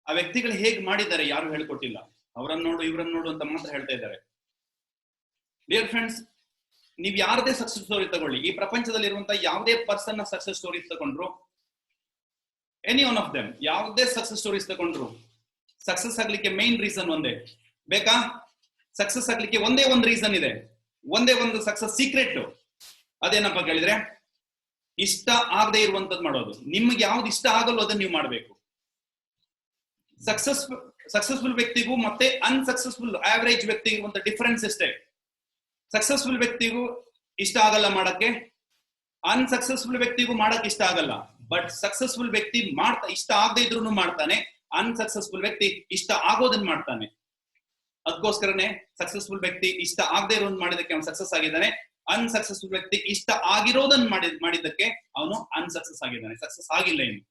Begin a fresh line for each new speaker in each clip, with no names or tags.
ಆ ವ್ಯಕ್ತಿಗಳು ಹೇಗೆ ಮಾಡಿದ್ದಾರೆ ಯಾರು ಹೇಳ್ಕೊಟ್ಟಿಲ್ಲ. ಅವರನ್ನ ನೋಡು ಇವರನ್ನ ನೋಡು ಅಂತ ಮಾತ್ರ ಹೇಳ್ತಾ ಇದ್ದಾರೆ. ಡಿಯರ್ ಫ್ರೆಂಡ್ಸ್, ನೀವ್ ಯಾರದೇ ಸಕ್ಸಸ್ ಸ್ಟೋರಿ ತಗೊಳ್ಳಿ, ಈ ಪ್ರಪಂಚದಲ್ಲಿ ಇರುವಂತಹ ಯಾವುದೇ ಪರ್ಸನ್ ನ ಸಕ್ಸಸ್ ಸ್ಟೋರೀಸ್ ತಗೊಂಡ್ರು, ಎನಿ ಒನ್ ಆಫ್ ದೆಮ್ ಯಾವುದೇ ಸಕ್ಸಸ್ ಸ್ಟೋರೀಸ್ ತಗೊಂಡ್ರು, ಸಕ್ಸಸ್ ಆಗ್ಲಿಕ್ಕೆ ಮೇನ್ ರೀಸನ್ ಒಂದೇ. ಬೇಕಾ? ಸಕ್ಸಸ್ ಆಗ್ಲಿಕ್ಕೆ ಒಂದೇ ಒಂದು ರೀಸನ್ ಇದೆ, ಒಂದೇ ಒಂದು ಸಕ್ಸಸ್ ಸೀಕ್ರೆಟ್. ಅದೇನಪ್ಪ ಕೇಳಿದ್ರೆ, ಇಷ್ಟ ಆಗದೆ ಇರುವಂತದ್ದು ಮಾಡೋದು. ನಿಮ್ಗೆ ಯಾವ್ದು ಇಷ್ಟ ಆಗಲ್ಲ ಅದನ್ನ ನೀವು ಮಾಡ್ಬೇಕು. ಸಕ್ಸಸ್ಫುಲ್ ವ್ಯಕ್ತಿಗೂ ಮತ್ತೆ ಅನ್ಸಕ್ಸಸ್ಫುಲ್ ಆವರೇಜ್ ವ್ಯಕ್ತಿಗೂ ಇರುವಂತ ಡಿಫರೆನ್ಸ್ ಎಷ್ಟೇ. ಸಕ್ಸಸ್ಫುಲ್ ವ್ಯಕ್ತಿಗೂ ಇಷ್ಟ ಆಗಲ್ಲ ಮಾಡಕ್ಕೆ, ಅನ್ಸಕ್ಸಸ್ಫುಲ್ ವ್ಯಕ್ತಿಗೂ ಮಾಡಕ್ ಇಷ್ಟ ಆಗಲ್ಲ. ಬಟ್ ಸಕ್ಸಸ್ಫುಲ್ ವ್ಯಕ್ತಿ ಇಷ್ಟ ಆಗದೆ ಇದ್ರು ಮಾಡ್ತಾನೆ, ಅನ್ಸಕ್ಸಸ್ಫುಲ್ ವ್ಯಕ್ತಿ ಇಷ್ಟ ಆಗೋದನ್ನ ಮಾಡ್ತಾನೆ. ಅದಕ್ಕೋಸ್ಕರನೇ ಸಕ್ಸಸ್ಫುಲ್ ವ್ಯಕ್ತಿ ಇಷ್ಟ ಆಗದೆ ಇರೋದನ್ನ ಮಾಡಿದಕ್ಕೆ ಅವನು ಸಕ್ಸಸ್ ಆಗಿದ್ದಾನೆ, ಅನ್ಸಕ್ಸಸ್ಫುಲ್ ವ್ಯಕ್ತಿ ಇಷ್ಟ ಆಗಿರೋದನ್ನ ಮಾಡಿದ್ದಕ್ಕೆ ಅವನು ಅನ್ಸಕ್ಸಸ್ ಆಗಿದ್ದಾನೆ, ಸಕ್ಸಸ್ ಆಗಿಲ್ಲ ಇನ್ನು.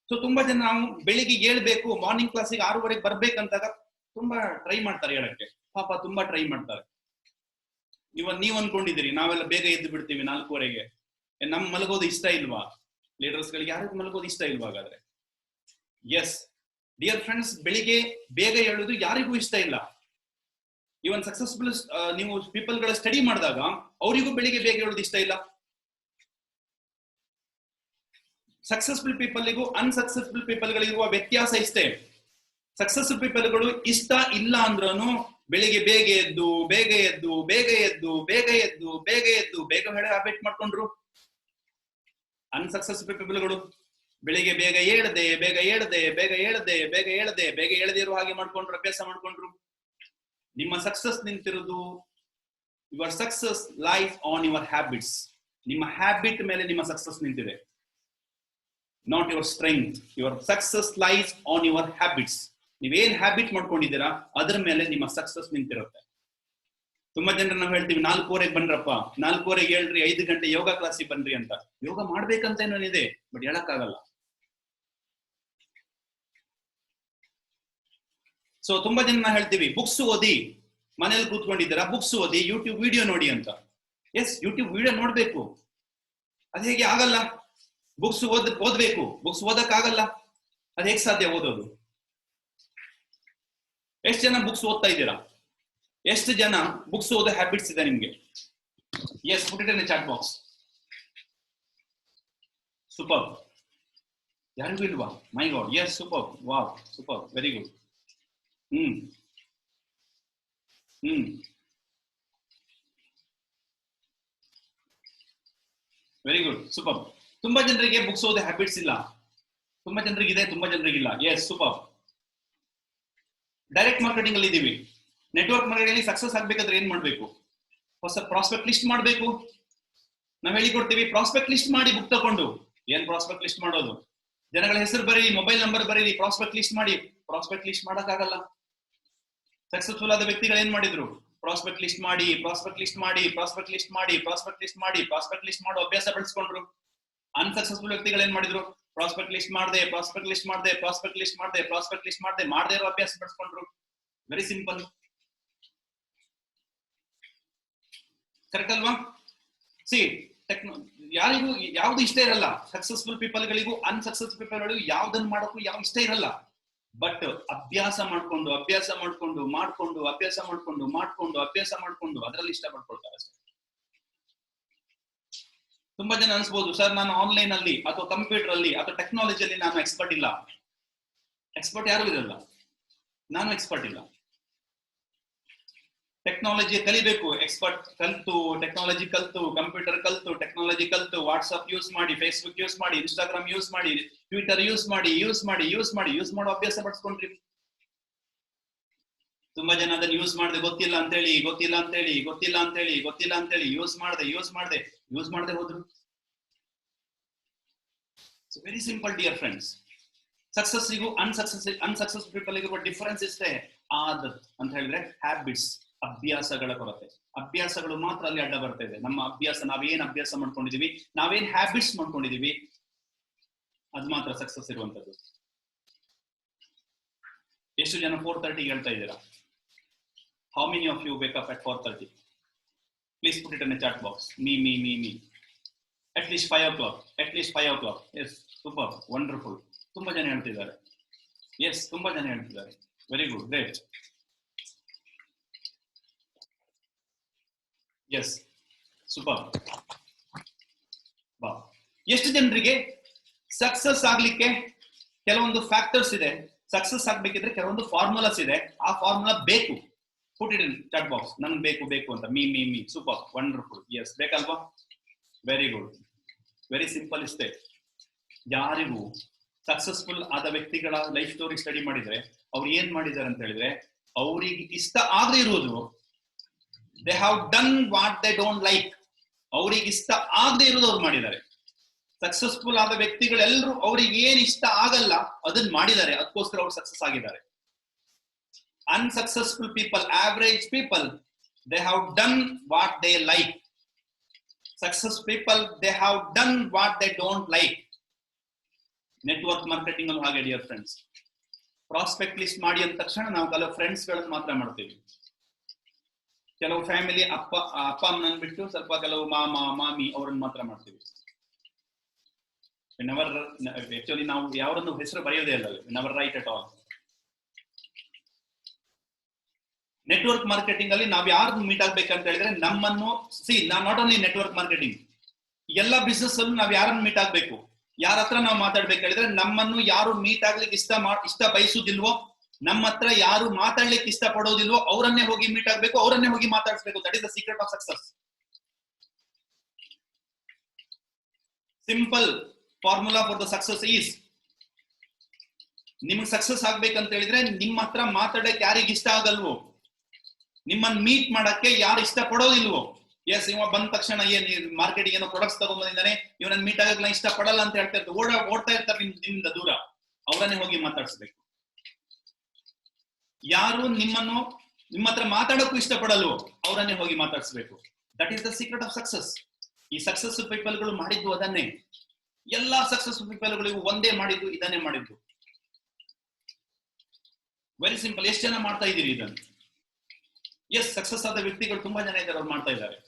ಸೊ ತುಂಬಾ ಜನ ನಾವು ಬೆಳಿಗ್ಗೆ ಹೇಳ್ಬೇಕು, ಮಾರ್ನಿಂಗ್ ಕ್ಲಾಸಿಗೆ 6:30 ಬರ್ಬೇಕಂತಾಗ ತುಂಬಾ ಟ್ರೈ ಮಾಡ್ತಾರೆ ಹೇಳಕ್ಕೆ, ಪಾಪ ತುಂಬಾ ಟ್ರೈ ಮಾಡ್ತಾರೆ. ನೀವ್ ಅನ್ಕೊಂಡಿದ್ದೀರಿ ನಾವೆಲ್ಲ ಬೇಗ ಎದ್ದು ಬಿಡ್ತೀವಿ 4:15ಗೆ. ನಮ್ ಮಲಗೋದು ಇಷ್ಟ ಇಲ್ವಾ? ಲೀಡರ್ಸ್ ಗಳಿಗೆ ಯಾರಿಗೂ ಮಲಗೋದು ಇಷ್ಟ ಇಲ್ವಾ ಹಾಗಾದ್ರೆ? ಎಸ್ ಡಿಯರ್ ಫ್ರೆಂಡ್ಸ್, ಬೆಳಿಗ್ಗೆ ಬೇಗ ಹೇಳೋದು ಯಾರಿಗೂ ಇಷ್ಟ ಇಲ್ಲ. ಇವನ್ ಸಕ್ಸಸ್ಫುಲ್ ನೀವು ಪೀಪಲ್ ಗಳ ಸ್ಟಡಿ ಮಾಡಿದಾಗ ಅವರಿಗೂ ಬೆಳಿಗ್ಗೆ ಬೇಗ ಹೇಳೋದು ಇಷ್ಟ ಇಲ್ಲ. ಸಕ್ಸಸ್ಫುಲ್ ಪೀಪಲ್ಗೂ ಅನ್ಸಕ್ಸಸ್ಫುಲ್ ಪೀಪಲ್ ಗಳಿರುವ ವ್ಯತ್ಯಾಸ ಇಷ್ಟೇ. ಸಕ್ಸಸ್ಫುಲ್ ಪೀಪಲ್ಗಳು ಇಷ್ಟ ಇಲ್ಲ ಅಂದ್ರೂ ಬೆಳಿಗ್ಗೆ ಬೇಗ ಎದ್ದು ಬೇಗ ಎದ್ದು ಬೇಗ ಎದ್ದು ಬೇಗ ಎದ್ದು ಬೇಗ ಎದ್ದು ಬೇಗ ಹೇಳ ಹ್ಯಾಬಿಟ್ ಮಾಡ್ಕೊಂಡ್ರು. ಅನ್ಸಕ್ಸಸ್ಫುಲ್ ಪೀಪಲ್ಗಳು ಬೆಳಿಗ್ಗೆ ಬೇಗ ಏಳದೆ ಬೇಗ ಏಳದೆ ಬೇಗ ಏಳದೆ ಬೇಗ ಏಳದೆ ಬೇಗ ಏಳದೆ ಇರುವ ಹಾಗೆ ಮಾಡ್ಕೊಂಡ್ರು, ಅಭ್ಯಾಸ ಮಾಡ್ಕೊಂಡ್ರು. ನಿಮ್ಮ ಸಕ್ಸಸ್ ನಿಂತಿರೋದು, your success life on your habits. ನಿಮ್ಮ ಹ್ಯಾಬಿಟ್ ಮೇಲೆ ನಿಮ್ಮ ಸಕ್ಸಸ್ ನಿಂತಿದೆ, not your strength. Your success life on your habits. ನೀವೇನ್ ಹ್ಯಾಬಿಟ್ ಮಾಡ್ಕೊಂಡಿದ್ದೀರಾ ಅದ್ರ ಮೇಲೆ ನಿಮ್ಮ ಸಕ್ಸಸ್ ನಿಂತಿರುತ್ತೆ. ತುಂಬಾ ಜನ ನಾವು ಹೇಳ್ತೀವಿ 4:15 ಬನ್ರಪ್ಪ, 4:15 ಹೇಳ್ರಿ, 5 ಗಂಟೆ ಯೋಗ ಕ್ಲಾಸಿಗೆ ಬನ್ರಿ ಅಂತ. ಯೋಗ ಮಾಡ್ಬೇಕಂತ ಏನಿದೆ, ಬಟ್ ಹೇಳಕ್ಕಾಗಲ್ಲ. ಸೊ ತುಂಬಾ ಜನ ನಾವು ಹೇಳ್ತೀವಿ ಬುಕ್ಸ್ ಓದಿ, ಮನೇಲಿ ಕೂತ್ಕೊಂಡಿದ್ದೀರಾ ಬುಕ್ಸ್ ಓದಿ, ಯೂಟ್ಯೂಬ್ ವಿಡಿಯೋ ನೋಡಿ ಅಂತ. ಎಸ್, ಯೂಟ್ಯೂಬ್ ವಿಡಿಯೋ ನೋಡ್ಬೇಕು, ಅದ್ ಹೇಗೆ ಆಗಲ್ಲ? ಬುಕ್ಸ್ ಓದ್ಬೇಕು, ಬುಕ್ಸ್ ಓದಕ್ ಆಗಲ್ಲ, ಅದ್ ಹೇಗ್ ಸಾಧ್ಯ ಓದೋದು? ಎಷ್ಟು ಜನ ಬುಕ್ಸ್ ಓದ್ತಾ ಇದ್ದೀರಾ? ಎಷ್ಟು ಜನ ಬುಕ್ಸ್ ಓದೋ ಹ್ಯಾಬಿಟ್ಸ್ ಇದೆ ನಿಮ್ಗೆ? Yes, put it in chat box. Super. ಯಾರಿಗೂ ಇಲ್ವಾ? My god, yes, super, wow, super, very good. Very good, super. ತುಂಬಾ ಜನರಿಗೆ ಬುಕ್ಸ್ ಓದೋ ಹ್ಯಾಬಿಟ್ಸ್ ಇಲ್ಲ. ತುಂಬಾ ಜನರಿಗಿದೆ, ತುಂಬಾ ಜನರಿಗಿಲ್ಲ. Yes, super. ಡೈರೆಕ್ಟ್ ಮಾರ್ಕೆಟಿಂಗ್ ಅಲ್ಲಿ ಇದೀವಿ. ನೆಟ್ವರ್ಕ್ ಮಾರ್ಕೆಟಿಂಗ್ ಅಲ್ಲಿ ಸಕ್ಸಸ್ ಆಗ್ಬೇಕಾದ್ರೆ ಏನ್ ಮಾಡ್ಬೇಕು? ಹೊಸ ಪ್ರಾಸ್ಪೆಕ್ಟ್ ಲಿಸ್ಟ್ ಮಾಡ್ಬೇಕು. ನಾವ್ ಹೇಳಿಕೊಡ್ತೀವಿ, ಪ್ರಾಸ್ಪೆಕ್ಟ್ ಲಿಸ್ಟ್ ಮಾಡಿ ಬುಕ್ ತಗೊಂಡು. ಏನ್ ಪ್ರಾಸ್ಪೆಕ್ಟ್ ಲಿಸ್ಟ್ ಮಾಡೋದು? ಜನಗಳ ಹೆಸರು ಬರೀರಿ, ಮೊಬೈಲ್ ನಂಬರ್ ಬರೀರಿ, ಪ್ರಾಸ್ಪೆಕ್ಟ್ ಲಿಸ್ಟ್ ಮಾಡಿ. ಪ್ರಾಸ್ಪೆಕ್ಟ್ ಲಿಸ್ಟ್ ಮಾಡಕ್ಕಾಗಲ್ಲ. ಸಕ್ಸಸ್ಫುಲ್ ಆದ ವ್ಯಕ್ತಿಗಳು ಏನ್ ಮಾಡಿದ್ರು? ಪ್ರಾಸ್ಪೆಕ್ಟ್ ಲಿಸ್ಟ್ ಮಾಡಿ, ಪ್ರಾಸ್ಪೆಕ್ಟ್ ಲಿಸ್ಟ್ ಮಾಡಿ, ಪ್ರಾಸ್ಪೆಕ್ಟ್ ಲಿಸ್ಟ್ ಮಾಡಿ, ಪ್ರಾಸ್ಪೆಕ್ಟ್ ಲಿಸ್ಟ್ ಮಾಡಿ, ಪ್ರಾಸ್ಪೆಕ್ಟ್ ಲಿಸ್ಟ್ ಮಾಡೋ ಅಭ್ಯಾಸ ಬೆಳೆಸ್ಕೊಂಡ್ರು. ಅನ್ಸಕ್ಸಸ್ಫುಲ್ ವ್ಯಕ್ತಿಗಳು ಏನ್ ಮಾಡಿದ್ರು? ಪ್ರಾಸ್ಪೆಕ್ಟ್ ಲಿಸ್ಟ್ ಮಾಡದೆ, ಪ್ರಾಸ್ಪೆಕ್ಟ್ ಲಿಸ್ಟ್ ಮಾಡದೆ, ಪ್ರಾಸ್ಪೆಕ್ಟ್ ಲಿಸ್ಟ್ ಮಾಡದೆ, ಪ್ರಾಸ್ಪೆಕ್ಟ್ ಲಿಸ್ಟ್ ಮಾಡದೆ, ಮಾಡದೇ ಇರೋ ಅಭ್ಯಾಸ ಬೆಳೆಸ್ಕೊಂಡ್ರು. ವೆರಿ ಸಿಂಪಲ್, ಕರೆಕ್ಟ್ ಅಲ್ವಾ? ಸಿ, ಯಾರಿಗೂ ಯಾವ್ದು ಇಷ್ಟ ಇರಲ್ಲ. ಸಕ್ಸಸ್ಫುಲ್ ಪೀಪಲ್ಗಳಿಗೂ ಅನ್ಸಕ್ಸಸ್ಫುಲ್ ಪೀಪಲ್ಗಳಿಗೂ ಯಾವ್ದನ್ನ ಮಾಡೋಕ್ಕೂ ಯಾವ ಇಷ್ಟ ಇರಲ್ಲ. ಬಟ್ ಅಭ್ಯಾಸ ಮಾಡ್ಕೊಂಡು ಅಭ್ಯಾಸ ಮಾಡ್ಕೊಂಡು ಮಾಡ್ಕೊಂಡು ಅಭ್ಯಾಸ ಮಾಡ್ಕೊಂಡು ಮಾಡ್ಕೊಂಡು ಅಭ್ಯಾಸ ಮಾಡ್ಕೊಂಡು ಅದರಲ್ಲಿ ಇಷ್ಟ ಪಡ್ಕೊಳ್ತಾರೆ ಅಷ್ಟೇ. ತುಂಬಾ ಜನ ಅನ್ಸ್ಬೋದು, ಸರ್ ನಾನು ಆನ್ಲೈನ್ ಅಲ್ಲಿ ಅಥವಾ ಕಂಪ್ಯೂಟರ್ ಅಲ್ಲಿ ಅಥವಾ ಟೆಕ್ನಾಲಜಿಯಲ್ಲಿ ನಾನು ಎಕ್ಸ್ಪರ್ಟ್ ಇಲ್ಲ. ಎಕ್ಸ್ಪರ್ಟ್ ಯಾರು ಇರಲ್ಲ, ನಾನು ಎಕ್ಸ್ಪರ್ಟ್ ಇಲ್ಲ. ಟೆಕ್ನಾಲಜಿ ಕಲಿಬೇಕು, ಎಕ್ಸ್ಪರ್ಟ್ ಕಲ್ತು, ಟೆಕ್ನಾಲಜಿ ಕಲ್ತು, ಕಂಪ್ಯೂಟರ್ ಕಲ್ತು, ಟೆಕ್ನಾಲಜಿ ಕಲ್ತು, ವಾಟ್ಸ್ಆಪ್ ಯೂಸ್ ಮಾಡಿ, ಫೇಸ್ಬುಕ್ ಯೂಸ್ ಮಾಡಿ, ಇನ್ಸ್ಟಾಗ್ರಾಮ್ ಯೂಸ್ ಮಾಡಿ, ಟ್ವಿಟರ್ ಯೂಸ್ ಮಾಡಿ, ಯೂಸ್ ಮಾಡೋ ಅಭ್ಯಾಸ ಪಡಿಸ್ಕೊಂಡ್ರಿ. ತುಂಬಾ ಜನ ಅದನ್ನ ಯೂಸ್ ಮಾಡದೆ ಗೊತ್ತಿಲ್ಲ ಅಂತೇಳಿ ಯೂಸ್ ಮಾಡದೆ ಹೋದ್ರು. Very simple dear friends. ಸಕ್ಸಸ್ಸಿಗೂ ಅನ್ಸಕ್ಸಸ್ ಪೀಪಲ್ ಇರುವ ಡಿಫರೆನ್ಸ್ ಇಷ್ಟೇ. ಆದತ್ ಅಂತ ಹೇಳಿದ್ರೆ ಹ್ಯಾಬಿಟ್ಸ್, ಅಭ್ಯಾಸಗಳ ಕೊರತೆ. ಅಭ್ಯಾಸಗಳು ಮಾತ್ರ ಅಲ್ಲಿ ಅಡ್ಡ ಬರ್ತಾ ಇದೆ. ನಮ್ಮ ಅಭ್ಯಾಸ, ನಾವೇನ್ ಅಭ್ಯಾಸ ಮಾಡ್ಕೊಂಡಿದೀವಿ, ನಾವೇನ್ ಹ್ಯಾಬಿಟ್ಸ್ ಮಾಡ್ಕೊಂಡಿದೀವಿ, ಅದು ಮಾತ್ರ ಸಕ್ಸಸ್ ಇರುವಂತದ್ದು. ಎಷ್ಟು ಜನ 4:30 ಹೇಳ್ತಾ ಇದ್ದೀರಾ? How many of you wake up at 4:30? Please put it in the chat box. Me. At least 5 o'clock. Yes, super, wonderful. ತುಂಬಾ ಜನ ಹೇಳ್ತಿದ್ದಾರೆ. ಎಸ್, ತುಂಬಾ ಜನ ಹೇಳ್ತಿದ್ದಾರೆ. Very good, great. Yes, super. ಬಾ. ಎಷ್ಟು ಜನರಿಗೆ ಸಕ್ಸಸ್ ಆಗ್ಲಿಕ್ಕೆ ಕೆಲವೊಂದು ಫ್ಯಾಕ್ಟರ್ಸ್ ಇದೆ, ಸಕ್ಸಸ್ ಆಗ್ಬೇಕಿದ್ರೆ ಕೆಲವೊಂದು ಫಾರ್ಮುಲಾಸ್ ಇದೆ, ಆ ಫಾರ್ಮುಲಾ ಬೇಕು. Put it in chat box, ನನ್ಗೆ ಬೇಕು ಬೇಕು ಅಂತ. Me me me. Super, wonderful. Yes, ಬೇಕಲ್ವಾ? Very good. ವೆರಿ ಸಿಂಪಲ್ ಇಷ್ಟೇ. ಯಾರಿಗೂ ಸಕ್ಸಸ್ಫುಲ್ ಆದ ವ್ಯಕ್ತಿಗಳ ಲೈಫ್ ಸ್ಟೋರಿ ಸ್ಟಡಿ ಮಾಡಿದ್ರೆ ಅವ್ರು ಏನ್ ಮಾಡಿದ್ದಾರೆ ಅಂತ ಹೇಳಿದ್ರೆ, ಅವ್ರಿಗೆ ಇಷ್ಟ ಆಗದೆ ಇರುವುದು, they have done what they don't like. ಅವ್ರಿಗೆ ಇಷ್ಟ ಆಗದೆ ಇರೋದು ಅವ್ರು ಮಾಡಿದ್ದಾರೆ. ಸಕ್ಸಸ್ಫುಲ್ ಆದ ವ್ಯಕ್ತಿಗಳೆಲ್ಲರೂ ಅವ್ರಿಗೆ ಏನ್ ಇಷ್ಟ ಆಗಲ್ಲ ಅದನ್ನ ಮಾಡಿದ್ದಾರೆ, ಅದಕ್ಕೋಸ್ಕರ ಅವ್ರು ಸಕ್ಸಸ್ ಆಗಿದ್ದಾರೆ. Unsuccessful people, average people, they have done what they like. Success people, they have done what they don't like. Network marketing ಅಲ್ಲೂ ಹಾಗೆ ಡಿಯರ್ ಫ್ರೆಂಡ್ಸ್. ಪ್ರಾಸ್ಪೆಕ್ಟ್ ಲಿಸ್ಟ್ ಮಾಡಿ ಅಂದ ತಕ್ಷಣ ನಾವು ಕೆಲವು ಫ್ರೆಂಡ್ಸ್ ಗಳನ್ನ ಮಾತ್ರ ಮಾಡ್ತೀವಿ. ಕೆಲವು ಫ್ಯಾಮಿಲಿ ಅಪ್ಪ ಅಮ್ಮನ ಬಿಟ್ಟು ಸ್ವಲ್ಪ ಕೆಲವು ಮಾಮ ಮಾಮಿ ಅವರನ್ನು ಮಾತ್ರ ಮಾಡ್ತೀವಿ. ಆಕ್ಚುಲಿ ನಾವು ಯಾರನ್ನು ಹೆಸರು ಬರೆಯೋದೇ ಅಲ್ಲ, never right at all. Network marketing ಅಲ್ಲಿ ನಾವು ಯಾರು ಮೀಟ್ ಆಗ್ಬೇಕಂತ ಹೇಳಿದ್ರೆ ನಮ್ಮನ್ನು ನಾಟ್ ಓನ್ಲಿ ನೆಟ್ವರ್ಕ್ ಮಾರ್ಕೆಟಿಂಗ್, ಎಲ್ಲ ಬಿಸ್ನೆಸ್ ಅಲ್ಲೂ ನಾವು ಯಾರನ್ನು ಮೀಟ್ ಆಗ್ಬೇಕು, ಯಾರ ಹತ್ರ ನಾವು ಮಾತಾಡ್ಬೇಕು ಹೇಳಿದ್ರೆ ನಮ್ಮನ್ನು ಯಾರು ಮೀಟ್ ಆಗ್ಲಿಕ್ಕೆ ಇಷ್ಟ ಬಯಸುದಿಲ್ವೋ, ನಮ್ಮ ಹತ್ರ ಯಾರು ಮಾತಾಡ್ಲಿಕ್ಕೆ ಇಷ್ಟ ಪಡೋದಿಲ್ವೋ ಅವರನ್ನೇ ಹೋಗಿ ಮೀಟ್ ಆಗ್ಬೇಕು, ಅವರನ್ನೇ ಹೋಗಿ ಮಾತಾಡಿಸ್ಬೇಕು. That is the secret of success. Simple formula for the success is, ನಿಮ್ಗೆ ಸಕ್ಸಸ್ ಆಗ್ಬೇಕಂತ ಹೇಳಿದ್ರೆ ನಿಮ್ಮ ಹತ್ರ ಮಾತಾಡಕ್ಕೆ ಯಾರಿಗೆ ಇಷ್ಟ ಆಗಲ್ವೋ, ನಿಮ್ಮನ್ನ ಮೀಟ್ ಮಾಡಕ್ಕೆ ಯಾರು ಇಷ್ಟ ಪಡೋದಿಲ್ವೋ, ಎಸ್ ಇವ ಬಂದ ತಕ್ಷಣ ಏನ್ ಮಾರ್ಕೆಟಿಂಗ್ ಏನೋ ಪ್ರಾಡಕ್ಟ್ಸ್ ತಗೊಂಡ್ಬಂದಿದ್ದಾನೆ, ಇವನನ್ನ ಮೀಟ್ ಆಗಕ್ಕೆ ನಾ ಇಷ್ಟ ಪಡಲ್ಲ ಅಂತ ಹೇಳ್ತಾ ಇರ್ತಾರೆ, ಓಡ್ತಾ ಇರ್ತಾರೆ ನಿಮ್ಮಿಂದ ದೂರ, ಅವರನ್ನೇ ಹೋಗಿ ಮಾತಾಡಿಸ್ಬೇಕು. ಯಾರು ನಿಮ್ಮ ಹತ್ರ ಮಾತಾಡಕ್ಕೂ ಇಷ್ಟಪಡಲ್ವೋ ಅವರನ್ನೇ ಹೋಗಿ ಮಾತಾಡಿಸ್ಬೇಕು. That is the secret of success. ಈ ಸಕ್ಸಸ್ಫುಲ್ ಪೀಪಲ್ಗಳು ಮಾಡಿದ್ದು ಅದನ್ನೇ. ಎಲ್ಲಾ ಸಕ್ಸಸ್ಫುಲ್ ಪೀಪಲ್ಗಳಿಗೂ ಒಂದೇ ಮಾಡಿದ್ದು, ಇದನ್ನೇ ಮಾಡಿದ್ದು. Very simple. ಎಷ್ಟು ಜನ ಮಾಡ್ತಾ ಇದ್ದೀರಿ ಇದನ್ನು? ಎಸ್, ಸಕ್ಸಸ್ ಆದ ವ್ಯಕ್ತಿಗಳು ತುಂಬಾ ಜನ ಇದ್ದಾರೆ, ಅವ್ರು ಮಾಡ್ತಾ ಇದ್ದಾರೆ.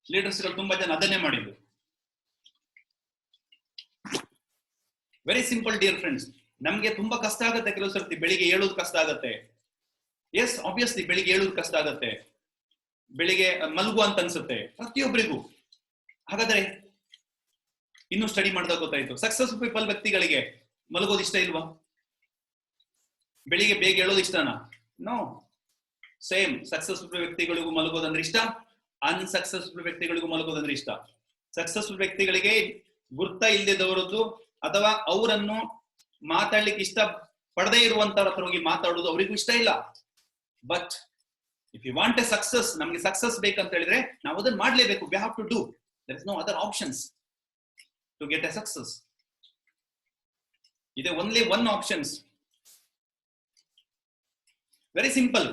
ಲೀಡರ್ಸ್ ಗಳು ತುಂಬಾ ಜನ ಅದನ್ನೇ ಮಾಡಿದ್ದು. Very simple dear friends. ನಮ್ಗೆ ತುಂಬಾ ಕಷ್ಟ ಆಗುತ್ತೆ ಕೆಲವು ಸರ್ತಿ, ಬೆಳಿಗ್ಗೆ ಏಳೋದು ಕಷ್ಟ ಆಗುತ್ತೆ. ಎಸ್, ಆಬ್ವಿಯಸ್ಲಿ ಬೆಳಿಗ್ಗೆ ಏಳೋದು ಕಷ್ಟ ಆಗುತ್ತೆ, ಬೆಳಿಗ್ಗೆ ಮಲಗು ಅಂತ ಅನ್ಸುತ್ತೆ ಪ್ರತಿಯೊಬ್ಬರಿಗೂ. ಹಾಗಾದ್ರೆ ಇನ್ನು ಸ್ಟಡಿ ಮಾಡಿದಾಗ ಗೊತ್ತಾಯ್ತು, ಸಕ್ಸಸ್ಫುಲ್ ಪೀಪಲ್ ವ್ಯಕ್ತಿಗಳಿಗೆ ಮಲಗೋದು ಇಷ್ಟ ಇಲ್ವಾ? ಬೆಳಿಗ್ಗೆ ಬೇಗ ಹೇಳೋದು ಇಷ್ಟನಾ? ನೋ. ಸೇಮ್ ಸಕ್ಸಸ್ಫುಲ್ ವ್ಯಕ್ತಿಗಳಿಗೂ ಮಲಗೋದಂದ್ರೆ ಇಷ್ಟ, ಅನ್ಸಕ್ಸಸ್ಫುಲ್ ವ್ಯಕ್ತಿಗಳಿಗೂ ಮಲಗೋದಂದ್ರೆ ಇಷ್ಟ. ಸಕ್ಸಸ್ಫುಲ್ ವ್ಯಕ್ತಿಗಳಿಗೆ ಗುರ್ತ ಇಲ್ಲದವರದ್ದು ಅಥವಾ ಅವರನ್ನು ಮಾತಾಡ್ಲಿಕ್ಕೆ ಇಷ್ಟ ಪಡದೇ ಇರುವಂತವ್ರ ಹತ್ರ ಹೋಗಿ ಮಾತಾಡೋದು ಅವರಿಗೂ ಇಷ್ಟ ಇಲ್ಲ. But if you want a success, ನಮ್ಗೆ ಸಕ್ಸಸ್ ಬೇಕಂತ ಹೇಳಿದ್ರೆ ನಾವು ಅದನ್ನ ಮಾಡ್ಲೇಬೇಕು. We have to do. There is no other options to get a success. ಇದೆ only one options. Very simple.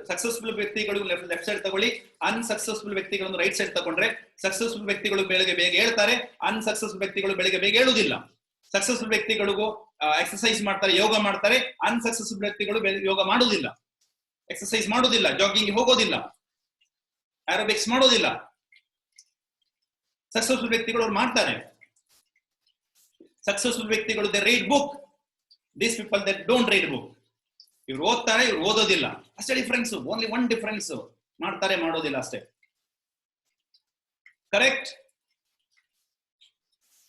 Successful ವ್ಯಕ್ತಿಗಳು ಲೆಫ್ಟ್ ಸೈಡ್ ತಗೊಳ್ಳಿ, ಅನ್ಸಕ್ಸಸ್ಫುಲ್ ವ್ಯಕ್ತಿಗಳನ್ನು ರೈಟ್ ಸೈಡ್ ತಗೊಂಡ್ರೆ, ಸಕ್ಸಸ್ಫುಲ್ ವ್ಯಕ್ತಿಗಳು ಬೆಳಗ್ಗೆ ಬೇಗ ಹೇಳ್ತಾರೆ, ಅನ್ಸಕ್ಸಸ್ಫುಲ್ ವ್ಯಕ್ತಿಗಳು ಬೆಳಗ್ಗೆ ಬೇಗ ಹೇಳುವುದಿಲ್ಲ. ಸಕ್ಸಸ್ಫುಲ್ ವ್ಯಕ್ತಿಗಳಿಗೂ ಎಕ್ಸರ್ಸೈಸ್ ಮಾಡ್ತಾರೆ, ಯೋಗ ಮಾಡ್ತಾರೆ. ಅನ್ಸಕ್ಸಸ್ಫುಲ್ ವ್ಯಕ್ತಿಗಳು ಯೋಗ ಮಾಡುವುದಿಲ್ಲ, ಎಕ್ಸರ್ಸೈಸ್ ಮಾಡುವುದಿಲ್ಲ, ಜಾಗಿಂಗ್ ಹೋಗೋದಿಲ್ಲ, ಆರೋಬಿಕ್ಸ್ ಮಾಡೋದಿಲ್ಲ. ಸಕ್ಸಸ್ಫುಲ್ ವ್ಯಕ್ತಿಗಳು ಅವ್ರು ಮಾಡ್ತಾರೆ. ಸಕ್ಸಸ್ಫುಲ್ ವ್ಯಕ್ತಿಗಳು they read book, these people they don't read book. ಇವ್ರು ಓದ್ತಾರೆ, ಇವ್ರು ಓದೋದಿಲ್ಲ, ಅಷ್ಟೇ ಡಿಫರೆನ್ಸ್. ಓನ್ಲಿ ಒನ್ ಡಿಫರೆನ್ಸ್, ಮಾಡ್ತಾರೆ ಮಾಡೋದಿಲ್ಲ ಅಷ್ಟೇ. ಕರೆಕ್ಟ್?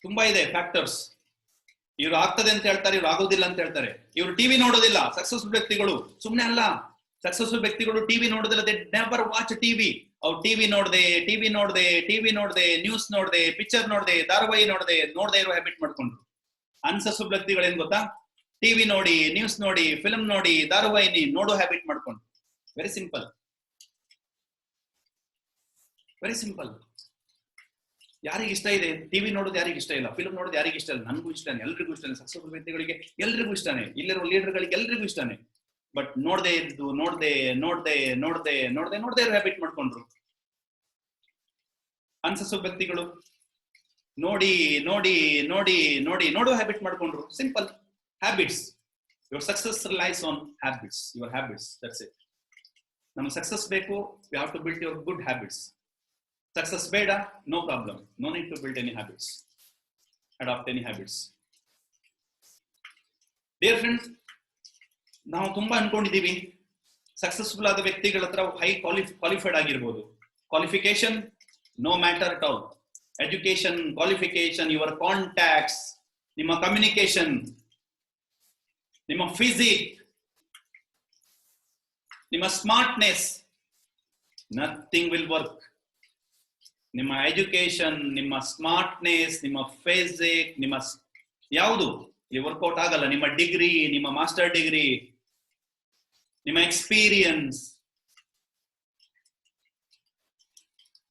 ತುಂಬಾ ಇದೆ ಫ್ಯಾಕ್ಟರ್ಸ್. ಇವ್ರು ಆಗ್ತದೆ ಅಂತ ಹೇಳ್ತಾರೆ, ಇವ್ರು ಆಗೋದಿಲ್ಲ ಅಂತ ಹೇಳ್ತಾರೆ. ಇವ್ರು ಟಿವಿ ನೋಡೋದಿಲ್ಲ ಸಕ್ಸಸ್ಫುಲ್ ವ್ಯಕ್ತಿಗಳು, ಸುಮ್ನೆ ಅಲ್ಲ. ಸಕ್ಸಸ್ಫುಲ್ ವ್ಯಕ್ತಿಗಳು ಟಿವಿ ನೋಡೋದಿಲ್ಲ, ದೇ ನೆವರ್ ವಾಚ್ ಟಿವಿ. ಅವ್ರು ಟಿವಿ ನೋಡ್ದೆ, ನ್ಯೂಸ್ ನೋಡ್ದೆ, ಪಿಕ್ಚರ್ ನೋಡ್ದೆ, ಧಾರಾವಾಹಿ ನೋಡದೆ ಇರೋ ಹ್ಯಾಬಿಟ್ ಮಾಡ್ಕೊಂಡ್ರು. ಅನ್ಸಕ್ಸಸ್ಫುಲ್ ವ್ಯಕ್ತಿಗಳು ಏನ್ ಗೊತ್ತಾ? ಟಿವಿ ನೋಡಿ, ನ್ಯೂಸ್ ನೋಡಿ, ಫಿಲ್ಮ್ ನೋಡಿ, ಧಾರಾವಾಹಿ ನೋಡೋ ಹ್ಯಾಬಿಟ್ ಮಾಡ್ಕೊಂಡು. Very simple, very simple. ಯಾರಿಗೆ ಇಷ್ಟ ಇದೆ ಟಿವಿ ನೋಡೋದು? ಯಾರಿಗೆ ಇಷ್ಟ ಇಲ್ಲ? ಫಿಲ್ಮ್ ನೋಡೋದು ಯಾರಿಗೆ ಇಷ್ಟ ಇಲ್ಲ? ನನಗೂ ಇಷ್ಟನೇ, ಎಲ್ರಿಗೂ ಇಷ್ಟನೇ. ಸಕ್ಸಸ್ಫುಲ್ ವ್ಯಕ್ತಿಗಳಿಗೆ ಎಲ್ರಿಗೂ ಇಷ್ಟನೇ, ಇಲ್ಲಿರೋ ಲೀಡರ್ಗಳಿಗೆ ಎಲ್ರಿಗೂ ಇಷ್ಟನೇ. ಬಟ್ ನೋಡದೆ ಇದ್ದು ನೋಡದೆ ಹ್ಯಾಬಿಟ್ ಮಾಡ್ಕೊಂಡ್ರು. ಅನ್ಸಕ್ಸಸ್ಫುಲ್ ವ್ಯಕ್ತಿಗಳು ನೋಡೋ ಹ್ಯಾಬಿಟ್ ಮಾಡ್ಕೊಂಡ್ರು. Simple habits. Your success relies on habits, your habits. That's it. Nam success beku, you have to build your good habits. Success beda, no problem, no need to build any habits, adopt any habits. Dear friends, ನಾವು ತುಂಬಾ ಅನ್ಕೊಂಡಿದೀವಿ successful ಆದ ವ್ಯಕ್ತಿಗಳ ಹತ್ರ high qualified ಆಗಿರ್ಬೋದು. Qualification no matter at all. Education, qualification, your contacts, ನಿಮ್ಮ communication, ನಿಮ್ಮ physique, ನಿಮ್ಮ ಸ್ಮಾರ್ಟ್ನೆಸ್, ನಥಿಂಗ್ ವಿಲ್ ವರ್ಕ್. ನಿಮ್ಮ ಎಜುಕೇಶನ್, ನಿಮ್ಮ ಸ್ಮಾರ್ಟ್ನೆಸ್, ನಿಮ್ಮ ಫಿಸಿಕ್, ನಿಮ್ಮ ಯಾವುದು ಇಲ್ಲಿ ವರ್ಕೌಟ್ ಆಗಲ್ಲ. ನಿಮ್ಮ ಡಿಗ್ರಿ, ನಿಮ್ಮ ಮಾಸ್ಟರ್ ಡಿಗ್ರಿ, ನಿಮ್ಮ ಎಕ್ಸ್ಪೀರಿಯನ್ಸ್,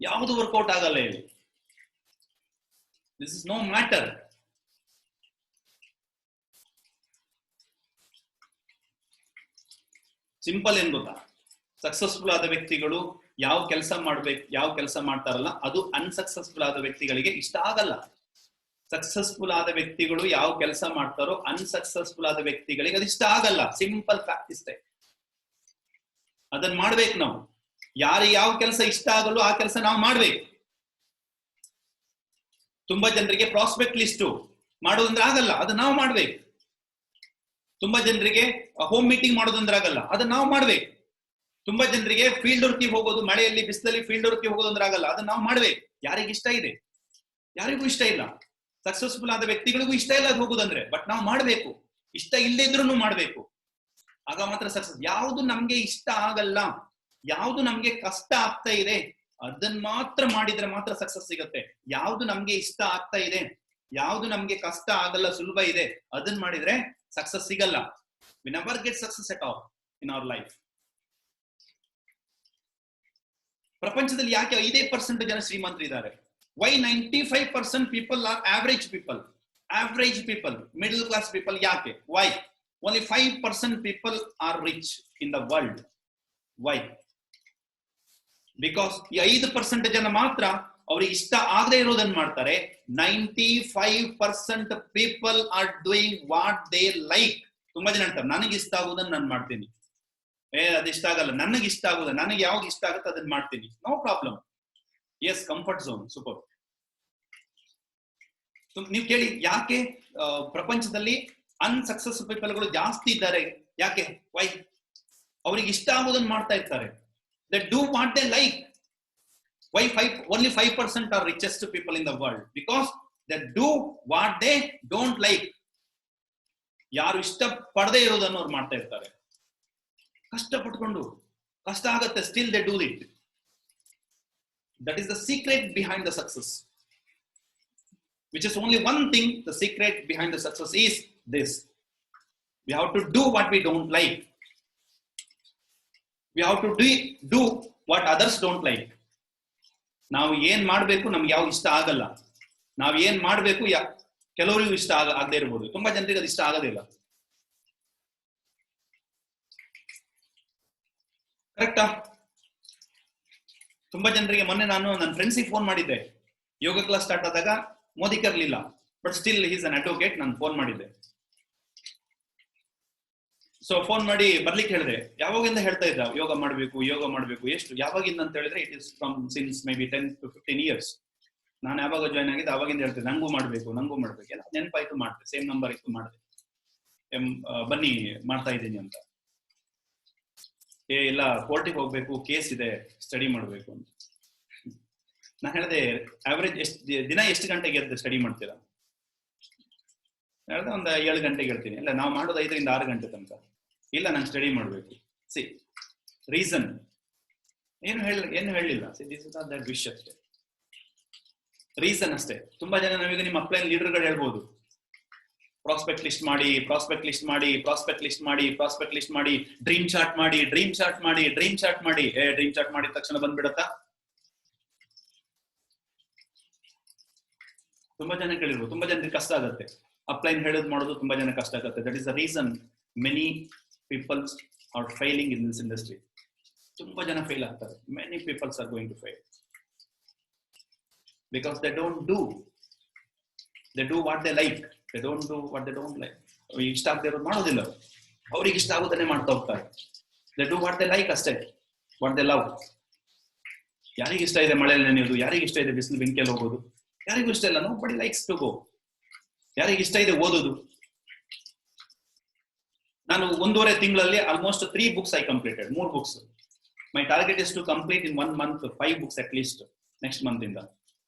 ಯಾವುದು ವರ್ಕೌಟ್ ಆಗಲ್ಲ ಇಲ್ಲಿ. This is no matter. Simple ಏನ್ ಗೊತ್ತಾ, ಸಕ್ಸಸ್ಫುಲ್ ಆದ ವ್ಯಕ್ತಿಗಳು ಯಾವ ಕೆಲಸ ಮಾಡ್ಬೇಕು, ಯಾವ ಕೆಲಸ ಮಾಡ್ತಾರಲ್ಲ ಅದು ಅನ್ಸಕ್ಸಸ್ಫುಲ್ ಆದ ವ್ಯಕ್ತಿಗಳಿಗೆ ಇಷ್ಟ ಆಗಲ್ಲ. ಸಕ್ಸಸ್ಫುಲ್ ಆದ ವ್ಯಕ್ತಿಗಳು ಯಾವ ಕೆಲಸ ಮಾಡ್ತಾರೋ ಅನ್ಸಕ್ಸಸ್ಫುಲ್ ಆದ ವ್ಯಕ್ತಿಗಳಿಗೆ ಅದು ಇಷ್ಟ ಆಗಲ್ಲ. ಸಿಂಪಲ್ ಫ್ಯಾಕ್ಟ್ ಇಷ್ಟೇ. ಅದನ್ನ ಮಾಡ್ಬೇಕು ನಾವು. ಯಾರಿಗೆ ಯಾವ ಕೆಲಸ ಇಷ್ಟ ಆಗಲ್ಲೋ ಆ ಕೆಲಸ ನಾವು ಮಾಡ್ಬೇಕು. ತುಂಬಾ ಜನರಿಗೆ ಪ್ರಾಸ್ಪೆಕ್ಟ್ ಲಿಸ್ಟ್ ಮಾಡೋದಂದ್ರೆ ಆಗಲ್ಲ, ಅದನ್ನ ನಾವು ಮಾಡ್ಬೇಕು. ತುಂಬಾ ಜನರಿಗೆ ಹೋಮ್ ಮೀಟಿಂಗ್ ಮಾಡೋದಂದ್ರೆ ಆಗಲ್ಲ, ಅದನ್ನ ನಾವು ಮಾಡ್ಬೇಕು. ತುಂಬಾ ಜನರಿಗೆ ಫೀಲ್ಡ್ ವರ್ಕ್ಗೆ ಹೋಗೋದು, ಮಳೆಯಲ್ಲಿ ಬಿಸಿಲಲ್ಲಿ ಫೀಲ್ಡ್ ವರ್ಕ್ಗೆ ಹೋಗೋದಂದ್ರೆ ಆಗಲ್ಲ, ಅದನ್ನ ನಾವು ಮಾಡ್ಬೇಕು. ಯಾರಿಗೆ ಇಷ್ಟ ಇದೆ? ಯಾರಿಗೂ ಇಷ್ಟ ಇಲ್ಲ. ಸಕ್ಸಸ್ಫುಲ್ ಆದ ವ್ಯಕ್ತಿಗಳಿಗೂ ಇಷ್ಟ ಇಲ್ಲ ಅದು ಹೋಗೋದಂದ್ರೆ, ಬಟ್ ನಾವು ಮಾಡ್ಬೇಕು. ಇಷ್ಟ ಇಲ್ಲದೇ ಇದ್ರೂ ಮಾಡ್ಬೇಕು, ಆಗ ಮಾತ್ರ ಸಕ್ಸಸ್. ಯಾವುದು ನಮ್ಗೆ ಇಷ್ಟ ಆಗಲ್ಲ, ಯಾವುದು ನಮ್ಗೆ ಕಷ್ಟ ಆಗ್ತಾ ಇದೆ ಅದನ್ನ ಮಾತ್ರ ಮಾಡಿದ್ರೆ ಮಾತ್ರ ಸಕ್ಸಸ್ ಸಿಗುತ್ತೆ. ಯಾವುದು ನಮ್ಗೆ ಇಷ್ಟ ಆಗ್ತಾ ಇದೆ, ಯಾವುದು ನಮ್ಗೆ ಕಷ್ಟ ಆಗಲ್ಲ, ಸುಲಭ ಇದೆ, ಅದನ್ನ ಮಾಡಿದ್ರೆ ಸಕ್ಸಸ್ ಸಿಗಲ್ಲ. We never get success at all in our life. ಪ್ರಪಂಚದಲ್ಲಿ ಯಾಕೆ 5% ಜನ ಶ್ರೀಮಂತರಿದ್ದಾರೆ? Why 95% people are average people? Average people, middle class people. ಯಾಕೆ? Why only 5% people are rich in the world? Why? Because ಈ 5% ಜನ ಮಾತ್ರ ಅವ್ರಿಗೆ ಇಷ್ಟ ಆಗದೆ ಇರೋದನ್ನ ಮಾಡ್ತಾರೆ. 95% people are doing what they like. ತುಂಬಾ ಜನ ಹೇಳ್ತಾರೆ ನನಗೆ ಇಷ್ಟ ಆಗೋದನ್ನ ನಾನು ಮಾಡ್ತೀನಿ. ಅದಿಷ್ಟ ಆಗಲ್ಲ, ನನಗೆ ಇಷ್ಟ ಆಗೋದ, ನನಗೆ ಯಾವ್ದು ಇಷ್ಟ ಆಗುತ್ತೆ ಅದನ್ನ ಮಾಡ್ತೀನಿ. No problem. Yes, comfort zone, super. ನೀವು ಕೇಳಿ ಯಾಕೆ ಪ್ರಪಂಚದಲ್ಲಿ ಅನ್ಸಕ್ಸಸ್ಫುಲ್ ಪೀಪಲ್ಗಳು ಜಾಸ್ತಿ ಇದ್ದಾರೆ? ಯಾಕೆ? ವೈ? ಅವ್ರಿಗೆ ಇಷ್ಟ ಆಗೋದನ್ನ ಮಾಡ್ತಾ ಇರ್ತಾರೆ. They do what they like. Why only 5% are richest people in the world? Because they do what they don't like. ಯಾರು ಇಷ್ಟ ಪಡದೆ ಇರೋದನ್ನು ಅವ್ರು ಮಾಡ್ತಾ ಇರ್ತಾರೆ. ಕಷ್ಟ ಪಟ್ಕೊಂಡು, ಕಷ್ಟ ಆಗತ್ತೆ, still they do it. That is the secret behind the success. Which is only one thing. The secret behind the success is this: we have to do what we don't like. We have to do what others don't like. ನಾವು ಏನ್ ಮಾಡ್ಬೇಕು, ನಮ್ಗೆ ಯಾವ ಇಷ್ಟ ಆಗಲ್ಲ. ನಾವ್ ಏನ್ ಮಾಡ್ಬೇಕು, ಕೆಲವರಿಗೂ ಇಷ್ಟ ಆಗದೆ ಇರ್ಬೋದು, ತುಂಬಾ ಜನರಿಗೆ ಅದು ಇಷ್ಟ ಆಗೋದಿಲ್ಲ. ಕರೆಕ್ಟಾ? ತುಂಬಾ ಜನರಿಗೆ ಮೊನ್ನೆ ನಾನು ನನ್ನ ಫ್ರೆಂಡ್ಸಿಗೆ ಫೋನ್ ಮಾಡಿದ್ದೆ. ಯೋಗ ಕ್ಲಾಸ್ ಸ್ಟಾರ್ಟ್ ಆದಾಗ ಮೋದಿ ಕರ್ಲಿಲ್ಲ, but still is an advocate. ನಾನು ಫೋನ್ ಮಾಡಿದ್ದೆ. ಸೊ ಫೋನ್ ಮಾಡಿ ಬರ್ಲಿಕ್ಕೆ ಹೇಳಿದೆ. ಯಾವಾಗಿಂದ ಹೇಳ್ತಾ ಇದ್ದ ಯೋಗ ಮಾಡ್ಬೇಕು, ಯೋಗ ಮಾಡ್ಬೇಕು. ಎಷ್ಟು ಯಾವಾಗಿಂದ ಅಂತ ಹೇಳಿದ್ರೆ it is from since may be 10 to 15 years. ನಾನು ಯಾವಾಗ ಜಾಯ್ನ್ ಆಗಿದ್ದೆ ಅವಾಗಿಂದ ಹೇಳ್ತಿದ್ದೆ ನಂಗೂ ಮಾಡ್ಬೇಕು ಎಲ್ಲ ನೆನಪಾಯ್ತು, ಮಾಡಿದೆ. ಸೇಮ್ ನಂಬರ್ ಇತ್ತು, ಮಾಡಿದೆ. ಬನ್ನಿ ಮಾಡ್ತಾ ಇದ್ದೀನಿ ಅಂತ. ಇಲ್ಲ, ಕೋರ್ಟಿಗೆ ಹೋಗ್ಬೇಕು, ಕೇಸ್ ಇದೆ, ಸ್ಟಡಿ ಮಾಡ್ಬೇಕು ಅಂತ. ನಾನು ಹೇಳಿದೆ ಆವರೇಜ್ ದಿನ ಎಷ್ಟು ಗಂಟೆಗೆ ಎದ್ದು ಸ್ಟಡಿ ಮಾಡ್ತೀರಾ? ಹೇಳಿದೆ ಒಂದು 7 ಗಂಟೆಗೆ ಹೇಳ್ತೀನಿ. ಇಲ್ಲ, ನಾವು ಮಾಡೋದು 5 ರಿಂದ 6 ಗಂಟೆ ತನಕ. ಇಲ್ಲ, ನಾನು ಸ್ಟಡಿ ಮಾಡ್ಬೇಕು. ಸಿ ರೀಸನ್ ಏನು ಹೇಳಿಲ್ಲ. See this is not that wish ಅಷ್ಟೇ, ರೀಸನ್ ಅಷ್ಟೇ. ತುಂಬಾ ಜನ ನಾವೀಗ ನಿಮ್ಮ ಅಪ್ಲೈನ್ ಲೀಡರ್ಗಳು ಹೇಳ್ಬೋದು, ಪ್ರಾಸ್ಪೆಕ್ಟ್ ಲಿಸ್ಟ್ ಮಾಡಿ, ಪ್ರಾಸ್ಪೆಕ್ಟ್ ಲಿಸ್ಟ್ ಮಾಡಿ, ಪ್ರಾಸ್ಪೆಕ್ಟ್ ಲಿಸ್ಟ್ ಮಾಡಿ, ಪ್ರಾಸ್ಪೆಕ್ಟ್ ಲಿಸ್ಟ್ ಮಾಡಿ, ಡ್ರೀಮ್ ಚಾರ್ಟ್ ಮಾಡಿ, ಡ್ರೀಮ್ ಚಾರ್ಟ್ ಮಾಡಿ, ಡ್ರೀಮ್ ಚಾರ್ಟ್ ಮಾಡಿ. ಡ್ರೀಮ್ ಚಾರ್ಟ್ ಮಾಡಿದ ತಕ್ಷಣ ಬಂದ್ಬಿಡತ್ತಾ? ತುಂಬಾ ಜನ ಕೇಳಿರ್ಬೋದು. ತುಂಬಾ ಜನರಿಗೆ ಕಷ್ಟ ಆಗುತ್ತೆ ಅಪ್ಲೈನ್ ಹೇಳೋದು ಮಾಡೋದು, ತುಂಬಾ ಜನ ಕಷ್ಟ ಆಗುತ್ತೆ. That is the reason many peoples are failing in this industry. ತುಂಬಾ ಜನ ಫೇಲ್ ಆಗ್ತಾರೆ. Many peoples are going to fail because they don't do what they like. They don't do what they don't like. ಇಷ್ಟ ಆಗದೆ ಇರೋದು ಮಾಡೋದಿಲ್ಲ, ಅವ್ರಿಗೆ ಇಷ್ಟ ಆಗೋದನ್ನೇ ಮಾಡ್ತಾ ಹೋಗ್ತಾರೆ. They do what they like ಅಷ್ಟೇ, ವಾಟ್ ದೇ ಲವ್. ಯಾರಿಗೆ ಇಷ್ಟ ಇದೆ ಮಳೆಯಲ್ಲಿ ನೆನೆಯೋದು? ಯಾರಿಗೆ ಇಷ್ಟ ಇದೆ ಬಿಸಿಲು ಬೆಂಕಿಯಲ್ಲಿ ಹೋಗೋದು? ಯಾರಿಗೂ ಇಷ್ಟ ಇಲ್ಲ. Nobody likes to go. ಯಾರಿಗೆ ಇಷ್ಟ ಇದೆ ಓದೋದು? ನಾನು 1.5 ತಿಂಗಳಲ್ಲಿ almost 3 books I completed, 3 books. My target is to complete in 1 month 5 books at least next month ಇಂದ.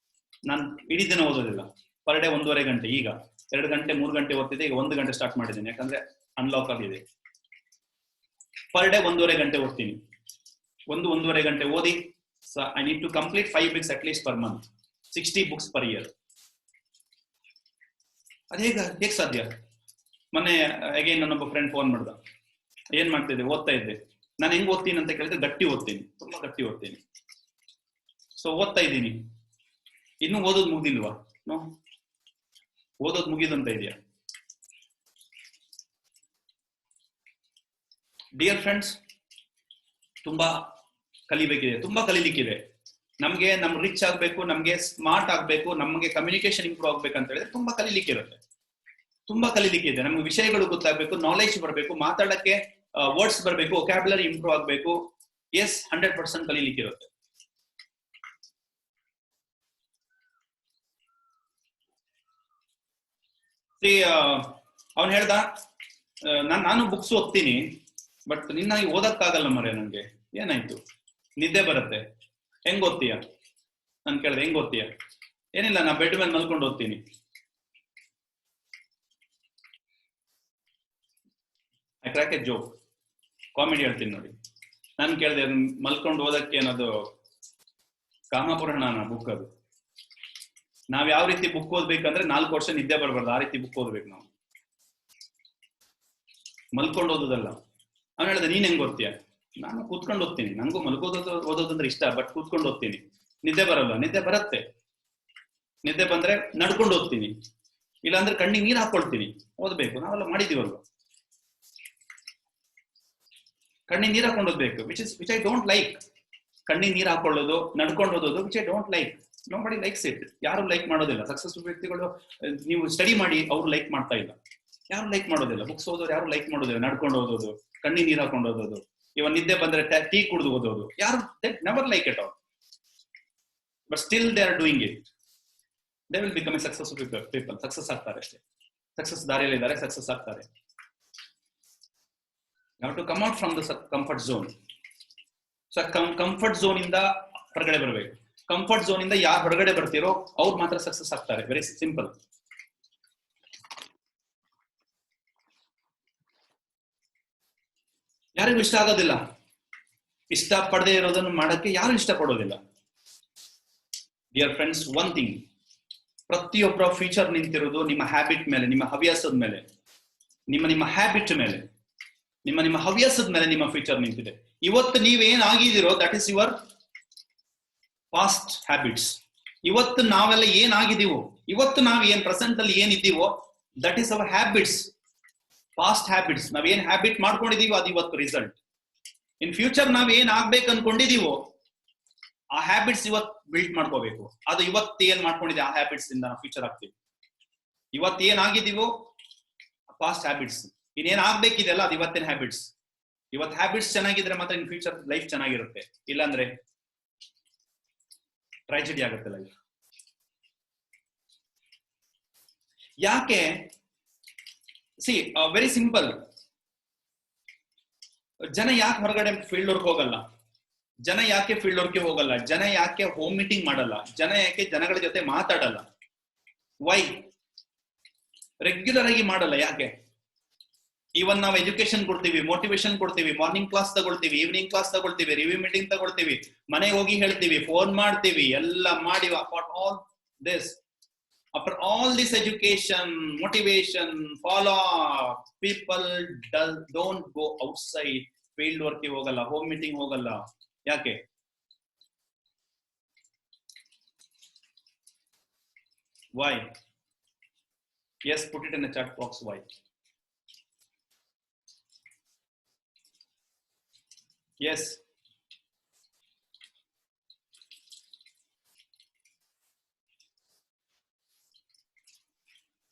ನಾನು ಇಡೀ ದಿನ ಓದೋದಿಲ್ಲ, ಪರ್ ಡೇ 1.5 ಗಂಟೆ. ಈಗ 2 ಗಂಟೆ 3 ಗಂಟೆ ಓದ್ತಿದ್ದೆ, ಈಗ 1 ಗಂಟೆ ಸ್ಟಾರ್ಟ್ ಮಾಡಿದ್ದೀನಿ, ಯಾಕಂದ್ರೆ ಅನ್ಲಾಕ್ ಆಗಿದೆ. ಪರ್ ಡೇ 1.5 ಗಂಟೆ ಓದ್ತೀನಿ. 1.5 ಗಂಟೆ ಓದಿ I need to complete 5 books at least per month, 60 books per year. ಹೇಗೆ ಸಾಧ್ಯ? ಮೊನ್ನೆ ಅಗೇನ್ ನನ್ನೊಬ್ಬ ಫ್ರೆಂಡ್ ಫೋನ್ ಮಾಡ್ದ, ಏನ್ ಮಾಡ್ತಿದ್ದೆ? ಓದ್ತಾ ಇದ್ದೆ. ನಾನು ಹೆಂಗ್ ಓದ್ತೀನಿ ಅಂತ ಕೇಳಿದ್ರೆ ಗಟ್ಟಿ ಓದ್ತೀನಿ, ತುಂಬಾ ಗಟ್ಟಿ ಓದ್ತೀನಿ. ಸೊ ಓದ್ತಾ ಇದ್ದೀನಿ. ಇನ್ನು ಓದೋದು ಮುಗಿದಿಲ್ವಾ? ನೋ, ಓದೋದು ಮುಗಿದಂತ ಇದೆಯಾ? ಡಿಯರ್ ಫ್ರೆಂಡ್ಸ್, ತುಂಬಾ ಕಲಿಬೇಕಿದೆ, ತುಂಬಾ ಕಲಿಲಿಕ್ಕಿದೆ. ನಮ್ಗೆ ರಿಚ್ ಆಗ್ಬೇಕು, ನಮ್ಗೆ ಸ್ಮಾರ್ಟ್ ಆಗ್ಬೇಕು, ನಮ್ಗೆ ಕಮ್ಯುನಿಕೇಶನ್ ಇಂಪ್ರೂವ್ ಆಗ್ಬೇಕು ಅಂತ ಹೇಳಿದ್ರೆ ತುಂಬಾ ಕಲಿಲಿಕ್ಕೆ ಇರುತ್ತೆ, ತುಂಬಾ ಕಲಿಲಿಕ್ಕೆ ಇದೆ. ನಮ್ಗೆ ವಿಷಯಗಳು ಗೊತ್ತಾಗ್ಬೇಕು, ನಾಲೆಜ್ ಬರಬೇಕು, ಮಾತಾಡಕ್ಕೆ ವರ್ಡ್ಸ್ ಬರಬೇಕು, ವೊಕ್ಯಾಬ್ಯುಲರಿ ಇಂಪ್ರೂವ್ ಆಗ್ಬೇಕು. ಎಸ್, 100% ಕಲಿಲಿಕ್ಕೆ ಇರುತ್ತೆ. ಅವನ್ ಹೇಳ್ದ, ನಾನು ಬುಕ್ಸ್ ಓದ್ತೀನಿ, ಬಟ್ ನಿನ್ನಾಗಿ ಓದಕ್ಕಾಗಲ್ಲ ಮರೆ, ನನ್ಗೆ ಏನಾಯ್ತು? ನಿದ್ದೆ ಬರುತ್ತೆ. ಹೆಂಗ್ ಓದ್ತೀಯ? ನಾನು ಕೇಳ್ದೆ, ಹೆಂಗ್ ಓದ್ತೀಯ? ಏನಿಲ್ಲ, ನಾ ಬೆಡ್ ಮೇಲೆ ಮಲ್ಕೊಂಡು ಓದ್ತೀನಿ. I crack A joke, comedy ಹೇಳ್ತೀನಿ ನೋಡಿ. ನಾನು ಕೇಳಿದೆ, ಮಲ್ಕೊಂಡು ಓದಕ್ಕೆ ಏನದು ಕಾಮಪುರಾಣ ಬುಕ್? ಅದು ನಾವ್ ಯಾವ ರೀತಿ ಬುಕ್ ಓದ್ಬೇಕಂದ್ರೆ 4 ವರ್ಷ ನಿದ್ದೆ ಬರಬಾರ್ದು, ಆ ರೀತಿ ಬುಕ್ ಓದ್ಬೇಕು ನಾವು, ಮಲ್ಕೊಂಡು ಓದೋದಲ್ಲ. ಅವ್ನು ಹೇಳಿದೆ, ನೀನ್ ಹೆಂಗ್ ಓದ್ತೀಯ? ನಾನು ಕೂತ್ಕೊಂಡು ಓದ್ತೀನಿ, ನಂಗೂ ಓದೋದಂದ್ರೆ ಇಷ್ಟ, ಬಟ್ ಕೂತ್ಕೊಂಡು ಓದ್ತೀನಿ. ನಿದ್ದೆ ಬರಲ್ಲ? ನಿದ್ದೆ ಬರುತ್ತೆ. ನಿದ್ದೆ ಬಂದ್ರೆ ನಡ್ಕೊಂಡು ಓದ್ತೀನಿ, ಇಲ್ಲಾಂದ್ರೆ ಕಣ್ಣಿಗೆ ನೀರು ಹಾಕೊಳ್ತೀನಿ. ಓದ್ಬೇಕು, ನಾವೆಲ್ಲ ಮಾಡಿದೀವಲ್ವ. ಕಣ್ಣಿಗೆ ನೀರು ಹಾಕೊಂಡು ಓದ್ಬೇಕು, ವಿಚ್ ಐ ಡೋಂಟ್ ಲೈಕ್. ಕಣ್ಣಿಗೆ ನೀರು ಹಾಕೊಳ್ಳೋದು, ನಡ್ಕೊಂಡು ಓದೋದು, which I don't like. Nobody likes it. ಯಾರು ಲೈಕ್ ಮಾಡೋದಿಲ್ಲ. ಸಕ್ಸಸ್ಫುಲ್ ವ್ಯಕ್ತಿಗಳು ನೀವು ಸ್ಟಡಿ ಮಾಡಿ, ಅವ್ರು ಲೈಕ್ ಮಾಡ್ತಾ ಇಲ್ಲ. ಯಾರು ಲೈಕ್ ಮಾಡೋದಿಲ್ಲ. ಬುಕ್ಸ್ ಓದೋರು ಯಾರು ಲೈಕ್ ಮಾಡೋದಿಲ್ಲ. ನಡ್ಕೊಂಡು ಓದೋದು, ಕಣ್ಣಿಗೆ ನೀರು ಹಾಕೊಂಡು ಓದೋದು, ಇವನ್ ನಿದ್ದೆ ಬಂದ್ರೆ ಟೀ ಕುಡಿದು ಓದೋದು, ಯಾರು never like it all. But still they are doing it. They will become A successful people. Success ಆಗ್ತಾರೆ ಅಷ್ಟೇ. ಸಕ್ಸಸ್ ದಾರಿಯಲ್ಲಿ ಇದ್ದಾರೆ, ಸಕ್ಸಸ್ ಆಗ್ತಾರೆ. You have to come out from the comfort zone. So comfort zone ಇಂದ ಹೊರಗಡೆ ಬರಬೇಕು. Comfort zone ಇಂದ ಯಾರು ಹೊರಗಡೆ ಬರ್ತಿರೋ ಅವ್ರು ಮಾತ್ರ ಸಕ್ಸಸ್ ಆಗ್ತಾರೆ. Very simple. ಯಾರಿಗೂ ಇಷ್ಟ ಆಗೋದಿಲ್ಲ. ಇಷ್ಟ ಪಡದೆ ಇರೋದನ್ನು ಮಾಡಕ್ಕೆ ಯಾರು ಇಷ್ಟ ಪಡೋದಿಲ್ಲ. ಡಿಯರ್ ಫ್ರೆಂಡ್ಸ್, ಒನ್ ಥಿಂಗ್, ಪ್ರತಿಯೊಬ್ಬರ ಫ್ಯೂಚರ್ ನಿಂತಿರೋದು ನಿಮ್ಮ ಹ್ಯಾಬಿಟ್ ಮೇಲೆ, ನಿಮ್ಮ ಹವ್ಯಾಸದ ಮೇಲೆ, ನಿಮ್ಮ ಹ್ಯಾಬಿಟ್ ಮೇಲೆ, ನಿಮ್ಮ ಹವ್ಯಾಸದ ಮೇಲೆ ನಿಮ್ಮ ಫ್ಯೂಚರ್ ನಿಂತಿದೆ. ಇವತ್ತು ನೀವೇನ್ ಆಗಿದ್ದೀರೋ that is your past habits. ಇವತ್ತು ನಾವೆಲ್ಲ ಏನಾಗಿದ್ದೀವೋ, ಇವತ್ತು ನಾವು ಏನ್ ಪ್ರೆಸೆಂಟ್ ಅಲ್ಲಿ ಏನಿದ್ದೀವೋ that is our habits, past habits. ನಾವೇನ್ ಹ್ಯಾಬಿಟ್ ಮಾಡ್ಕೊಂಡಿದೀವೋ ಅದು ಇವತ್ತು ರಿಸಲ್ಟ್. ಇನ್ ಫ್ಯೂಚರ್ ನಾವ್ ಏನ್ ಆಗ್ಬೇಕು ಅನ್ಕೊಂಡಿದೀವೋ ಆ ಹ್ಯಾಬಿಟ್ಸ್ ಇವತ್ತು ಬಿಲ್ಡ್ ಮಾಡ್ಕೋಬೇಕು. ಅದು ಇವತ್ತು ಏನ್ ಮಾಡ್ಕೊಂಡಿದೆ ಆ ಹ್ಯಾಬಿಟ್ಸ್ ಇಂದ ನಾವು ಫ್ಯೂಚರ್ ಆಗ್ತೀವಿ. ಇವತ್ತು ಏನಾಗಿದ್ದೀವೋ ಪಾಸ್ಟ್ ಹ್ಯಾಬಿಟ್ಸ್. ಇನ್ನೇನ್ ಆಗ್ಬೇಕಿದೆಲ್ಲ ಅದು ಇವತ್ತಿನ ಹ್ಯಾಬಿಟ್ಸ್. ಇವತ್ತು ಹ್ಯಾಬಿಟ್ಸ್ ಚೆನ್ನಾಗಿದ್ರೆ ಮಾತ್ರ ಇನ್ ಫ್ಯೂಚರ್ ಲೈಫ್ ಚೆನ್ನಾಗಿರುತ್ತೆ. ಇಲ್ಲಾಂದ್ರೆ ಟ್ರಾಜಿಡಿ ಆಗುತ್ತೆ ಲೈಫ್. ಯಾಕೆ? C, very simple. ಜನ ಯಾಕೆ ಹೊರಗಡೆ ಫೀಲ್ಡ್ ವರ್ಕ್ ಹೋಗಲ್ಲ? ಜನ ಯಾಕೆ ಫೀಲ್ಡ್ ವರ್ಕ್ಗೆ ಹೋಗಲ್ಲ? ಜನ ಯಾಕೆ ಹೋಮ್ ಮೀಟಿಂಗ್ ಮಾಡಲ್ಲ? ಜನ ಯಾಕೆ ಜನಗಳ ಜೊತೆ ಮಾತಾಡಲ್ಲ? ವೈ? ರೆಗ್ಯುಲರ್ ಆಗಿ ಮಾಡಲ್ಲ. ಯಾಕೆ? ಇವನ್ ನಾವು ಎಜುಕೇಶನ್ ಕೊಡ್ತೀವಿ, ಮೋಟಿವೇಶನ್ ಕೊಡ್ತೀವಿ, ಮಾರ್ನಿಂಗ್ ಕ್ಲಾಸ್ ತಗೊಳ್ತೀವಿ, ಈವ್ನಿಂಗ್ ಕ್ಲಾಸ್ ತಗೊಳ್ತೀವಿ, ರಿವ್ಯೂ ಮೀಟಿಂಗ್ ತಗೊಳ್ತೀವಿ, ಮನೆಗೆ ಹೋಗಿ ಹೇಳ್ತೀವಿ, ಫೋನ್ ಮಾಡ್ತೀವಿ, ಎಲ್ಲ ಮಾಡಿ after all this education, motivation, follow up, people don't go outside, field work ಗೆ ಹೋಗಲ್ಲ, ಹೋಮ್ ಮೀಟಿಂಗ್ ಹೋಗಲ್ಲ. ಯಾಕೆ? Why? Yes, put it in the chat box. Why? Yes.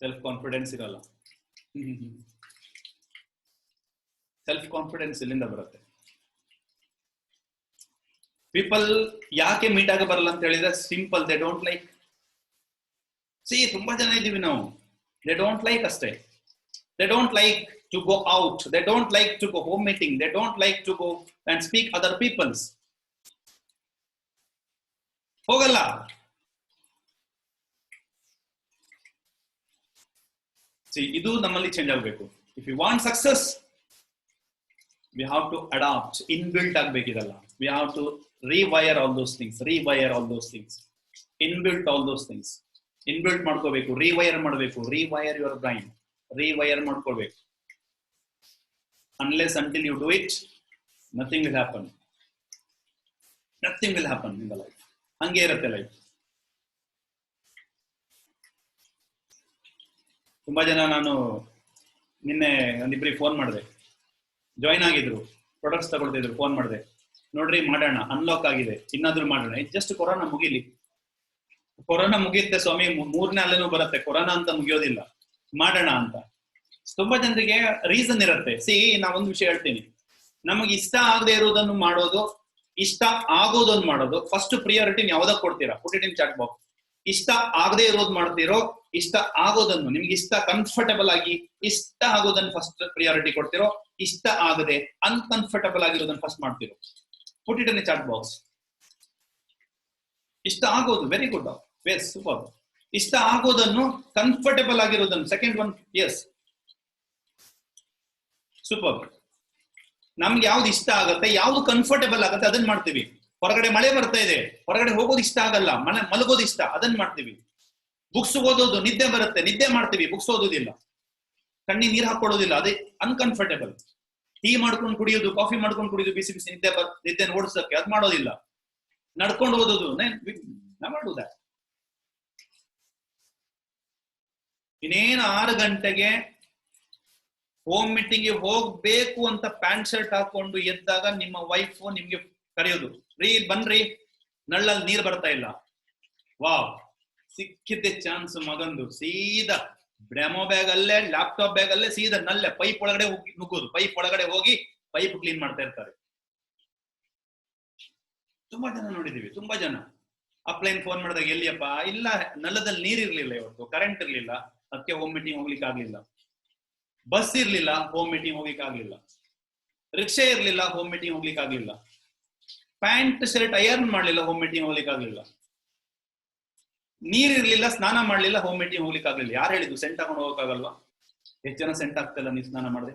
Self confidence ಇರಲ್ಲ. ಸೆಲ್ಫ್ ಕಾನ್ಫಿಡೆನ್ಸ್ ಇಲ್ಲಿಂದ ಬರುತ್ತೆ. ಪೀಪಲ್ ಯಾಕೆ ಮೀಟ್ ಆಗ ಬರಲ್ಲ ಅಂತ ಹೇಳಿದ್ರೆ simple, they don't like. C, ತುಂಬಾ ಜನ ಇದೀವಿ ನಾವು, ದೇ ಡೋಂಟ್ ಲೈಕ್ ಅಷ್ಟೇ. They don't like to go out. They don't like to go home meeting. They don't like to go and speak other people's. ಹೋಗಲ್ಲ. See, ಇದು ನಮ್ಮಲ್ಲಿ change ಆಗಬೇಕು. If you want success, we have to adapt. Inbuilt ಆಗಬೇಕಿದಲ್ಲ. We have to rewire all those things. Inbuilt all those things. Inbuilt ಮಾಡ್ಕೋಬೇಕು, rewire ಮಾಡಬೇಕು. Rewire your brain. Rewire ಮಾಡ್ಕೋಬೇಕು. Unless until you do it, nothing will happen. Nothing will happen in the life. ಹಂಗೆ ಇರುತ್ತೆ life. ತುಂಬಾ ಜನ, ನಾನು ನಿನ್ನೆ ಒಂದಿಬ್ರಿಗೆ phone ಮಾಡಿದೆ, ಜಾಯಿನ್ ಆಗಿದ್ರು, ಪ್ರಾಡಕ್ಟ್ಸ್ ತಗೊಳ್ತಿದ್ರು. ಫೋನ್ ಮಾಡಿದೆ, ನೋಡ್ರಿ ಮಾಡೋಣ, ಅನ್ಲಾಕ್ ಆಗಿದೆ, ಇನ್ನಾದ್ರೂ ಮಾಡೋಣ. Just corona ಮುಗಿಲಿ. ಕೊರೋನಾ ಮುಗಿಯುತ್ತೆ ಸ್ವಾಮಿ, 3ನೇ ಅಲ್ಲೇನೂ ಬರುತ್ತೆ, ಕೊರೋನಾ ಅಂತ ಮುಗಿಯೋದಿಲ್ಲ, ಮಾಡೋಣ ಅಂತ. ತುಂಬಾ ಜನರಿಗೆ ರೀಸನ್ ಇರುತ್ತೆ. ನಾವೊಂದು ವಿಷಯ ಹೇಳ್ತೀನಿ, ನಮಗೆ ಇಷ್ಟ ಆಗದೆ ಇರೋದನ್ನು ಮಾಡೋದು, ಇಷ್ಟ ಆಗೋದನ್ನು ಮಾಡೋದು. ಫಸ್ಟ್ ಪ್ರಿಯಾರಿಟಿ ಯಾವ್ದಕ್ ಕೊಡ್ತೀರಾ? Put it in chat box. ಇಷ್ಟ ಆಗದೆ ಇರೋದು ಮಾಡ್ತಿರೋ, ಇಷ್ಟ ಆಗೋದನ್ನು, ನಿಮ್ಗೆ ಇಷ್ಟ ಕಂಫರ್ಟಬಲ್ ಆಗಿ ಇಷ್ಟ ಆಗೋದನ್ನು ಫಸ್ಟ್ ಪ್ರಿಯಾರಿಟಿ ಕೊಡ್ತಿರೋ, ಇಷ್ಟ ಆಗದೆ ಅನ್ಕಂಫರ್ಟಬಲ್ ಆಗಿರೋದನ್ನು ಫಸ್ಟ್ ಮಾಡ್ತಿರೋ? Put it in chat box. ಇಷ್ಟ ಆಗೋದು ವೆರಿ ಗುಡ್, ವೆಸ್ ಸೂಪರ್. ಇಷ್ಟ ಆಗೋದನ್ನು, ಕಂಫರ್ಟಬಲ್ ಆಗಿರೋದನ್ನು ಸೆಕೆಂಡ್ ಒನ್. Yes, super. ನಮ್ಗೆ ಯಾವ್ದು ಇಷ್ಟ ಆಗತ್ತೆ, ಯಾವ್ದು ಕಂಫರ್ಟಬಲ್ ಆಗತ್ತೆ ಅದನ್ನ ಮಾಡ್ತೀವಿ. ಹೊರಗಡೆ ಮಳೆ ಬರ್ತಾ ಇದೆ, ಹೊರಗಡೆ ಹೋಗೋದು ಇಷ್ಟ ಆಗಲ್ಲ, ಮಲಗೋದು ಇಷ್ಟ, ಅದನ್ನ ಮಾಡ್ತೀವಿ. ಬುಕ್ಸ್ ಓದೋದು, ನಿದ್ದೆ ಬರುತ್ತೆ, ನಿದ್ದೆ ಮಾಡ್ತೀವಿ, ಬುಕ್ಸ್ ಓದೋದಿಲ್ಲ. ಕಣ್ಣಿ ನೀರು ಹಾಕೊಳ್ಳೋದಿಲ್ಲ, ಅದೇ ಅನ್ಕಂಫರ್ಟಬಲ್. ಟೀ ಮಾಡ್ಕೊಂಡು ಕುಡಿಯೋದು, ಕಾಫಿ ಮಾಡ್ಕೊಂಡು ಕುಡಿಯೋದು, ಬಿಸಿ ಬಿಸಿ ನಿದ್ದೆ ಓಡಿಸೋಕೆ, ಅದ್ ಮಾಡೋದಿಲ್ಲ. ನಡ್ಕೊಂಡು ಓದೋದು, ಮಾಡುವುದ. ಇನ್ನೇನು 6 ಗಂಟೆಗೆ ಹೋಮ್ ಮೀಟಿಂಗ್ಗೆ ಹೋಗ್ಬೇಕು ಅಂತ ಪ್ಯಾಂಟ್ ಶರ್ಟ್ ಹಾಕೊಂಡು ಎದ್ದಾಗ ನಿಮ್ಮ ವೈಫ್ ನಿಮ್ಗೆ ಕರೆಯೋದು, ರೀ ಬನ್ರಿ, ನಳ್ಳಲ್ಲಿ ನೀರ್ ಬರ್ತಾ ಇಲ್ಲ. ವಾವ್, ಸಿಕ್ಕಿದ್ದೆ ಚಾನ್ಸ್ ಮಗಂದು. ಸೀದಾ ಡೆಮೋ ಬ್ಯಾಗ್ ಅಲ್ಲೇ, ಲ್ಯಾಪ್ಟಾಪ್ ಬ್ಯಾಗ್ ಅಲ್ಲೇ ಸೀದಾ ನಲ್ಲೆ ಪೈಪ್ ಒಳಗಡೆ ಹೋಗಿ ನುಗ್ಗೋದು. ಪೈಪ್ ಒಳಗಡೆ ಹೋಗಿ ಪೈಪ್ ಕ್ಲೀನ್ ಮಾಡ್ತಾ ಇರ್ತಾರೆ. ತುಂಬಾ ಜನ ನೋಡಿದೀವಿ, ತುಂಬಾ ಜನ. ಅಪ್ಲೈನ್ ಫೋನ್ ಮಾಡಿದಾಗ, ಎಲ್ಲಿಯಪ್ಪ? ಇಲ್ಲ, ನಲ್ಲದಲ್ಲಿ ನೀರ್ ಇರ್ಲಿಲ್ಲ, ಇವತ್ತು ಕರೆಂಟ್ ಇರ್ಲಿಲ್ಲ, ಅದಕ್ಕೆ ಹೋಮ್ ಮೀಟಿಂಗ್ ಹೋಗ್ಲಿಕ್ಕೆ ಆಗ್ಲಿಲ್ಲ. ಬಸ್ ಇರ್ಲಿಲ್ಲ, ಹೋಮ್ ಮೀಟಿಂಗ್ ಹೋಗ್ಲಿಕ್ಕೆ ಆಗ್ಲಿಲ್ಲ. ರಿಕ್ಷಾ ಇರ್ಲಿಲ್ಲ, ಹೋಮ್ ಮೀಟಿಂಗ್ ಹೋಗ್ಲಿಕ್ಕೆ ಆಗ್ಲಿಲ್ಲ. ಪ್ಯಾಂಟ್ ಶರ್ಟ್ ಐರನ್ ಮಾಡ್ಲಿಲ್ಲ, ಹೋಮ್ ಮೀಟಿಂಗ್ ಹೋಗ್ಲಿಕ್ಕೆ ಆಗ್ಲಿಲ್ಲ. ನೀರ್ ಇರ್ಲಿಲ್ಲ, ಸ್ನಾನ ಮಾಡ್ಲಿಲ್ಲ, ಹೋಮ್ ಮೀಟಿಂಗ್ ಹೋಗ್ಲಿಕ್ಕೆ ಆಗ್ಲಿಲ್ಲ. ಯಾರು ಹೇಳಿದ್ರು ಸೆಂಟ್ ಹಾಕೊಂಡು ಹೋಗಕ್ಕಾಗಲ್ವಾ? ಎಷ್ಟು ಜನ ಸೆಂಟ್ ಆಗ್ತಿಲ್ಲ ನೀವು ಸ್ನಾನ ಮಾಡಿದೆ?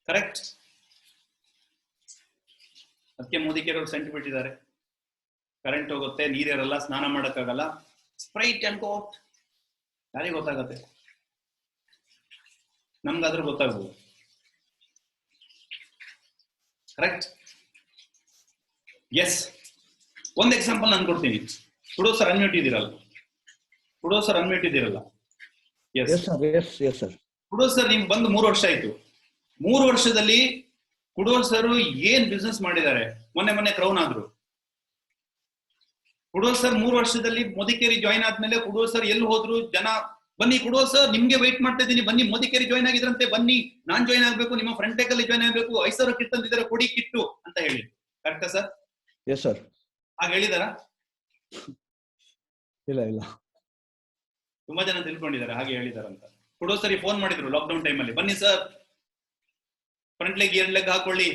ಕರೆಕ್ಟ್. ಅದಕ್ಕೆ ಮೋದಿಕೆರವರು ಸೆಂಟ್ ಬಿಟ್ಟಿದ್ದಾರೆ. ಕರೆಂಟ್ ಹೋಗುತ್ತೆ, ನೀರಿರಲ್ಲ, ಸ್ನಾನ ಮಾಡಕ್ಕಾಗಲ್ಲ, ಸ್ಪ್ರೈಟ್ ಅಂಡ್ ಕೋಟ್. ಯಾರಿಗೆ ಗೊತ್ತಾಗತ್ತೆ? ನಮ್ಗಾದ್ರೂ ಗೊತ್ತಾಗ್ಬೋದು. ಕರೆಕ್ಟ್. ಎಸ್, ಒಂದ್ ಎಕ್ಸಾಂಪಲ್ ನಾನು ಕೊಡ್ತೀನಿ. ಸರ್ ಅನ್ಮ್ಯೂಟ್ ಇದ್ದೀರಲ್ಲ? ಸರ್ ಅನ್ಮ್ಯೂಟ್ ಇದ್ದೀರಲ್ಲ? ಸರ್ ನಿಮ್ಗೆ ಬಂದು 3 ವರ್ಷ ಆಯ್ತು. 3 ವರ್ಷದಲ್ಲಿ ಸರ್ ಏನ್ ಬಿಸ್ನೆಸ್ ಮಾಡಿದ್ದಾರೆ? ಮೊನ್ನೆ ಕ್ರೌನ್ ಆದ್ರು. ಸರ್ 3 ವರ್ಷದಲ್ಲಿ ಮೋದಿಕೇರಿ ಜಾಯಿನ್ ಆದ್ಮೇಲೆ ಸರ್ ಎಲ್ಲಿ ಹೋದ್ರು ಜನ, ಬನ್ನಿ ಸರ್ ನಿಮ್ಗೆ ವೇಟ್ ಮಾಡ್ತಾ ಇದ್ದೀನಿ, ಬನ್ನಿ ಮೋದಿಕೇರಿ ಜಾಯಿನ್ ಆಗಿದ್ರಂತೆ, ಬನ್ನಿ ನಾನ್ ಜಾಯಿನ್ ಆಗ್ಬೇಕು, ನಿಮ್ಮ ಫ್ರಂಟ್ ಟೇಕ್ ಅಲ್ಲಿ ಜಾಯಿನ್ ಆಗ್ಬೇಕು, 5,000 ಕಿಟ್ ಅಂತಿದ್ದಾರೆ, ಕೊಡಿ ಕಿಟ್ಟು ಅಂತ ಹೇಳಿದ್ರು. ಕರೆಕ್ಟಾ ಸರ್?
Yes sir.
ಹಾಗೆ ಹೇಳಿದಾರ?
ಇಲ್ಲ.
ತುಂಬಾ ಜನ ತಿಳ್ಕೊಂಡಿದ್ದಾರೆ ಹಾಗೆ ಹೇಳಿದಾರಂತ. ಸರಿ ಫೋನ್ ಮಾಡಿದ್ರು ಲಾಕ್ಡೌನ್ ಟೈಮಲ್ಲಿ, ಬನ್ನಿ ಸರ್ ಫ್ರಂಟ್ ಲೆಗ್ 2 ಲೆಗ್ ಹಾಕೊಳ್ಳಿ,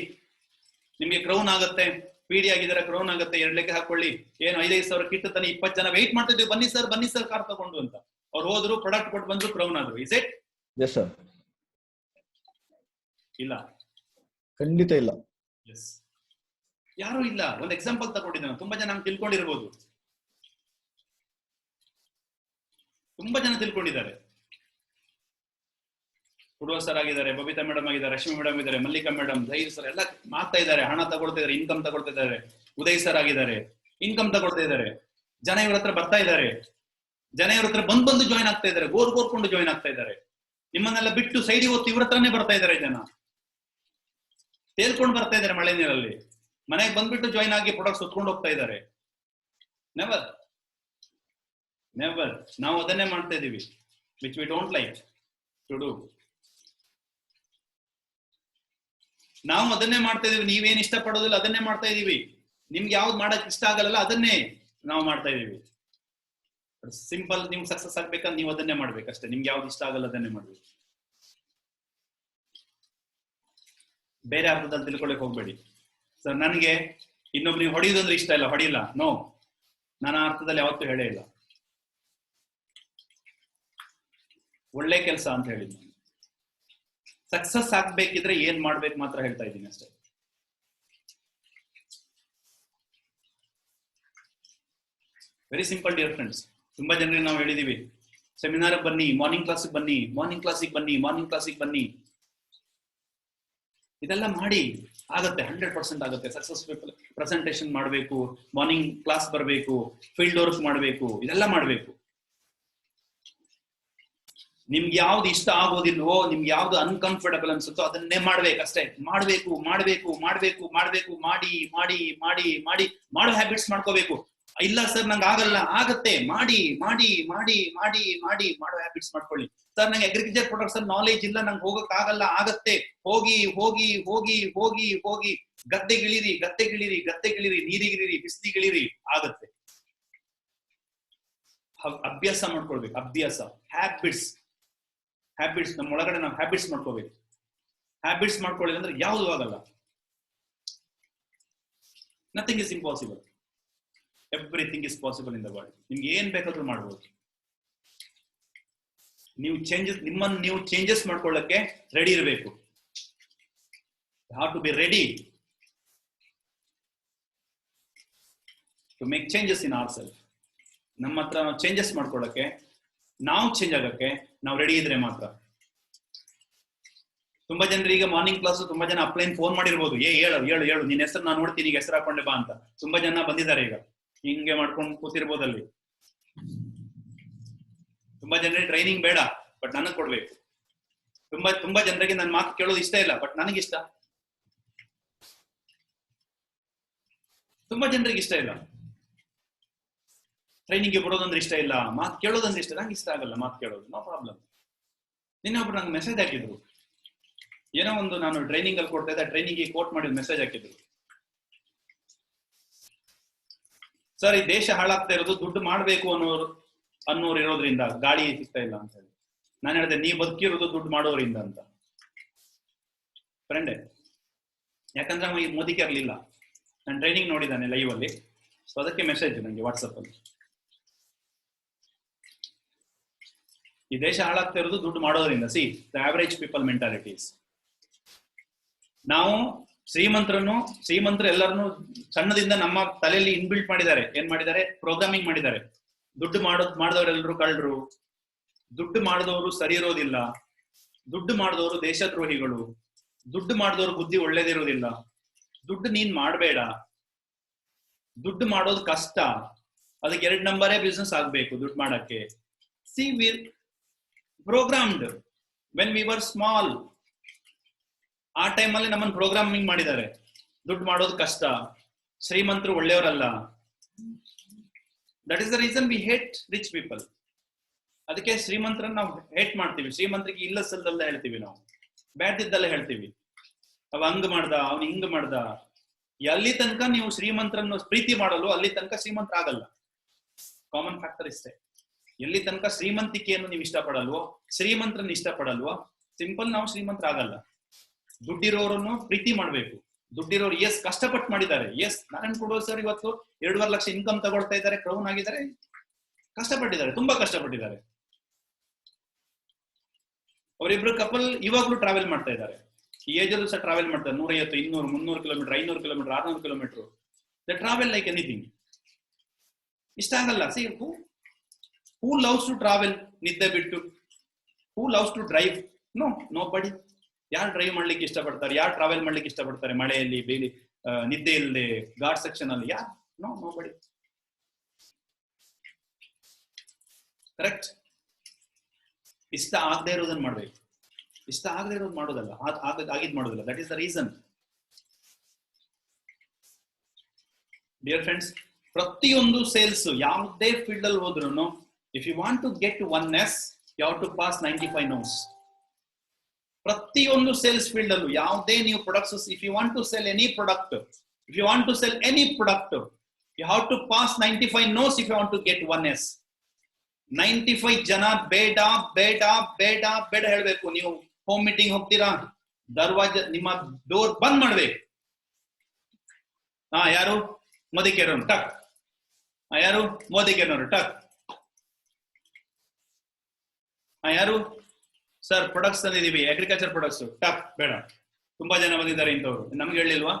ನಿಮ್ಗೆ ಕ್ರೌನ್ ಆಗತ್ತೆ, PD ಆಗಿದ್ದಾರೆ, ಕ್ರೌನ್ ಆಗತ್ತೆ, 2 ಲೆಗ್ ಹಾಕೊಳ್ಳಿ, ಏನು 5,000 ಕಿಟ್ ತಾನೆ, 20 ಜನ ವೆಯ್ಟ್ ಮಾಡ್ತಿದ್ವಿ, ಬನ್ನಿ ಸರ್ ಕಾರ್ ತಗೊಂಡು ಅಂತ. ಅವ್ರು ಹೋದ್ರು, ಪ್ರಾಡಕ್ಟ್ ಕೊಟ್ಟು ಬಂದ್ರು, ಕ್ರೌನ್ ಆದ್ರು. Is it?
Yes sir.
ಇಲ್ಲ,
ಖಂಡಿತ ಇಲ್ಲ.
ಎಸ್, ಯಾರು ಇಲ್ಲ. ಒಂದು ಎಕ್ಸಾಂಪಲ್ ತಗೊಂಡಿದ್ದಾನೆ, ತುಂಬಾ ಜನ ತಿಳ್ಕೊಂಡಿರ್ಬೋದು, ತುಂಬಾ ಜನ ತಿಳ್ಕೊಂಡಿದ್ದಾರೆ. ಸರ್ ಆಗಿದ್ದಾರೆ, ಬಬಿತಾ ಮೇಡಮ್ ಆಗಿದ್ದಾರೆ, ರಶ್ಮಿ ಮೇಡಮ್ ಇದ್ದಾರೆ, ಮಲ್ಲಿಕಾ ಮೇಡಮ್, ಧೈರ್ಯ ಸರ್ ಎಲ್ಲ ಮಾಡ್ತಾ ಇದ್ದಾರೆ, ಹಣ ತಗೊಳ್ತಾ ಇದ್ದಾರೆ, ಇನ್ಕಮ್ ತಗೊಳ್ತಾ ಇದ್ದಾರೆ. ಉದಯ್ ಸರ್ ಆಗಿದ್ದಾರೆ, ಇನ್ಕಮ್ ತಗೊಳ್ತಾ ಇದ್ದಾರೆ. ಜನ ಇವ್ರ ಹತ್ರ ಬರ್ತಾ ಇದ್ದಾರೆ, ಜನ ಇವ್ರ ಹತ್ರ ಬಂದು ಜಾಯ್ನ್ ಆಗ್ತಾ ಇದ್ದಾರೆ, ಗೋರ್ಕೊಂಡು ಜಾಯ್ನ್ ಆಗ್ತಾ ಇದ್ದಾರೆ. ನಿಮ್ಮನ್ನೆಲ್ಲ ಬಿಟ್ಟು ಸೈಡಿಗೆ ಹೊತ್ತು ಇವ್ರ ಹತ್ರನೇ ಬರ್ತಾ ಇದ್ದಾರೆ. ಜನ ತೇಲ್ಕೊಂಡು ಬರ್ತಾ ಇದ್ದಾರೆ ಮಳೆ ನೀರಲ್ಲಿ, ಮನೆಗೆ ಬಂದ್ಬಿಟ್ಟು ಜಾಯ್ನ್ ಆಗಿ ಪ್ರಾಡಕ್ಟ್ಸ್ ಹೊತ್ಕೊಂಡು ಹೋಗ್ತಾ ಇದ್ದಾರೆ. ನೆವರ್ ನಾವು ಅದನ್ನೇ ಮಾಡ್ತಾ ಇದೀವಿ, which we don't like to do. ನಾವು ಅದನ್ನೇ ಮಾಡ್ತಾ ಇದೀವಿ. ನೀವೇನ್ ಇಷ್ಟ ಪಡೋದಿಲ್ಲ ಅದನ್ನೇ ಮಾಡ್ತಾ ಇದೀವಿ. ನಿಮ್ಗೆ ಯಾವ್ದು ಮಾಡಕ್ ಇಷ್ಟ ಆಗಲ್ಲ ಅದನ್ನೇ ನಾವು ಮಾಡ್ತಾ ಇದೀವಿ. ಸಿಂಪಲ್, ನೀವು ಸಕ್ಸಸ್ ಆಗ್ಬೇಕಂದ್ರೆ ನೀವು ಅದನ್ನೇ ಮಾಡ್ಬೇಕಷ್ಟೇ. ನಿಮ್ಗೆ ಯಾವ್ದು ಇಷ್ಟ ಆಗಲ್ಲ ಅದನ್ನೇ ಮಾಡ್ಬೇಕು. ಬೇರೆ ಅರ್ಥದಲ್ಲಿ ತಿಳ್ಕೊಳಕ್ ಹೋಗ್ಬೇಡಿ. ಸರ್ ನನಗೆ ಇನ್ನೊಬ್ರಿಗೆ ಹೊಡೆಯೋದಂದ್ರೆ ಇಷ್ಟ ಇಲ್ಲ, ಹೊಡಿಲ್ಲ, ನೋ, ನಾನು ಆ ಅರ್ಥದಲ್ಲಿ ಯಾವತ್ತೂ ಹೇಳೇ ಇಲ್ಲ. ಒಳ್ಳೆ ಕೆಲಸ ಅಂತ ಹೇಳಿದ್ ನಾನು. ಸಕ್ಸಸ್ ಆಗ್ಬೇಕಿದ್ರೆ ಏನ್ ಮಾಡ್ಬೇಕು ಮಾತ್ರ ಹೇಳ್ತಾ ಇದ್ದೀನಿ ಅಷ್ಟೇ. Very simple dear friends. ತುಂಬಾ ಜನರಿಗೆ ನಾವು ಹೇಳಿದೀವಿ, ಸೆಮಿನಾರ್ ಬನ್ನಿ, ಮಾರ್ನಿಂಗ್ ಕ್ಲಾಸಿಗೆ ಬನ್ನಿ, ಮಾರ್ನಿಂಗ್ ಕ್ಲಾಸಿಗೆ ಬನ್ನಿ, ಮಾರ್ನಿಂಗ್ ಕ್ಲಾಸಿಗೆ ಬನ್ನಿ. ಇದೆಲ್ಲ ಮಾಡಿ ಆಗತ್ತೆ, 100% ಆಗುತ್ತೆ. ಸಕ್ಸಸ್ಫುಲ್ ಪ್ರೆಸೆಂಟೇಷನ್ ಮಾಡಬೇಕು, ಮಾರ್ನಿಂಗ್ ಕ್ಲಾಸ್ ಬರಬೇಕು, ಫೀಲ್ಡ್ ವರ್ಕ್ ಮಾಡಬೇಕು, ಇದೆಲ್ಲ ಮಾಡಬೇಕು. ನಿಮ್ಗೆ ಯಾವ್ದು ಇಷ್ಟ ಆಗೋದಿಲ್ವೋ, ನಿಮ್ಗೆ ಯಾವ್ದು ಅನ್ಕಂಫರ್ಟಬಲ್ ಅನ್ಸುತ್ತೋ ಅದನ್ನೇ ಮಾಡ್ಬೇಕಷ್ಟೇ. ಮಾಡ್ಬೇಕು ಮಾಡಬೇಕು ಮಾಡಬೇಕು ಮಾಡಬೇಕು, ಮಾಡಿ ಮಾಡಿ ಮಾಡಿ ಮಾಡಿ ಮಾಡೋ ಹ್ಯಾಬಿಟ್ಸ್ ಮಾಡ್ಕೋಬೇಕು. ಇಲ್ಲ ಸರ್ ನಂಗೆ ಆಗಲ್ಲ, ಆಗತ್ತೆ, ಮಾಡಿ ಮಾಡಿ ಮಾಡಿ ಮಾಡಿ ಮಾಡಿ ಮಾಡೋ ಹ್ಯಾಬಿಟ್ಸ್ ಮಾಡ್ಕೊಳ್ಳಿ. ಸರ್ ನಂಗೆ ಅಗ್ರಿಕಲ್ಚರ್ ಪ್ರಾಡಕ್ಟ್ಸ್ ನಾಲೆಜ್ ಇಲ್ಲ, ನಂಗೆ ಹೋಗಕ್ ಆಗಲ್ಲ, ಆಗತ್ತೆ. ಹೋಗಿ ಹೋಗಿ ಹೋಗಿ ಹೋಗಿ ಹೋಗಿ ಗದ್ದೆಗಿಳಿರಿ, ಗದ್ದೆಗಿಳಿರಿ, ಗದ್ದೆಗಿಳಿರಿ, ನೀರಿಗಿಳಿರಿ, ಬಿಸಿಲಿಗಿಳಿರಿ, ಆಗತ್ತೆ. ಅಭ್ಯಾಸ ಮಾಡ್ಕೊಳ್ಬೇಕು, ಅಭ್ಯಾಸ, ಹ್ಯಾಬಿಟ್ಸ್. ಹ್ಯಾಬಿಟ್ಸ್ ನಮ್ಮ ಒಳಗಡೆ ನಾವು ಹ್ಯಾಬಿಟ್ಸ್ ಮಾಡ್ಕೋಬೇಕು. ಹ್ಯಾಬಿಟ್ಸ್ ಮಾಡ್ಕೊಳ್ಳಿ ಅಂದ್ರೆ ಯಾವುದು ಆಗಲ್ಲ. Nothing is impossible, everything is possible in the world. ನಿಮ್ಗೆ ಏನ್ ಬೇಕಾದ್ರೂ ಮಾಡ್ಬೋದು. ನೀವು ನಿಮ್ಮನ್ನು ನೀವು ಚೇಂಜಸ್ ಮಾಡ್ಕೊಳ್ಳಕ್ಕೆ ರೆಡಿ ಇರಬೇಕು. How to be ready to make changes in our self. ನಮ್ಮ ಹತ್ರ ನಾವು ಚೇಂಜಸ್ ಮಾಡ್ಕೊಳ್ಳಕ್ಕೆ, ನಾವು ಚೇಂಜ್ ಆಗಕ್ಕೆ ನಾವು ರೆಡಿ ಇದ್ರೆ ಮಾತ್ರ. ತುಂಬಾ ಜನರಿಗೆ ಮಾರ್ನಿಂಗ್ ಕ್ಲಾಸ್ ತುಂಬಾ ಜನ ಅಪ್ಲೈನ್ ಫೋನ್ ಮಾಡಿರ್ಬೋದು, ಹೇಳು ಹೇಳು ಹೇಳು ನಿನ್ನ ಹೆಸರು ನಾನು ನೋಡ್ತೀನಿ, ಈಗ ಹೆಸರು ಹಾಕೊಂಡೆ ಬಾ ಅಂತ. ತುಂಬಾ ಜನ ಬಂದಿದ್ದಾರೆ, ಈಗ ಹಿಂಗೆ ಮಾಡ್ಕೊಂಡು ಕೂತಿರ್ಬೋದಲ್ಲಿ. ತುಂಬಾ ಜನರಿಗೆ ಟ್ರೈನಿಂಗ್ ಬೇಡ, ಬಟ್ ನನಗ್ ಕೊಡ್ಬೇಕು. ತುಂಬಾ ಜನರಿಗೆ ನನ್ನ ಮಾತು ಕೇಳೋದು ಇಷ್ಟ ಇಲ್ಲ, ಬಟ್ ನನಗಿಷ್ಟ. ತುಂಬಾ ಜನರಿಗೆ ಇಷ್ಟ ಇಲ್ಲ, ಟ್ರೈನಿಂಗ್ಗೆ ಕೊಡೋದಂದ್ರೆ ಇಷ್ಟ ಇಲ್ಲ, ಮಾತು ಕೇಳೋದಂದ್ರೆ ಇಷ್ಟ. ನಂಗೆ ಇಷ್ಟ ಆಗಲ್ಲ ಮಾತು ಕೇಳೋದು, ನೋ ಪ್ರಾಬ್ಲಮ್. ನಿನ್ನೆ ಒಬ್ರು ನಂಗೆ ಮೆಸೇಜ್ ಹಾಕಿದ್ರು, ಏನೋ ಒಂದು ನಾನು ಟ್ರೈನಿಂಗ್ ಅಲ್ಲಿ ಕೊಡ್ತಾ ಇದ್ದೆ, ಟ್ರೈನಿಂಗ್ ಕೋಟ್ ಮಾಡಿ ಮೆಸೇಜ್ ಹಾಕಿದ್ರು. ಸರ್ ಈ ದೇಶ ಹಾಳಾಗ್ತಾ ಇರೋದು ದುಡ್ಡು ಮಾಡ್ಬೇಕು ಅನ್ನೋರು ಇರೋದ್ರಿಂದ, ಗಾಳಿ ಸಿಗ್ತಾ ಇಲ್ಲ ಅಂತ ಹೇಳಿ. ನಾನು ಹೇಳಿದೆ ನೀ ಬದುಕಿರೋದು ದುಡ್ಡು ಮಾಡೋರಿಂದ ಅಂತ. ಫ್ರೆಂಡೇ, ಯಾಕಂದ್ರೆ ಅವ ಮೋದಿಗೆ ಇರ್ಲಿಲ್ಲ, ನಾನು ಟ್ರೈನಿಂಗ್ ನೋಡಿದ್ದಾನೆ ಲೈವ್ ಅಲ್ಲಿ, ಸೊ ಅದಕ್ಕೆ ಮೆಸೇಜ್ ನನಗೆ ವಾಟ್ಸಪ್ ಅಲ್ಲಿ. ಈ ದೇಶ ಹಾಳಾಗ್ತಾ ಇರೋದು ದುಡ್ಡು ಮಾಡೋದ್ರಿಂದ. See the average people mentalities. ನಾವು ಶ್ರೀಮಂತರು ಎಲ್ಲರನ್ನು ಸಣ್ಣದಿಂದ ನಮ್ಮ ತಲೆಯಲ್ಲಿ ಇನ್ಬಿಲ್ಟ್ ಮಾಡಿದ್ದಾರೆ. ಏನ್ ಮಾಡಿದ್ದಾರೆ? ಪ್ರೋಗ್ರಾಮಿಂಗ್ ಮಾಡಿದ್ದಾರೆ. ದುಡ್ಡು ಮಾಡಿದವರೆಲ್ಲರೂ ಕಳ್ಳರು, ದುಡ್ಡು ಮಾಡಿದವರು ಸರಿ ಇರೋದಿಲ್ಲ, ದುಡ್ಡು ಮಾಡಿದವರು ದೇಶದ್ರೋಹಿಗಳು, ದುಡ್ಡು ಮಾಡಿದವರು ಬುದ್ಧಿ ಒಳ್ಳೇದಿರೋದಿಲ್ಲ, ದುಡ್ಡು ನೀನ್ ಮಾಡಬೇಡ, ದುಡ್ಡು ಮಾಡೋದು ಕಷ್ಟ, ಅದಕ್ಕೆ 2 ನಂಬರೇ ಬಿಸ್ನೆಸ್ ಆಗ್ಬೇಕು ದುಡ್ಡು ಮಾಡಕ್ಕೆ. See we programmed when we were small. ಆ ಟೈಮಲ್ಲಿ ನಮ್ಮನ್ನು ಪ್ರೋಗ್ರಾಮಿಂಗ್ ಮಾಡಿದ್ದಾರೆ. ದುಡ್ಡು ಮಾಡೋದು ಕಷ್ಟ, ಶ್ರೀಮಂತರು ಒಳ್ಳೆಯವರಲ್ಲ. That is the reason we hate rich people. ಅದಕ್ಕೆ ಶ್ರೀಮಂತರನ್ನ ನಾವು ಹೇಟ್ ಮಾಡ್ತೀವಿ. ಶ್ರೀಮಂತರಿಗೆ ಇಲ್ಲ ಸಲ್ಲದಲ್ಲ ಹೇಳ್ತೀವಿ, ನಾವು ಬ್ಯಾಡ್ದಿದ್ದಲ್ಲ ಹೇಳ್ತೀವಿ. ಅವ ಹಂಗ್ ಮಾಡ್ದ, ಅವ್ನು ಹಿಂಗ್ ಮಾಡ್ದ. ಎಲ್ಲಿ ತನಕ ನೀವು ಶ್ರೀಮಂತರನ್ನು ಪ್ರೀತಿ ಮಾಡಲು ಅಲ್ಲಿ ತನಕ ಶ್ರೀಮಂತರ ಆಗಲ್ಲ. ಕಾಮನ್ ಫ್ಯಾಕ್ಟರ್ ಇಷ್ಟೇ. ಎಲ್ಲಿ ತನಕ ಶ್ರೀಮಂತಿಕೆಯನ್ನು ನೀವು ಇಷ್ಟಪಡಲ್ವೋ, ಶ್ರೀಮಂತರನ್ನ ಇಷ್ಟಪಡಲ್ವೋ, ಸಿಂಪಲ್ ನಾವು ಶ್ರೀಮಂತರ ಆಗಲ್ಲ. ದುಡ್ಡಿರೋರನ್ನು ಪ್ರೀತಿ ಮಾಡ್ಬೇಕು. ದುಡ್ಡಿರೋರು ಎಸ್ ಕಷ್ಟಪಟ್ಟು ಮಾಡಿದ್ದಾರೆ. ಎಸ್ ನಾರಾಯಣ್ ಕೊಡೋರು ಸರ್ ಇವತ್ತು 2.5 ಲಕ್ಷ ಇನ್ಕಮ್ ತಗೊಳ್ತಾ ಇದ್ದಾರೆ, ಕ್ರೌನ್ ಆಗಿದ್ದಾರೆ, ಕಷ್ಟಪಟ್ಟಿದ್ದಾರೆ, ತುಂಬಾ ಕಷ್ಟಪಟ್ಟಿದ್ದಾರೆ. ಅವರಿಬ್ರು ಕಪಲ್ ಇವಾಗ್ಲೂ ಟ್ರಾವೆಲ್ ಮಾಡ್ತಾ ಇದ್ದಾರೆ. ಈ ಏಜ್ ಅಲ್ಲೂ ಸಹ ಟ್ರಾವೆಲ್ ಮಾಡ್ತಾರೆ. 150, 200, 300 kilometre, 500 kilometre, 600 kilometre. The travel like anything. ಇಷ್ಟ ಆಗಲ್ಲ. See who loves to travel? ನಿದ್ದೆ ಬಿಟ್ಟು. Who loves to drive? Nobody. ಯಾರು ಡ್ರೈವ್ ಮಾಡ್ಲಿಕ್ಕೆ ಇಷ್ಟಪಡ್ತಾರೆ? ಯಾರು ಟ್ರಾವೆಲ್ ಮಾಡ್ಲಿಕ್ಕೆ ಇಷ್ಟಪಡ್ತಾರೆ? ಮಳೆಯಲ್ಲಿ, ಬೇಲಿ, ನಿದ್ದೆ ಇಲ್ಲದೆ, ಘಾಟ್ ಸೆಕ್ಷನ್ ಅಲ್ಲಿ ಯಾರು? ನೋ ಬಡಿ. ಕರೆಕ್ಟ್. ಇಷ್ಟ ಆಗದೆ ಇರೋದನ್ನ ಮಾಡ್ಬೇಕು. ಇಷ್ಟ ಆಗದೆ ಇರೋದು ಮಾಡೋದಲ್ಲ, ಆಗಿದ್ ಮಾಡೋದಿಲ್ಲ. That is the reason. Dear friends, ಪ್ರತಿಯೊಂದು ಸೇಲ್ಸ್ ಯಾವುದೇ ಫೀಲ್ಡ್ ಅಲ್ಲಿ ಹೋದ್ರು, if you want to get oneness, you have to pass 95 noes. ಪ್ರತಿಯೊಂದು ಸೇಲ್ಸ್ ಫೀಲ್ಡ್ ಅಲ್ಲೂ ಯಾವುದೇ ನೀವು products, if you want to sell any product, if you want to sell any product, you have to pass 95 noes if you want to get oneness. 95 ಜನ ಬೇಡ ಬೇಡ ಬೇಡ ಬೇಡ ಹೇಳ್ಬೇಕು. ನೀವು ಹೋಮ್ ಮೀಟಿಂಗ್ ಹೋಗ್ತೀರಾ, ದರ್ವಾಜ ನಿಮ್ಮ ಡೋರ್ ಬಂದ್ ಮಾಡ್ಬೇಕು. ಯಾರು ಮೋದಿ ಕೇರೋರು ಟಕ್, ಯಾರು ಮೋದಿ ಕೇರೋರು ಟಕ್, ಯಾರು ಸರ್ ಪ್ರೊಡಕ್ಟ್ಸ್ ತಂದಿದೀವಿ ಅಗ್ರಿಕಲ್ಚರ್ ಪ್ರಾಡಕ್ಟ್ಸ್ ಟಕ್, ಬೇಡ. ತುಂಬಾ ಜನ ಬಂದಿದ್ದಾರೆ ಇಂಥವ್ರು, ನಮ್ಗೆ ಹೇಳಿಲ್ವಾ?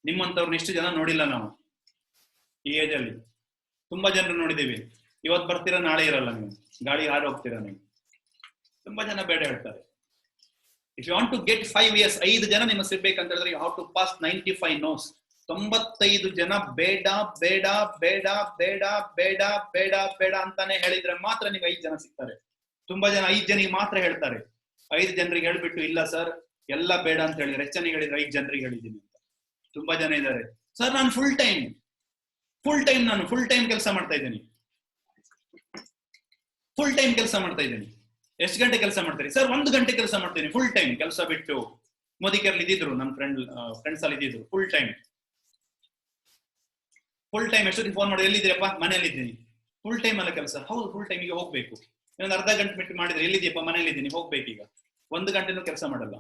ನಿಮ್ಮಂತವ್ರನ್ನ ಇಷ್ಟು ಜನ ನೋಡಿಲ್ಲ ನಾವು ಈ ಏಜ್ ಅಲ್ಲಿ. ತುಂಬಾ ಜನರು ನೋಡಿದೀವಿ. ಇವತ್ತು ಬರ್ತೀರಾ, ನಾಳೆ ಇರಲ್ಲ, ನೀವು ಗಾಳಿ ಹಾರಿ ಹೋಗ್ತೀರಾ. ನೀವು ತುಂಬಾ ಜನ ಬೇಡ ಹೇಳ್ತಾರೆ. If you want to get 5 years, 5 ಜನ ನಿಮಗೆ ಸಿಗ್ಬೇಕಂತ ಹೇಳಿದ್ರೆ you have to pass 95 noes. 95 ಜನ ಬೇಡ ಬೇಡ ಬೇಡ ಬೇಡ ಬೇಡ ಬೇಡ ಬೇಡ ಅಂತಾನೆ ಹೇಳಿದ್ರೆ ಮಾತ್ರ ನೀವು 5 ಜನ ಸಿಗ್ತಾರೆ. ತುಂಬಾ ಜನ 5 ಜನಿಗೆ ಮಾತ್ರ ಹೇಳ್ತಾರೆ. 5 ಜನರಿಗೆ ಹೇಳ್ಬಿಟ್ಟು ಇಲ್ಲ ಸರ್ ಎಲ್ಲ ಬೇಡ ಅಂತ ಹೇಳಿದ್ರೆ, ಎಷ್ಟು ಜನಿಗೆ ಹೇಳಿದ್ರೆ 5 ಜನರಿಗೆ ಹೇಳಿದ್ದೀನಿ ಅಂತ. ತುಂಬಾ ಜನ ಇದ್ದಾರೆ, ಸರ್ ನಾನು ಫುಲ್ ಟೈಮ್ ಕೆಲಸ ಮಾಡ್ತಾ ಇದ್ದೀನಿ. ಎಷ್ಟು ಗಂಟೆ ಕೆಲಸ ಮಾಡ್ತಾರೆ ಸರ್? 1 ಗಂಟೆ ಕೆಲಸ ಮಾಡ್ತೀನಿ ಫುಲ್ ಟೈಮ್. ಕೆಲಸ ಬಿಟ್ಟು ಮೋದಿ ಕೇರ್ಲಿ ಇದ್ದಿದ್ರು, ನನ್ನ ಫ್ರೆಂಡ್ಸ್ ಅಲ್ಲಿ ಇದ್ದಿದ್ರು ಫುಲ್ ಟೈಮ್. ಎಷ್ಟೊತ್ತಿಗೆ ಫೋನ್ ಮಾಡಿ, ಎಲ್ಲಿದ್ದೀರಪ್ಪ? ಮನೇಲಿ ಇದ್ದೀನಿ. ಫುಲ್ ಟೈಮ್ ಅಲ್ಲ ಕೆಲಸ. ಹೌದು, ಫುಲ್ ಟೈಮಿಗೆ ಹೋಗ್ಬೇಕು. ಇನ್ನೊಂದು ಅರ್ಧ ಗಂಟೆ ಬಿಟ್ಟು ಮಾಡಿದ್ರೆ, ಎಲ್ಲಿದೆಯಪ್ಪ? ಮನೇಲಿ ಇದ್ದೀನಿ, ಹೋಗ್ಬೇಕು. ಈಗ 1 ಗಂಟೆನೂ ಕೆಲಸ ಮಾಡಲ್ಲ.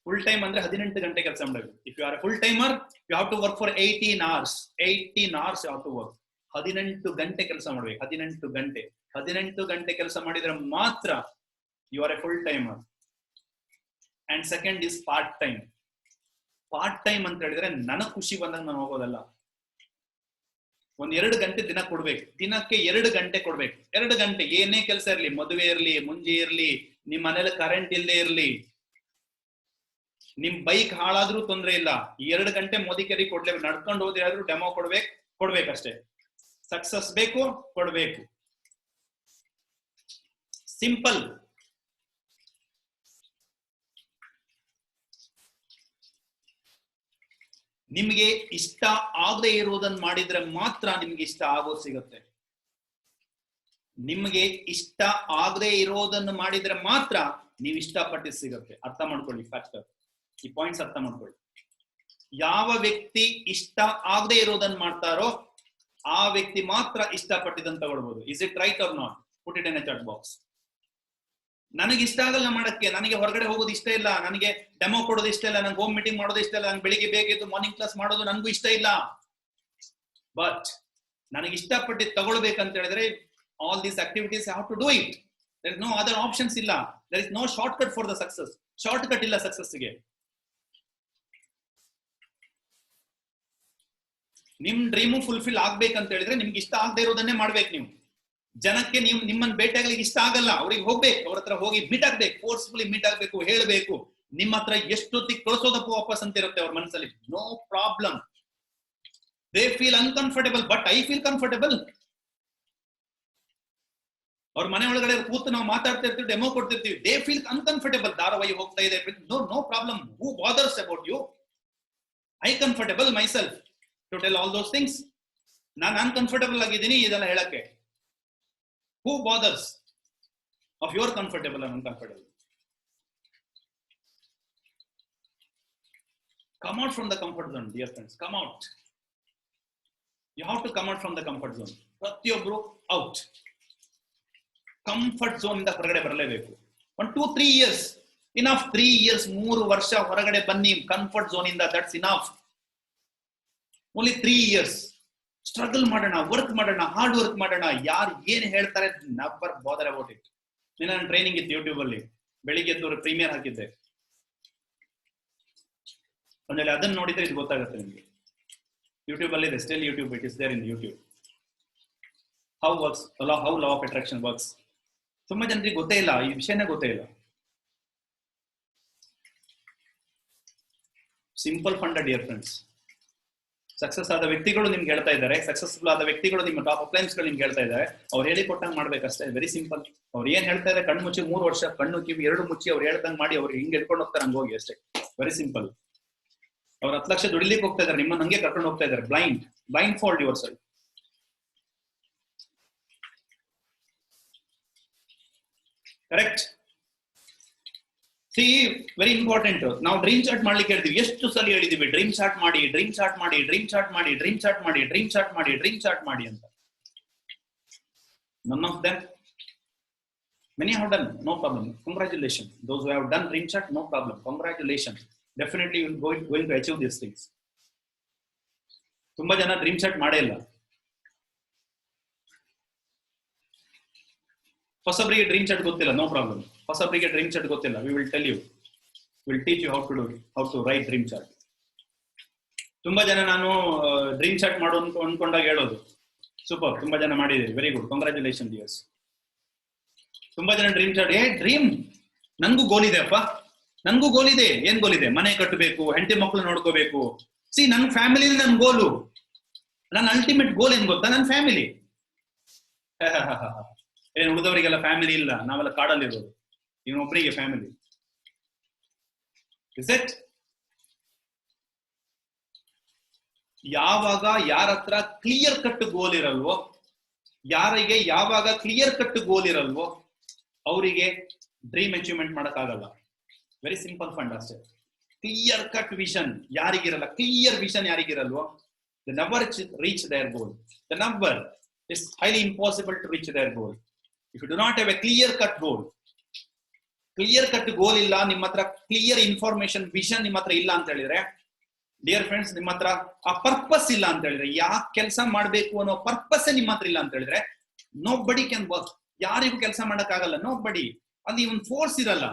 ಫುಲ್ ಟೈಮ್ ಅಂದ್ರೆ 18 ಗಂಟೆ ಕೆಲಸ ಮಾಡಬೇಕು. If you are full timer you have to work for 18 hours. 18 hours you have to work. 18 ಗಂಟೆ ಕೆಲಸ ಮಾಡ್ಬೇಕು. 18 ಗಂಟೆ ಕೆಲಸ ಮಾಡಿದ್ರೆ ಮಾತ್ರ you are a full timer. And second is part time. Part time ಅಂತ ಹೇಳಿದ್ರೆ ನನಗ್ ಖುಷಿ ಬಂದಾಗ ನಾನು ಹೋಗೋದಲ್ಲ. 1-2 ಗಂಟೆ ದಿನ ಕೊಡ್ಬೇಕು. ದಿನಕ್ಕೆ 2 ಗಂಟೆ ಕೊಡ್ಬೇಕು. 2 ಗಂಟೆ ಏನೇ ಕೆಲಸ ಇರ್ಲಿ, ಮದುವೆ ಇರ್ಲಿ, ಮುಂಜಿ ಇರ್ಲಿ, ನಿಮ್ ಮನೇಲಿ ಕರೆಂಟ್ ಇಲ್ಲದೆ ಇರ್ಲಿ, ನಿಮ್ ಬೈಕ್ ಹಾಳಾದ್ರೂ ತೊಂದ್ರೆ ಇಲ್ಲ, ಈ 2 ಗಂಟೆ ಮೋದಿ ಕೇರಿ ಕೊಡ್ಲೇಬೇಕು. ನಡ್ಕೊಂಡು ಹೋದ್ರೆ ಆದ್ರೂ ಡೆಮೋ ಕೊಡ್ಬೇಕಷ್ಟೇ. ಸಕ್ಸಸ್ ಬೇಕು, ಕೊಡ್ಬೇಕು. ಸಿಂಪಲ್. ನಿಮ್ಗೆ ಇಷ್ಟ ಆಗದೆ ಇರೋದನ್ನ ಮಾಡಿದ್ರೆ ಮಾತ್ರ ನಿಮ್ಗೆ ಇಷ್ಟ ಆಗೋದು ಸಿಗುತ್ತೆ. ನಿಮ್ಗೆ ಇಷ್ಟ ಆಗದೆ ಇರೋದನ್ನು ಮಾಡಿದ್ರೆ ಮಾತ್ರ ನೀವು ಇಷ್ಟಪಟ್ಟಿದ್ದು ಸಿಗುತ್ತೆ. ಅರ್ಥ ಮಾಡ್ಕೊಳ್ಳಿ ಫ್ಯಾಕ್ಟರ್. ಈ ಪಾಯಿಂಟ್ಸ್ ಅರ್ಥ ಮಾಡ್ಕೊಳ್ಳಿ. ಯಾವ ವ್ಯಕ್ತಿ ಇಷ್ಟ ಆಗದೆ ಇರೋದನ್ನ ಮಾಡ್ತಾರೋ ಆ ವ್ಯಕ್ತಿ ಮಾತ್ರ ಇಷ್ಟಪಟ್ಟಿದ್ದನ್ನು ತಗೊಳ್ಬಹುದು. Is it right or not? Put it in a chat box. ನನಗೆ ಇಷ್ಟ ಆಗಲ್ಲ ಮಾಡಕ್ಕೆ, ನನಗೆ ಹೊರಗಡೆ ಹೋಗೋದು ಇಷ್ಟ ಇಲ್ಲ, ನನಗೆ ಡೆಮೋ ಕೊಡೋದು ಇಷ್ಟ ಇಲ್ಲ, ನನಗೆ ಹೋಮ್ ಮೀಟಿಂಗ್ ಮಾಡೋದು ಇಷ್ಟ ಇಲ್ಲ, ನನಗೆ ಬೆಳಿಗ್ಗೆ ಬೇಕಿದ್ದು ಮಾರ್ನಿಂಗ್ ಕ್ಲಾಸ್ ಮಾಡೋದು ನನಗೂ ಇಷ್ಟ ಇಲ್ಲ. ಬಟ್ ನನಗೆ ಇಷ್ಟಪಟ್ಟಿದ್ದು ತಗೊಳ್ಬೇಕಂತ ಹೇಳಿದ್ರೆ all these activities I have to do it. There is no other options illa. There is no shortcut for the success. Shortcut illa success ಗೆ. ನಿಮ್ ಡ್ರೀಮು ಫುಲ್ಫಿಲ್ ಆಗ್ಬೇಕಂತ ಹೇಳಿದ್ರೆ ನಿಮ್ಗೆ ಇಷ್ಟ ಆಗದೆ ಇರೋದನ್ನೇ ಮಾಡ್ಬೇಕು. ನೀವು ಜನಕ್ಕೆ ನಿಮ್ಮನ್ನ ಭೇಟಿಯಾಗ್ಲಿಕ್ಕೆ ಇಷ್ಟ ಆಗಲ್ಲ, ಅವ್ರಿಗೆ ಹೋಗ್ಬೇಕು, ಅವ್ರ ಹತ್ರ ಹೋಗಿ ಮೀಟ್ ಆಗ್ಬೇಕು, ಫೋರ್ಸ್ಫುಲಿ ಮೀಟ್ ಆಗ್ಬೇಕು, ಹೇಳ್ಬೇಕು. ನಿಮ್ಮ ಹತ್ರ ಎಷ್ಟೊತ್ತಿಗೆ ಕಳಿಸೋದಪ್ಪ ವಾಪಸ್ ಅಂತ ಇರುತ್ತೆ ಅವ್ರ ಮನಸ್ಸಲ್ಲಿ. No problem. They feel uncomfortable but I feel comfortable. ಅವ್ರ ಮನೆ ಒಳಗಡೆ ಕೂತು ನಾವು ಮಾತಾಡ್ತಾ ಇರ್ತೀವಿ, ಡೆಮೋ ಕೊಡ್ತಿರ್ತೀವಿ. They feel uncomfortable. ಧಾರಾವಾಹಿ ಹೋಗ್ತಾ ಇದೆ, no problem. Who bothers about you? I comfortable myself to tell all those things. ನಾನು ಅನ್ಕಂಫರ್ಟೇಬಲ್ ಆಗಿದ್ದೀನಿ ಇದೆಲ್ಲ ಹೇಳಕ್ಕೆ. Who bothers of your comfortable and uncomfortable? Come out from the comfort zone, dear friends. Come out. You have to come out from the comfort zone. ಪ್ರತಿಯೊಬ್ರು out. Comfort zone ಇಂದ ಹೊರಗಡೆ ಬರಲೇಬೇಕು. 1-2-3 years enough. 3 years 3 ವರ್ಷ ಹೊರಗಡೆ ಬನ್ನಿ comfort zone ಇಂದ. That's enough. Only 3 years struggle ಮಾಡೋಣ, work ಮಾಡೋಣ, ಹಾರ್ಡ್ ವರ್ಕ್ ಮಾಡೋಣ. ಯಾರು ಏನ್ ಹೇಳ್ತಾರೆ ನೆವರ್ ಬಾದರ್ ಅಬೌಟ್ ಇಟ್. ನನ್ನ ಟ್ರೈನಿಂಗ್ ಇತ್ತು ಯೂಟ್ಯೂಬ್ ಅಲ್ಲಿ, ಬೆಳಿಗ್ಗೆ ಎದ್ದು ಪ್ರೀಮಿಯರ್ ಹಾಕಿದ್ದೆ. ಒಂದ್ವೇಳೆ ಅದನ್ನ ನೋಡಿದ್ರೆ ಇದು ಗೊತ್ತಾಗುತ್ತೆ ನಿಮ್ಗೆ. ಯೂಟ್ಯೂಬ್ ಅಲ್ಲಿ ಇದೆ, still YouTube, it is there in YouTube. How law of attraction works. ತುಂಬಾ ಜನರಿಗೆ ಗೊತ್ತೇ ಇಲ್ಲ, ಈ ವಿಷಯನೇ ಗೊತ್ತೇ ಇಲ್ಲ. ಸಿಂಪಲ್ ಫಂಡ ಡಿಯರ್ ಫ್ರೆಂಡ್ಸ್. ಸಕ್ಸಸ್ ಆದ ವ್ಯಕ್ತಿಗಳು ನಿಮ್ಗೆ ಹೇಳ್ತಾ ಇದ್ದಾರೆ, ಸಕ್ಸಸ್ಫುಲ್ ಆದ ವ್ಯಕ್ತಿಗಳು ನಿಮ್ಮ ಟಾಪ್ ಅಪ್ಲೈನ್ಸ್ ಗಳು ನಿಮ್ಗೆ ಹೇಳ್ತಾ ಇದ್ದಾರೆ. ಅವ್ರು ಹೇಳಿ ಕೊಟ್ಟಂಗೆ ಮಾಡ್ಬೇಕಷ್ಟೇ. Very simple. ಅವ್ರು ಏನ್ ಹೇಳ್ತಾ ಇದ್ದಾರೆ, ಕಣ್ಣು ಮುಚ್ಚಿ 3 ವರ್ಷ, ಕಣ್ಣು ಕಿವಿ 2 ಮುಚ್ಚಿ ಅವ್ರು ಹೇಳ್ದಂಗೆ ಮಾಡಿ ಅವ್ರು ಹಿಂಗೆ ಹೇಳ್ಕೊಂಡು ಹೋಗ್ತಾರೆ, ಹಂಗೆ ಹೋಗಿ ಅಷ್ಟೇ. Very simple. ಅವ್ರು 10 ಲಕ್ಷ ದುಡಿಲಿಕ್ಕೆ ಹೋಗ್ತಾ ಇದ್ದಾರೆ, ನಿಮ್ಮನ್ನ ಹಂಗೆ ಕರ್ಕೊಂಡು ಹೋಗ್ತಾ ಇದ್ದಾರೆ. Blindfold yourself. Correct. See very important. ನಾವು ಡ್ರೀಮ್ ಚಾರ್ಟ್ ಮಾಡ್ಲಿಕ್ಕೆ ಹೇಳ್ತೀವಿ. ಎಷ್ಟು ಸಲ ಹೇಳಿದೀವಿ ಡ್ರೀಮ್ ಚಾರ್ಟ್ ಮಾಡಿ, ಡ್ರೀಮ್ ಚಾರ್ಟ್ ಮಾಡಿ, ಡ್ರೀಮ್ ಚಾರ್ಟ್ ಮಾಡಿ, ಡ್ರೀಮ್ ಚಾರ್ಟ್ ಮಾಡಿ, ಡ್ರೀಮ್ ಚಾರ್ಟ್ ಮಾಡಿ, ಡ್ರೀಮ್ ಚಾರ್ಟ್ ಮಾಡಿ, ಡ್ರೀಮ್ ಚಾರ್ಟ್ ಮಾಡಿ ಅಂತ. None of them. Many have done, no problem. Congratulations. Those who have done dream chat, no problem. Congratulations. Definitely you will going to achieve these things. ತುಂಬಾ ಜನ dream chart ಮಾಡೇ ಇಲ್ಲ. ಹೊಸಬರಿಗೆ dream chart ಗೊತ್ತಿಲ್ಲ, no problem. ಹೊಸಬರಿಗೆ dream chart ಗೊತ್ತಿಲ್ಲ, we will tell you, will teach you how to do, how to write dream chart. ತುಂಬಾ ಜನ ನಾನು ಡ್ರೀಮ್ ಚಾಟ್ ಮಾಡು ಅನ್ಕೊಂಡಾಗ ಹೇಳೋದು, ಸೂಪರ್, ತುಂಬಾ ಜನ ಮಾಡಿದಿರಿ, ವೆರಿ ಗುಡ್, ಕಂಗ್ರಾಚುಲೇಷನ್ ಡಿಯರ್ಸ್. ತುಂಬಾ ಜನ ಡ್ರೀಮ್ ಚಾಟ್, ಡ್ರೀಮ್, ನನ್ಗೂ ಗೋಲ್ ಇದೆ ಅಪ್ಪ, ನನ್ಗೂ ಗೋಲ್ ಇದೆ. ಏನ್ ಗೋಲ್ ಇದೆ? ಮನೆ ಕಟ್ಟಬೇಕು, ಹೆಂಡತಿ ಮಕ್ಕಳು ನೋಡ್ಕೋಬೇಕು. ಸಿ, ನನ್ ಫ್ಯಾಮಿಲಿ ನನ್ ಗೋಲು, ನನ್ನ ಅಲ್ಟಿಮೇಟ್ ಗೋಲ್ ಏನ್ ಗೊತ್ತಾ? ನನ್ನ ಫ್ಯಾಮಿಲಿ. ಏನ್ ಉಳಿದವರಿಗೆಲ್ಲ ಫ್ಯಾಮಿಲಿ ಇಲ್ಲ, ನಾವೆಲ್ಲ ಕಾಡಲ್ಲಿರೋದು, ಇವನೊಬ್ಬರಿಗೆ ಫ್ಯಾಮಿಲಿ. Is it? ಯಾವಾಗ ಯಾರ ಹತ್ರ ಕ್ಲಿಯರ್ ಕಟ್ ಗೋಲ್ ಇರಲ್ವೋ, ಯಾರಿಗೆ ಯಾವಾಗ ಕ್ಲಿಯರ್ ಕಟ್ ಗೋಲ್ ಇರಲ್ವೋ ಅವರಿಗೆ ಡ್ರೀಮ್ ಅಚೀವ್ಮೆಂಟ್ ಮಾಡಕ್ಕಾಗಲ್ಲ. ವೆರಿ ಸಿಂಪಲ್ ಫಂಡ್ ಅಷ್ಟೇ. ಕ್ಲಿಯರ್ ಕಟ್ ವಿಷನ್ ಯಾರಿಗಿರಲ್ಲ, ಕ್ಲಿಯರ್ ವಿಷನ್ ಯಾರಿಗಿರಲ್ವೋ, they never reach their goal. The number is highly impossible to reach their goal. If you do not have a clear cut goal, clear cut goal illa, ನಿಮ್ಮ ಹತ್ರ clear information vision ನಿಮ್ಮ ಹತ್ರ ಇಲ್ಲ ಅಂತ ಹೇಳಿದ್ರೆ, dear friends, ನಿಮ್ಮ ಹತ್ರ ಆ ಪರ್ಪಸ್ ಇಲ್ಲ ಅಂತ ಹೇಳಿದ್ರೆ, ಯಾಕೆ ಕೆಲಸ ಮಾಡ್ಬೇಕು ಅನ್ನೋ ಪರ್ಪಸ್ ನಿಮ್ಮ ಹತ್ರ ಇಲ್ಲ ಅಂತ ಹೇಳಿದ್ರೆ, ನೋ ಬಡಿ ಕ್ಯಾನ್ ವರ್ಕ್. ಯಾರಿಗೂ ಕೆಲಸ ಮಾಡಕ್ಕಾಗಲ್ಲ, ನೋ ಬಡಿ. ಅಲ್ಲಿ ಒಂದು ಫೋರ್ಸ್ ಇರಲ್ಲ.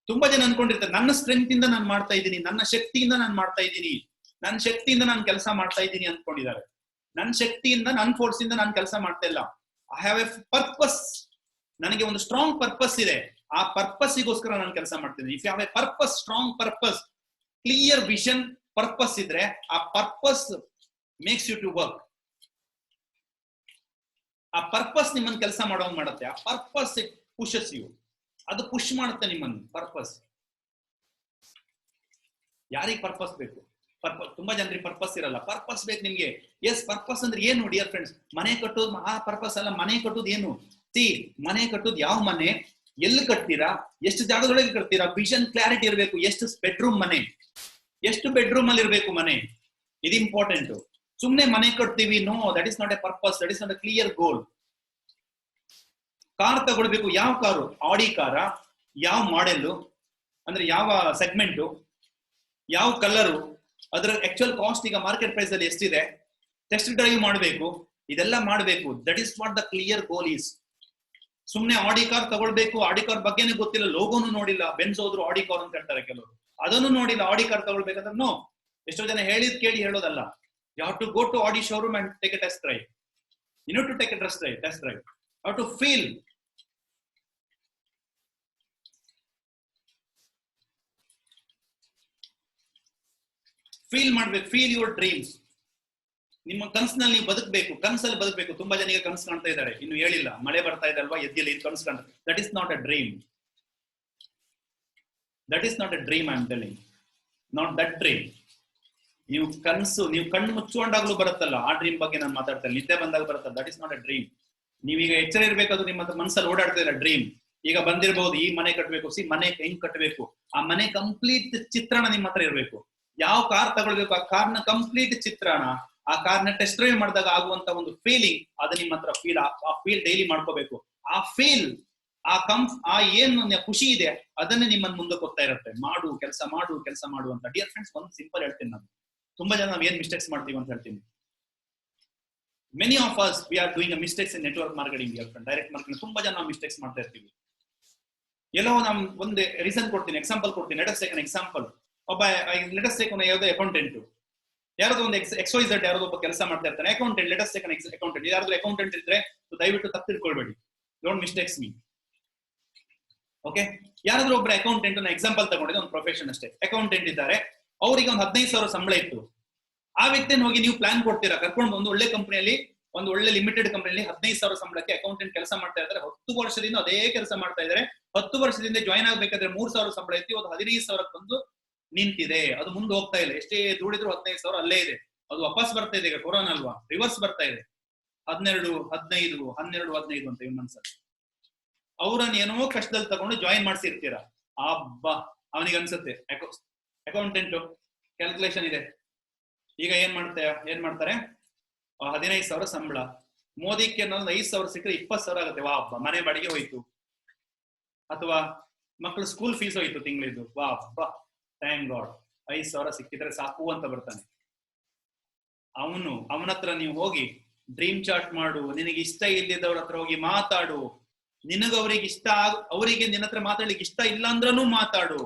ತುಂಬಾ ಜನ ಅನ್ಕೊಂಡಿರ್ತಾರೆ, ನನ್ನ ಸ್ಟ್ರೆಂತ್ ಇಂದ ನಾನು ಮಾಡ್ತಾ ಇದ್ದೀನಿ, ನನ್ನ ಶಕ್ತಿಯಿಂದ ನಾನು ಮಾಡ್ತಾ ಇದ್ದೀನಿ, ನನ್ನ ಶಕ್ತಿಯಿಂದ ನಾನು ಕೆಲಸ ಮಾಡ್ತಾ ಇದ್ದೀನಿ ಅನ್ಕೊಂಡಿದ್ದಾರೆ. ನನ್ನ ಶಕ್ತಿಯಿಂದ, ನನ್ನ ಫೋರ್ಸ್ ಇಂದ ನಾನು ಕೆಲಸ ಮಾಡ್ತಾ ಇಲ್ಲ. I have a purpose. ನನಗೆ ಒಂದು ಸ್ಟ್ರಾಂಗ್ ಪರ್ಪಸ್ ಇದೆ, ಆ ಪರ್ಪಸ್ಗೋಸ್ಕರ ನಾನು ಕೆಲಸ ಮಾಡ್ತಿದ್ದೀನಿ. If you have a purpose, strong purpose, clear vision, purpose ಇದ್ರೆ, ಆ purpose makes you to work. ಆ ಪರ್ಪಸ್ ನಿಮ್ಮನ್ನು ಕೆಲಸ ಮಾಡೋಂಗ್ ಮಾಡುತ್ತೆ. ಆ ಪರ್ಪಸ್ ಇಟ್ ಪುಷಸ್ ಯು, ಅದು ಪುಷ್ ಮಾಡುತ್ತೆ ನಿಮ್ಮನ್ನು. ಪರ್ಪಸ್, ಯಾರಿಗೆ ಪರ್ಪಸ್ ಬೇಕು? ತುಂಬಾ ಜನರಿಗೆ ಪರ್ಪಸ್ ಇರಲ್ಲ. ಪರ್ಪಸ್ ಬೇಕು ನಿಮ್ಗೆ. ಎಸ್, ಪರ್ಪಸ್ ಅಂದ್ರೆ ಏನು ಡಿಯರ್ ಫ್ರೆಂಡ್ಸ್? ಮನೆ ಕಟ್ಟೋದು ಆ ಪರ್ಪಸ್ ಅಲ್ಲ. ಮನೆ ಕಟ್ಟೋದು ಏನು? ಸಿ, ಮನೆ ಕಟ್ಟೋದು ಯಾವ ಮನೆ, ಎಲ್ಲಿ ಕಟ್ತೀರಾ, ಎಷ್ಟು ಜಾಗದೊಳಗೆ ಕಟ್ತೀರಾ, ವಿಷನ್ ಕ್ಲಾರಿಟಿ ಇರಬೇಕು. ಎಷ್ಟು ಬೆಡ್ರೂಮ್ ಮನೆ, ಎಷ್ಟು ಬೆಡ್ರೂಮ್ ಅಲ್ಲಿ ಇರಬೇಕು ಮನೆ, ಇದು ಇಂಪಾರ್ಟೆಂಟ್. ಸುಮ್ನೆ ಮನೆ ಕಟ್ತೀವಿ, no, that is not a purpose, that is not a clear goal. Car ತಗೊಳ್ಬೇಕು, ಯಾವ ಕಾರು? ಆಡಿ ಕಾರ, ಯಾವ ಮಾಡೆಲ್ ಅಂದ್ರೆ ಯಾವ ಸೆಗ್ಮೆಂಟು, ಯಾವ ಕಲರು, ಅದರ ಆಕ್ಚುಯಲ್ ಕಾಸ್ಟ್ ಈಗ ಮಾರ್ಕೆಟ್ ಪ್ರೈಸ್ ಅಲ್ಲಿ ಎಷ್ಟಿದೆ, ಟೆಸ್ಟ್ ಡ್ರೈವ್ ಮಾಡಬೇಕು, ಇದೆಲ್ಲ ಮಾಡಬೇಕು. That is what the clear goal is. ಸುಮ್ನೆ ಆಡಿ ಕಾರ್ ತಗೊಳ್ಬೇಕು, ಆಡಿ ಕಾರ್ ಬಗ್ಗೆನೇ ಗೊತ್ತಿಲ್ಲ, ಲೋಗೋನು ನೋಡಿಲ್ಲ, ಬೆನ್ಸ್ ಹೋದ್ರು ಆಡಿ ಕಾರ್ ಅಂತ ಹೇಳ್ತಾರೆ ಕೆಲವರು, ಅದನ್ನು ನೋಡಿಲ್ಲ, ಆಡಿ ಕಾರ್ ತಗೊಳ್ಬೇಕಂದ್ರೆ ನೋ. ಎಷ್ಟೋ ಜನ ಹೇಳಿದ್ ಕೇಳಿ ಹೇಳೋದಲ್ಲ. You have to go to Audi showroom and take a test drive. You need to take a test drive. You have to feel. Feel ಮಾಡ್ಬೇಕು. Feel your dreams. ನಿಮ್ಮ ಕನ್ಸಿನಲ್ಲಿ ನೀವು ಬದುಕಬೇಕು, ಕನ್ಸಲ್ಲಿ ಬದುಕಬೇಕು. ತುಂಬಾ ಜನ ಈಗ ಕನ್ಸು ಕಾಣ್ತಾ ಇದ್ದಾರೆ, ಇನ್ನು ಹೇಳಿಲ್ಲ, ಮಳೆ ಬರ್ತಾ ಇದೆ ಅಲ್ವಾ, ಎದ್ದಿಲ್ಲ, ಇದು ಕನ್ಸು ಕಾಣ್ತಾರೆ. That is not a dream. That is not a dream. I am telling, not that dream. ನೀವು ಕನ್ಸು, ನೀವು ಕಣ್ಣು ಮುಚ್ಕೊಂಡಾಗ್ಲೂ ಬರುತ್ತಲ್ಲ, ಆ ಡ್ರೀಮ್ ಬಗ್ಗೆ ನಾನು ಮಾತಾಡ್ತಾ ಇಲ್ಲ. ನಿದ್ದೆ ಬಂದಾಗ ಬರುತ್ತಲ್ಲ, that is not a dream. ನೀವೀಗ ಎಚ್ಚರ ಇರ್ಬೇಕಾದ್ರು ನಿಮ್ಮ ಮನಸ್ಸಲ್ಲಿ ಓಡಾಡ್ತಾ ಇಲ್ಲ ಡ್ರೀಮ್. ಈಗ ಬಂದಿರಬಹುದು, ಈ ಮನೆ ಕಟ್ಟಬೇಕು, ಸಿ ಮನೆ ಹೆಂಗ್ ಕಟ್ಟಬೇಕು, ಆ ಮನೆ ಕಂಪ್ಲೀಟ್ ಚಿತ್ರಣ ನಿಮ್ಮ ಹತ್ರ ಇರಬೇಕು. ಯಾವ ಕಾರ್ ತಗೊಳ್ಬೇಕು, ಆ ಕಾರ್ನ ಕಂಪ್ಲೀಟ್ ಚಿತ್ರಣ, ಆ ಕಾರ್ನ ಟೆಸ್ಟ್ ಡ್ರೈವ್ ಮಾಡಿದಾಗ ಆಗುವಂತ ಒಂದು ಫೀಲಿಂಗ್, ಅದು ನಿಮ್ಮ ಹತ್ರ ಫೀಲ್, ಆ ಫೀಲ್ ಡೈಲಿ ಮಾಡ್ಕೋಬೇಕು. ಆ ಫೀಲ್, ಆ ಏನು ಖುಷಿ ಇದೆ, ಅದನ್ನೇ ನಿಮ್ಮನ್ನು ಮುಂದಕ್ಕೆ ಹೋಗ್ತಾ ಇರುತ್ತೆ. ಮಾಡು, ಕೆಲಸ ಮಾಡು, ಕೆಲಸ ಮಾಡು ಅಂತ. ಡಿಯರ್ ಫ್ರೆಂಡ್ಸ್, ಒಂದು ಸಿಂಪಲ್ ಹೇಳ್ತೀನಿ ನಾನು. ತುಂಬಾ ಜನ ನಾವ್ ಏನ್ ಮಿಸ್ಟೇಕ್ಸ್ ಮಾಡ್ತೀವಿ ಅಂತ ಹೇಳ್ತೀನಿ. Many of us we are doing a mistakes in network marketing. Dear friend, direct marketing ತುಂಬಾ ಜನ ನಾವು ಮಿಸ್ಟೇಕ್ಸ್ ಮಾಡ್ತಾ ಇರ್ತೀವಿ. ಎಲ್ಲೋ ನಾನು ಒಂದು ರೀಸನ್ ಕೊಡ್ತೀನಿ, ಎಕ್ಸಾಂಪಲ್ ಕೊಡ್ತೀನಿ. Let us take an example. ಒಬ್ಬ ಲೆಟ್ ಅಸ್ ಟೇಕ್ ಯಾವುದೋ ಅಕೌಂಟೆಂಟ್, ಯಾರದೋ ಒಂದು XYZ ಯಾರದೋ ಒಬ್ಬ ಕೆಲಸ ಮಾಡ್ತಾ ಇರ್ತಾನೆ. ಅಕೌಂಟೆಂಟ್, ಲೆಟ್ ಅಸ್ ಟೇಕ್ ಅನ್ ಅಕೌಂಟೆಂಟ್. ಯಾರಾದ್ರೂ ಅಕೌಂಟೆಂಟ್ ಇದ್ರೆ ದಯವಿಟ್ಟು ತಪ್ಪು ತಿಳ್ಕೊಳ್ಬೇಡಿ, ಡೋಂಟ್ ಮಿಸ್ಟೇಕ್ಸ್ ಮೀ. ಓಕೆ, ಯಾರಾದ್ರೂ ಒಬ್ಬರ ಅಕೌಂಟೆಂಟ್, ನಾನು ಎಕ್ಸಾಂಪಲ್ ತಗೊಂಡಿದ್ದೆ, ಒಂದು ಪ್ರೊಫೆಷನ್ ಅಷ್ಟೇ. ಅಕೌಂಟೆಂಟ್ ಇದ್ದಾರೆ, ಅವರಿಗೆ ಒಂದು 15,000 ಸಂಬಳ ಇತ್ತು. ಆ ವ್ಯಕ್ತಿಯನ್ನು ಹೋಗಿ ನೀವು ಪ್ಲಾನ್ ಕೊಡ್ತೀರಾ, ಕರ್ಕೊಂಡು ಒಂದು ಒಳ್ಳೆ ಕಂಪನಿಯಲ್ಲಿ, ಒಂದು ಒಳ್ಳೆ ಲಿಮಿಟೆಡ್ ಕಂಪನಿಯಲ್ಲಿ 15,000 ಸಂಬಳಕ್ಕೆ ಅಕೌಂಟೆಂಟ್ ಕೆಲಸ ಮಾಡ್ತಾ ಇದ್ದಾರೆ. 10 ವರ್ಷದಿಂದ ಅದೇ ಕೆಲಸ ಮಾಡ್ತಾ ಇದ್ದಾರೆ. 10 ವರ್ಷದಿಂದ ಜಾಯ್ನ್ ಆಗ್ಬೇಕಾದ್ರೆ 3,000 ಸಂಬಳ ಇತ್ತು, ಅದು 15,000 ಬಂದು ನಿಂತಿದೆ. ಅದು ಮುಂದೆ ಹೋಗ್ತಾ ಇಲ್ಲ. ಎಷ್ಟೇ ದುಡಿದ್ರು 15,000 ಅಲ್ಲೇ ಇದೆ. ಅದು ವಾಪಸ್ ಬರ್ತಾ ಇದೆ. ಈಗ ಕೊರೋನಾ ಅಲ್ವಾ, ರಿವರ್ಸ್ ಬರ್ತಾ ಇದೆ. 12, 15, 12, 15 ಅಂತ ಇವ್ ಮನ್ಸಲ್ಲಿ ಅವ್ರನ್ನ ಏನೋ ಕಷ್ಟದಲ್ಲಿ ತಗೊಂಡು ಜಾಯಿನ್ ಮಾಡ್ಸಿರ್ತೀರಾ. ಅಬ್ಬಾ, ಅವನಿಗೆ ಅನ್ಸುತ್ತೆ ಅಕೌಂಟೆಂಟ್ ಕ್ಯಾಲ್ಕುಲೇಷನ್ ಇದೆ. ಈಗ ಏನ್ ಮಾಡ್ತಾರೆ, 15,000 ಸಂಬಳ, ಮೋದಿಗೆ ಅನ್ನೋದು 5,000 ಸಿಕ್ಕರೆ 20,000 ಆಗುತ್ತೆ. ವಾ ಮನೆ ಬಾಡಿಗೆ ಹೋಯ್ತು, ಅಥವಾ ಮಕ್ಕಳು ಸ್ಕೂಲ್ ಫೀಸ್ ಹೋಯ್ತು ತಿಂಗಳಿದ್ದು. ವಾ ಥ್ಯಾಂಕ್ ಗಾಡ್, 5,000 ಸಿಕ್ಕಿದ್ರೆ ಸಾಕು ಅಂತ ಬರ್ತಾನೆ. ಅವನ ಹತ್ರ ನೀವು ಹೋಗಿ ಡ್ರೀಮ್ ಚಾರ್ಟ್ ಮಾಡು, ನಿನಗೆ ಇಷ್ಟ ಇಲ್ಲದವ್ರ ಹತ್ರ ಹೋಗಿ ಮಾತಾಡು, ನಿನಗ ಅವ್ರಿಗೆ ಅವರಿಗೆ ನಿನ್ನ ಹತ್ರ ಮಾತಾಡ್ಲಿಕ್ಕೆ ಇಷ್ಟ ಇಲ್ಲ ಅಂದ್ರೂ ಮಾತಾಡು,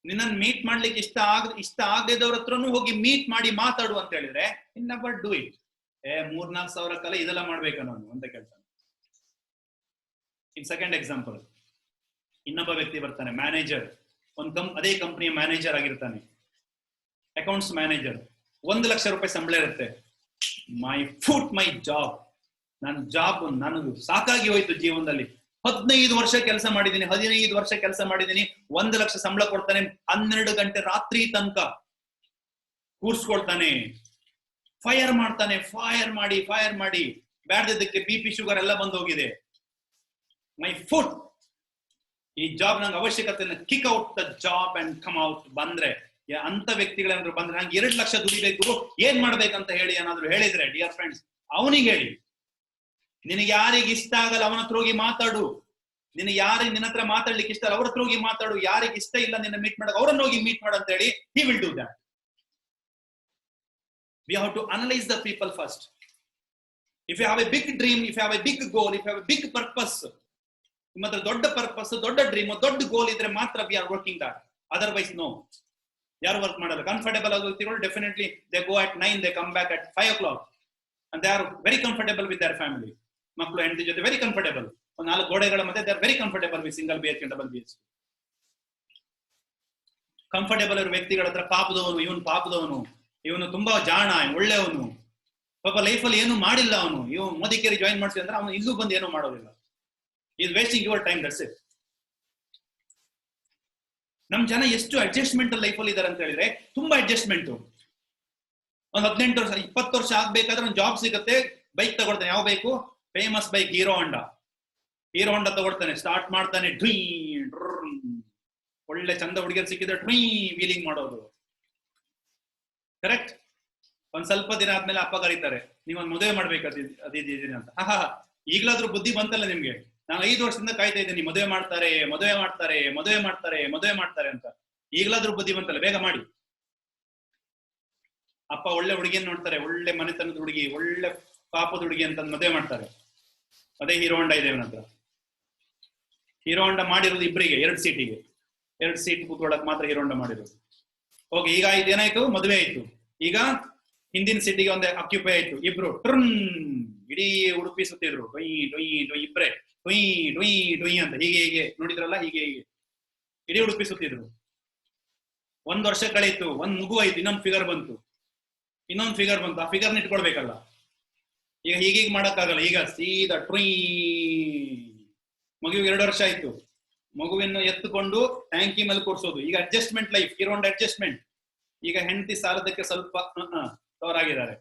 ನಿನ್ನನ್ನು ಮೀಟ್ ಮಾಡ್ಲಿಕ್ಕೆ ಇಷ್ಟ ಆಗದವ್ರ ಹತ್ರನು ಹೋಗಿ ಮೀಟ್ ಮಾಡಿ ಮಾತಾಡು ಅಂತ ಹೇಳಿದ್ರೆ ಇನ್ ನೆವರ್ ಡೂ ಇಟ್. 3-4 ಸಾವಿರ ಕಾಲ ಇದೆಲ್ಲ ಮಾಡ್ಬೇಕ ನಾನು ಅಂತ ಕೇಳ್ತಾನೆ. ಇನ್ ಸೆಕೆಂಡ್ ಎಕ್ಸಾಂಪಲ್, ಇನ್ನೊಬ್ಬ ವ್ಯಕ್ತಿ ಬರ್ತಾನೆ, ಮ್ಯಾನೇಜರ್, ಅದೇ ಕಂಪನಿಯ ಮ್ಯಾನೇಜರ್ ಆಗಿರ್ತಾನೆ, ಅಕೌಂಟ್ಸ್ ಮ್ಯಾನೇಜರ್, 1 ಲಕ್ಷ ರೂಪಾಯಿ ಸಂಬಳ ಇರುತ್ತೆ. ಮೈ ಜಾಬ್, ನನ್ನ ಜಾಬ್ ನನಗೆ ಸಾಕಾಗಿ ಹೋಯ್ತು ಜೀವನದಲ್ಲಿ. 15 ವರ್ಷ ಕೆಲಸ ಮಾಡಿದ್ದೀನಿ, 15 ವರ್ಷ ಕೆಲಸ ಮಾಡಿದ್ದೀನಿ, 1 ಲಕ್ಷ ಸಂಬಳ ಕೊಡ್ತಾನೆ, 12 ಗಂಟೆ ರಾತ್ರಿ ತನಕ ಕೂರ್ಸ್ಕೊಳ್ತಾನೆ, ಫೈರ್ ಮಾಡ್ತಾನೆ, ಫೈರ್ ಮಾಡಿ ಬ್ಯಾಡ್ದಕ್ಕೆ BP ಶುಗರ್ ಎಲ್ಲ ಬಂದು ಹೋಗಿದೆ. ಮೈ ಫುಟ್, ಈ ಜಾಬ್ ನಂಗೆ ಅವಶ್ಯಕತೆ, kick out the job and come out. ಬಂದ್ರೆ ಅಂತ ವ್ಯಕ್ತಿಗಳೇನಾದ್ರು ಬಂದ್ರೆ ನಂಗೆ 2 ಲಕ್ಷ ದುಡಿಬೇಕು, ಏನ್ ಮಾಡ್ಬೇಕಂತ ಹೇಳಿ ಏನಾದ್ರು ಹೇಳಿದ್ರೆ ಡಿಯರ್ ಫ್ರೆಂಡ್ಸ್, ಅವನಿಗೆ ಹೇಳಿ, ನಿನಗೆ ಯಾರಿಗೆ ಇಷ್ಟ ಆಗಲ್ಲ ಅವನ ಹತ್ರ ಹೋಗಿ ಮಾತಾಡು, ನಿನ್ನ ಹತ್ರ ಮಾತಾಡ್ಲಿಕ್ಕೆ ಇಷ್ಟ ಅಲ್ಲ ಅವ್ರ ಹತ್ರ ಹೋಗಿ ಮಾತಾಡು, ಯಾರಿಗೆ ಇಷ್ಟ ಇಲ್ಲ ನಿನ್ನ ಮೀಟ್ ಮಾಡಕ್ ಅವ್ರನ್ನ ಹೋಗಿ ಮೀಟ್ ಮಾಡು ಅಂತ ಹೇಳಿ. He will do that. We have to analyze the people first. If you have a big dream, if you have a big goal, if you have a big purpose, ನಿಮ್ಮ ಹತ್ರ ದೊಡ್ಡ purpose, ದೊಡ್ಡ dream, ದೊಡ್ಡ ಗೋಲ್ ಇದ್ರೆ ಮಾತ್ರ we are working that. Otherwise no. ಯಾರು work ಮಾಡಲ್ಲ. Comfortable ಆಗೋ ವ್ಯಕ್ತಿಗಳು definitely they go at 9, they come back at 5 o'clock and they are very comfortable with their family. ಮಕ್ಕಳು ಹೆಂಡತಿ ಜೊತೆ ವೆರಿ ಕಂಫರ್ಟಬಲ್, 4 ಗೋಡೆಗಳ ಮಧ್ಯೆ they are very comfortable with single BHK and double BHK. Comfortable ಇರೋ ವ್ಯಕ್ತಿಗಳ ಹತ್ರ ಪಾಪದವನು, ಇವನು ತುಂಬಾ ಜಾಣ, ಒಳ್ಳೆಯವನು, ಪಾಪ ಲೈಫಲ್ಲಿ ಏನು ಮಾಡಿಲ್ಲ, ಇವನು ಮೋದಿ ಕೇರಿ ಜಾಯಿನ್ ಮಾಡ್ತೀವಿ ಅಂದ್ರೆ ಅವನು ಇಲ್ಲೂ ಬಂದು ಏನೂ ಮಾಡೋದಿಲ್ಲ. Is wasting your time, that's it. ನಮ್ ಜನ ಎಷ್ಟು ಅಡ್ಜಸ್ಟ್ಮೆಂಟ್ ಲೈಫಲ್ಲಿ ಇದಾರೆ ಅಂತ ಹೇಳಿದ್ರೆ, ತುಂಬಾ ಅಡ್ಜಸ್ಟ್ಮೆಂಟ್. ಒಂದು 18 ವರ್ಷ 20 ವರ್ಷ ಆಗ್ಬೇಕಾದ್ರೆ ಒಂದು ಜಾಬ್ ಸಿಗುತ್ತೆ, ಬೈಕ್ ತಗೊಳ್ತಾನೆ. ಯಾವ ಬೇಕು? Famous bike, Hero Honda ತಗೊಳ್ತಾನೆ, start ಮಾಡ್ತಾನೆ, ಒಳ್ಳೆ ಚಂದ ಹುಡುಗಿಯರು ಸಿಕ್ಕಿದ್ರೆ ವೀಲಿಂಗ್ ಮಾಡೋದು. ಕರೆಕ್ಟ್. ಒಂದ್ ಸ್ವಲ್ಪ ದಿನ ಆದ್ಮೇಲೆ ಅಪ್ಪ ಕರೀತಾರೆ, ನೀವೊಂದು ಮದುವೆ ಮಾಡ್ಬೇಕು ಅದಿದ್ದೀನಿ ಅಂತ. ಈಗ್ಲಾದ್ರೂ ಬುದ್ಧಿ ಬಂತಲ್ಲ ನಿಮ್ಗೆ? ನಾನು 5 ವರ್ಷದಿಂದ ಕಾಯ್ತಾ ಇದ್ದೀನಿ, ಮದುವೆ ಮಾಡ್ತಾರೆ ಅಂತ. ಈಗ್ಲಾದ್ರೂ ಬುದ್ಧಿ ಬಂತಲ್ಲ, ಬೇಗ ಮಾಡಿ. ಅಪ್ಪ ಒಳ್ಳೆ ಹುಡುಗಿಯನ್ನು ನೋಡ್ತಾರೆ, ಒಳ್ಳೆ ಮನೆತನದ ಹುಡುಗಿ, ಒಳ್ಳೆ ಪಾಪದ ಹುಡುಗಿ ಅಂತ ಮದುವೆ ಮಾಡ್ತಾರೆ. ಅದೇ ಹೀರೋ ಹೊಂಡಾ ಇದೆ ಇವನ ಹತ್ರ. ಹೀರೋ ಹೊಂಡಾ ಮಾಡಿರೋದು ಇಬ್ಬರಿಗೆ, 2 ಸೀಟಿಗೆ, 2 ಸೀಟ್ ಕೂತ್ಕೊಳ್ಳಕ್ ಮಾತ್ರ ಹೀರೋ ಹೊಂಡಾ ಮಾಡಿರೋದು. ಹೋಗಿ ಈಗ ಇದೇನಾಯ್ತು, ಮದುವೆ ಆಯ್ತು. ಈಗ ಹಿಂದಿನ ಸೀಟಿಗೆ ಒಂದು ಅಕ್ಯುಪೈ ಆಯ್ತು, ಇಬ್ರು ಇಡೀ ಉಡುಪಿ ಸುತ್ತಿದ್ರು, ಇಬ್ರೆ ಡೊಯ್ ಅಂತ ಹೀಗೆ ನೋಡಿದ್ರಲ್ಲ, ಹೀಗೆ ಇಡೀ ಉಡುಪಿ ಸುತ್ತಿದ್ರು. 1 ವರ್ಷ ಕಳೀತು, 1 ಮಗು ಆಯ್ತು, ಇನ್ನೊಂದು ಫಿಗರ್ ಬಂತು. ಆ ಫಿಗರ್ನ ಇಟ್ಕೊಳ್ಬೇಕಲ್ಲ. ಈಗ ಹೀಗೆ ಮಾಡಕ್ಕಾಗಲ್ಲ. ಈಗ ಸೀದಾ ಮಗುವಿಗೆ 2 ವರ್ಷ ಆಯ್ತು, ಮಗುವಿನ ಎತ್ತುಕೊಂಡು ಟ್ಯಾಂಕಿ ಮೇಲೆ ಕೂರ್ಸೋದು. ಈಗ ಅಡ್ಜಸ್ಟ್ಮೆಂಟ್ ಲೈಫ್, ಇರೋಂಡ್ ಅಡ್ಜಸ್ಟ್ಮೆಂಟ್. ಈಗ ಹೆಂಡತಿ ಸಾಲದಕ್ಕೆ ಸ್ವಲ್ಪ ತೋರಾಗಿದ್ದಾರೆ,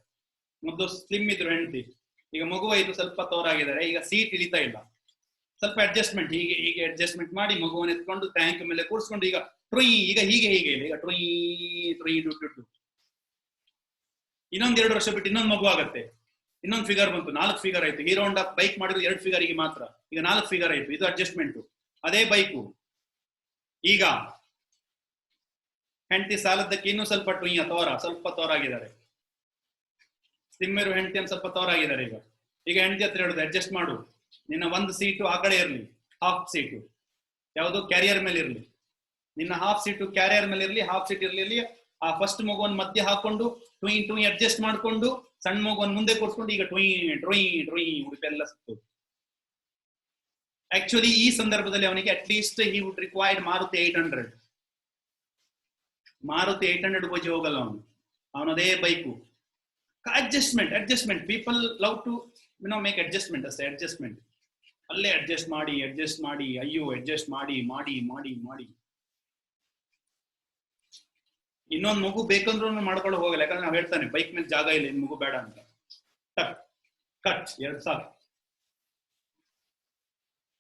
ಮೊದಲು ಸ್ಲಿಮ್ ಇದ್ರು ಹೆಂಡತಿ, ಈಗ ಮಗು ಆಯ್ತು, ಸ್ವಲ್ಪ ತೋರಾಗಿದ್ದಾರೆ. ಈಗ ಸೀಟ್ ಇಳಿತಾ ಇಲ್ಲ, ಸ್ವಲ್ಪ ಅಡ್ಜಸ್ಟ್ಮೆಂಟ್, ಹೀಗೆ ಅಡ್ಜಸ್ಟ್ಮೆಂಟ್ ಮಾಡಿ ಮಗುವನ್ನು ಎತ್ಕೊಂಡು ಟ್ಯಾಂಕ್ ಮೇಲೆ ಕೂರಿಸ್ಕೊಂಡು ಈಗ ಹೀಗೆ ಇಲ್ಲ, ಈಗ ಡುಡ್ಡು. ಇನ್ನೊಂದ್ 2 ವರ್ಷ ಬಿಟ್ಟು ಇನ್ನೊಂದು ಮಗು ಆಗತ್ತೆ, ಇನ್ನೊಂದು ಫಿಗರ್ ಬಂತು, 4 ಫಿಗರ್ ಆಯ್ತು. ಹೀರೋ ಹೊಂಡಾ ಬೈಕ್ ಮಾಡಿದ್ರು 2 ಫಿಗರಿಗೆ ಮಾತ್ರ, ಈಗ 4 ಫಿಗರ್ ಆಯ್ತು. ಇದು ಅಡ್ಜಸ್ಟ್ಮೆಂಟ್. ಅದೇ ಬೈಕು. ಈಗ ಹೆಂಡತಿ ಸಾಲದಕ್ಕೆ ಇನ್ನೂ ಸ್ವಲ್ಪ ಸ್ವಲ್ಪ ತೋರಾಗಿದ್ದಾರೆ. ಸಿಮ್ಮೆರು ಹೆಂಡತಿ ಸ್ವಲ್ಪ ತೋರಾಗಿದ್ದಾರೆ. ಈಗ ಹೆಂಡತಿ ಹತ್ರ ಹೇಳುದು, ಅಡ್ಜಸ್ಟ್ ಮಾಡು, ನಿನ್ನ 1 ಸೀಟು ಆ ಕಡೆ ಇರ್ಲಿ, ಹಾಫ್ ಸೀಟು ಯಾವುದು ಕ್ಯಾರಿಯರ್ ಮೇಲೆ ಇರ್ಲಿ, ನಿನ್ನ ಹಾಫ್ ಸೀಟು ಕ್ಯಾರಿಯರ್ ಮೇಲೆ ಇರ್ಲಿ, ಹಾಫ್ ಸೀಟ್ ಇರ್ಲಿ. ಆ ಫಸ್ಟ್ ಮಗುವನ್ನು ಮಧ್ಯೆ ಹಾಕೊಂಡು ಟುಯಿ ಅಡ್ಜಸ್ಟ್ ಮಾಡ್ಕೊಂಡು ಸಣ್ಣ ಮಗುವನ್ನು ಮುಂದೆ ಕೂರಿಸ್ಕೊಂಡು ಈಗ ಟೊಯ್ ಉಡುಪೆಲ್ಲ ಸಿಕ್ತು. ಆಕ್ಚುಲಿ ಈ ಸಂದರ್ಭದಲ್ಲಿ ಅವನಿಗೆ at least he would required Maruti 800. Maruti 800 ಗೋಜಿ ಹೋಗಲ್ಲ ಅವನದೇ bike. Adjustment people love to make adjustment. ಅಷ್ಟೇ ಅಡ್ಜಸ್ಟ್ಮೆಂಟ್. ಅಲ್ಲೇ ಅಡ್ಜಸ್ಟ್ ಮಾಡಿ ಅಯ್ಯೋ ಅಡ್ಜಸ್ಟ್ ಮಾಡಿ. ಇನ್ನೊಂದು ಮಗು ಬೇಕಂದ್ರೂ ಮಾಡ್ಕೊಂಡು ಹೋಗಲ್ಲ, ಯಾಕಂದ್ರೆ ನಾವು ಹೇಳ್ತಾನೆ ಬೈಕ್ ಮೇಲೆ ಜಾಗ ಇಲ್ಲ, ಇನ್ ಮಗು ಬೇಡ ಅಂತ. ಕಟ್ 2 ಸಾಕು.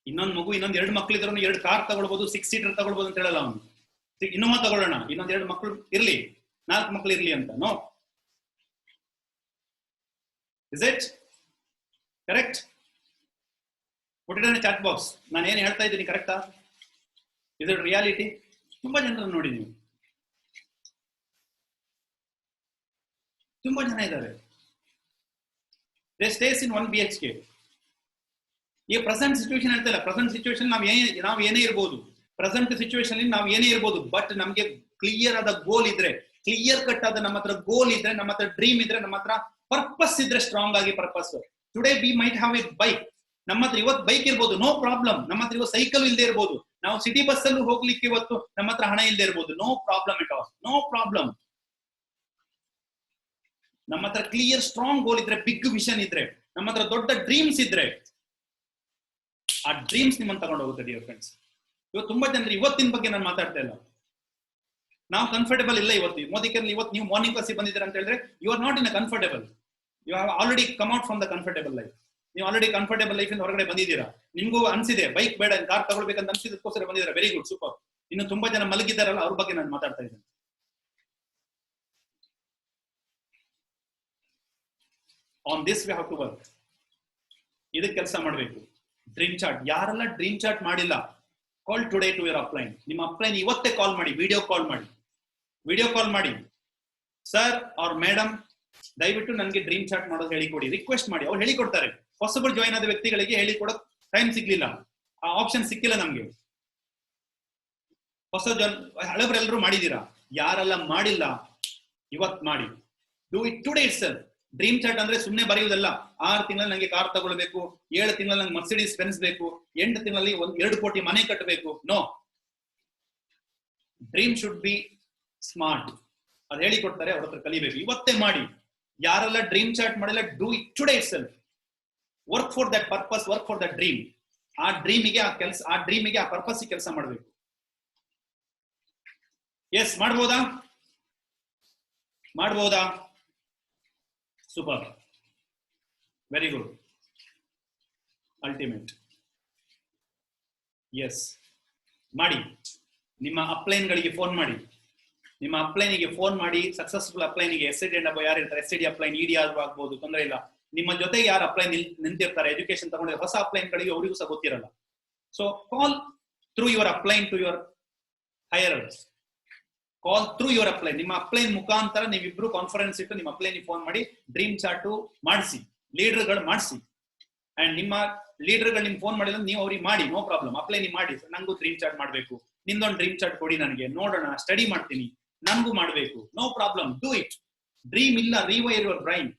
ಇನ್ನೊಂದು ಮಗು, ಇನ್ನೊಂದು 2 ಮಕ್ಳು ಇದ್ರು 2 ಕಾರ್ ತಗೊಳ್ಬಹುದು, 6 ಸೀಟರ್ ತಗೊಳ್ಬಹುದು ಅಂತ ಹೇಳಲ್ಲ ಅವನು. ಇನ್ನೊಮ್ಮ ತಗೊಳ್ಳೋಣ, ಇನ್ನೊಂದ್ 2 ಮಕ್ಳು ಇರ್ಲಿ, 4 ಮಕ್ಳು ಇರ್ಲಿ ಅಂತ. No, Is it correct? Put it in a chat box. ನಾನು ಏನು ಹೇಳ್ತಾ ಇದ್ದೀನಿ ಕರೆಕ್ಟಾ? Is it reality? ತುಂಬಾ ಜನರನ್ನು ನೋಡಿ ನೀವು, ತುಂಬಾ ಜನ ಇದ್ದಾರೆ. They stays in 1 BHK. ಈ ಪ್ರೆಸೆಂಟ್ ಸಿಚುವೇಶನ್ ಹೇಳ್ತಾ ಇಲ್ಲ. ಪ್ರೆಸೆಂಟ್ ಸಿಚುವೇಶನ್ ನಾವು ಏನೇ ಇರ್ಬೋದು, ಪ್ರೆಸೆಂಟ್ ಸಿಚುವೇಶನ್ ನಾವು ಏನೇ ಇರ್ಬೋದು, ಬಟ್ ನಮ್ಗೆ ಕ್ಲಿಯರ್ ಆದ ಗೋಲ್ ಇದ್ರೆ, ಕ್ಲಿಯರ್ ಕಟ್ ಆದ ನಮ್ಮ ಹತ್ರ ಗೋಲ್ ಇದ್ರೆ, ನಮ್ಮ ಹತ್ರ ಡ್ರೀಮ್ ಇದ್ರೆ, ನಮ್ಮ ಹತ್ರ ಪರ್ಪಸ್ ಇದ್ರೆ, ಸ್ಟ್ರಾಂಗ್ ಆಗಿ purpose. Today we might have A bike. ನಮ್ಮ ಹತ್ರ ಇವತ್ತು ಬೈಕ್ ಇರ್ಬೋದು, ನೋ ಪ್ರಾಬ್ಲಮ್. ನಮ್ಮ ಹತ್ರ ಇವತ್ತು ಸೈಕಲ್ ಇಲ್ಲದೆ ಇರ್ಬೋದು, ನಾವು ಸಿಟಿ ಬಸ್ ಅಲ್ಲೂ ಹೋಗ್ಲಿಕ್ಕೆ ಇವತ್ತು ನಮ್ಮ ಹತ್ರ ಹಣ ಇಲ್ಲದೆ ಇರ್ಬೋದು, no problem at all, no problem. ನಮ್ಮ ಹತ್ರ ಕ್ಲಿಯರ್ ಸ್ಟ್ರಾಂಗ್ ಗೋಲ್ ಇದ್ರೆ, ಬಿಗ್ ವಿಷನ್ ಇದ್ರೆ, ನಮ್ಮ ಹತ್ರ ದೊಡ್ಡ ಡ್ರೀಮ್ಸ್ ಇದ್ರೆ, ಆ ಡ್ರೀಮ್ಸ್ ನಿಮ್ಮನ್ನು ತಗೊಂಡು ಹೋಗುತ್ತೆ ಡಿಯರ್ ಫ್ರೆಂಡ್ಸ್. ಇವತ್ತು ತುಂಬಾ ಜನರು ಇವತ್ತಿನ ಬಗ್ಗೆ ನಾನು ಮಾತಾಡ್ತಾ ಇಲ್ಲ. ನಾವು ಕಂಫರ್ಟೇಬಲ್ ಇಲ್ಲ ಇವತ್ತು. ಮೋದಿಕಲ್ಲಿ ಇವತ್ತು ನೀವು ಮಾರ್ನಿಂಗ್ ಕ್ಲಾಸಿಗೆ ಬಂದಿದ್ದೀರಾ ಅಂತ ಹೇಳಿದ್ರೆ, you are not in a comfortable. You have already come out from the comfortable life. ನೀವು ಆಲ್ರೆಡಿ ಕಂಫರ್ಟೇಬಲ್ ಲೈಫ್ ಇಂದ ಹೊರಗಡೆ ಬಂದಿದ್ದೀರಾ. ನಿಮ್ಗೂ ಅನ್ಸಿದೆ ಬೈಕ್ ಬೇಡ, ಕಾರ್ ತಗೊಳ್ಬೇಕಂತ ಅನ್ಸಿದಕ್ಕೋಸ್ಕರ ಬಂದಿದ್ದೀರಾ. Very good, super. ಇನ್ನು ತುಂಬಾ ಜನ ಮಲಗಿದ್ದಾರಲ್ಲ, ಅವ್ರ ಬಗ್ಗೆ ನಾನು ಮಾತಾಡ್ತಾ ಇದ್ದೇನೆ. On this we have to work. ಇದಕ್ಕೆ ಕೆಲಸ ಮಾಡಬೇಕು. ಡ್ರೀಮ್ ಚಾರ್ಟ್, ಯಾರೆಲ್ಲ ಡ್ರೀಮ್ ಚಾರ್ಟ್ ಮಾಡಿಲ್ಲ, call today to your upline. ನಿಮ್ಮ ಅಪ್ಲೈನ್ ಇವತ್ತೇ ಕಾಲ್ ಮಾಡಿ, ವಿಡಿಯೋ ಕಾಲ್ ಮಾಡಿ. ಸರ್ ಅವ್ರ ಮೇಡಮ್, ದಯವಿಟ್ಟು ನನಗೆ ಡ್ರೀಮ್ ಚಾರ್ಟ್ ಮಾಡೋದು ಹೇಳಿಕೊಡಿ, ರಿಕ್ವೆಸ್ಟ್ ಮಾಡಿ. ಅವ್ರು ಹೇಳಿಕೊಡ್ತಾರೆ. ಹೊಸಬರು ಜಾಯ್ನ್ ಆದ ವ್ಯಕ್ತಿಗಳಿಗೆ ಹೇಳಿಕೊಡೋಕ್ ಟೈಮ್ ಸಿಗ್ಲಿಲ್ಲ, ಆ ಆಪ್ಷನ್ ಸಿಕ್ಕಿಲ್ಲ ನಮ್ಗೆ. ಹಳಬರೆಲ್ಲರೂ ಮಾಡಿದೀರಾ. ಯಾರೆಲ್ಲ ಮಾಡಿಲ್ಲ ಇವತ್ ಮಾಡಿ. Do it today itself. Dream chart ಅಂದ್ರೆ ಸುಮ್ಮನೆ ಬರೆಯುವುದಲ್ಲ. 6 ತಿಂಗಳಲ್ಲಿ ನಂಗೆ ಕಾರ್ ತಗೊಳ್ಬೇಕು, 7 ತಿಂಗಳಲ್ಲಿ ನಂಗೆ ಮರ್ಸಿಡೀಸ್ ಬೆನ್ಸ್ ಬೇಕು, 8 ತಿಂಗಳಲ್ಲಿ 2 ಕೋಟಿ ಮನೆ ಕಟ್ಟಬೇಕು. No, dream should be smart. ಅದು ಹೇಳಿಕೊಡ್ತಾರೆ, ಅವ್ರ ಹತ್ರ ಕಲಿಬೇಕು. ಇವತ್ತೇ ಮಾಡಿ. ಯಾರೆಲ್ಲ ಡ್ರೀಮ್ ಚಾರ್ಟ್ ಮಾಡಿಲ್ಲ, do it today itself. Work for that purpose, work for that dream. ಆ ಡ್ರೀಮಿಗೆ ಆ ಕೆಲಸ, ಆ ಡ್ರೀಮಿಗೆ ಆ ಪರ್ಪಸ್ ಕೆಲಸ ಮಾಡಬೇಕು. ಎಸ್, ಮಾಡ್ಬೋದಾ? Super, very good, ultimate. Yes, ಮಾಡಿ. ನಿಮ್ಮ ಅಪ್ಲೈನ್ಗಳಿಗೆ ಫೋನ್ ಮಾಡಿ. ನಿಮ್ಮ ಅಪ್ಲೈನಿಗೆ ಫೋನ್ ಮಾಡಿ. ಸಕ್ಸಸ್ಫುಲ್ ಅಪ್ಲೈನಿಗೆ SID ಯಾರು ಇರ್ತಾರೆ, SID ಅಪ್ಲೈನ್, ED ಆದ್ರೂ ಆಗ್ಬೋದು, ತೊಂದರೆ ಇಲ್ಲ. ನಿಮ್ಮ ಜೊತೆಗೆ ಯಾರು ಅಪ್ಲೈನ್ ನಿಂತಿರ್ತಾರೆ, ಎಜುಕೇಶನ್ ತಗೊಂಡಿರೋ ಹೊಸ ಅಪ್ಲೈನ್ಗಳಿಗೆ, ಅವರಿಗೂ ಸಹ ಗೊತ್ತಿರಲ್ಲ. So call through your upline to your highers. Call through your upline. ನಿಮ್ಮ ಅಪ್ಲೈನ್ ಮುಖಾಂತರ ನೀವಿಬ್ರು ಕಾನ್ಫರೆನ್ಸ್ ಇಟ್ಟು ನಿಮ್ಮ ಅಪ್ಲೈನಿಗೆ ಫೋನ್ ಮಾಡಿ ಡ್ರೀಮ್ ಚಾರ್ಟ್ ಮಾಡಿಸಿ, ಲೀಡರ್ಗಳು ಮಾಡಿಸಿ. ಅಂಡ್ ನಿಮ್ಮ ಲೀಡರ್ಗಳು ನಿಮ್ಗೆ ಫೋನ್ ಮಾಡಿದ್ರೆ ನೀವು ಅವ್ರಿಗೆ ಮಾಡಿ, ನೋ ಪ್ರಾಬ್ಲಮ್. ಅಪ್ಲೈನಿಗೆ ಮಾಡಿ, ನಂಗೂ ಡ್ರೀಮ್ ಚಾರ್ಟ್ ಮಾಡಬೇಕು, ನಿಂದೊಂದು ಡ್ರೀಮ್ ಚಾರ್ಟ್ ಕೊಡಿ ನನಗೆ, ನೋಡೋಣ, ಸ್ಟಡಿ ಮಾಡ್ತೀನಿ, ನನಗೂ ಮಾಡಬೇಕು. No problem, do it. Dream ಇಲ್ಲ, ರಿವೈರ್ ಯುವರ್ ಬ್ರೈನ್.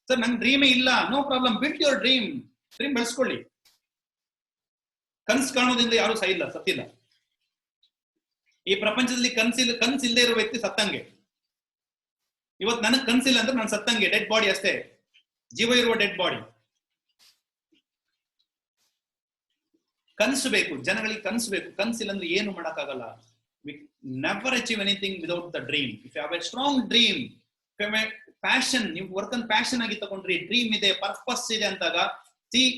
ಸರ್ ನಂಗೆ ಡ್ರೀಮೇ ಇಲ್ಲ, no problem, build your dream. Dream ಬೆಳೆಸ್ಕೊಳ್ಳಿ. ಕನ್ಸು ಕಾಣೋದ್ರಿಂದ ಯಾರು ಸತ್ತಿಲ್ಲ. ಈ ಪ್ರಪಂಚದಲ್ಲಿ ಕನ್ಸಿಲ್ಲದೆ ಇರೋ ವ್ಯಕ್ತಿ ಸತ್ತಂಗೆ. ಇವತ್ತು ನನಗೆ ಕನ್ಸಿಲ್ಲ ಅಂದ್ರೆ ನಾನು ಸತ್ತಂಗೆ, ಡೆಡ್ ಬಾಡಿ ಅಷ್ಟೇ, ಜೀವ ಇರುವ ಡೆಡ್ ಬಾಡಿ. ಕನ್ಸು ಬೇಕು, ಜನಗಳಿಗೆ ಕನ್ಸು ಬೇಕು. ಕನ್ಸಿಲ್ಲ ಅಂದ್ರೆ ಏನು ಮಾಡಕ್ಕಾಗಲ್ಲ. We never achieve anything without the dream. If you have a strong dream, passion, ನೀವು ವರ್ಕ್ ಅನ್ನು ಪ್ಯಾಷನ್ ಆಗಿ ತಗೊಂಡ್ರಿ, ಡ್ರೀಮ್ ಇದೆ, ಪರ್ಪಸ್ ಇದೆ ಅಂತಾಗ,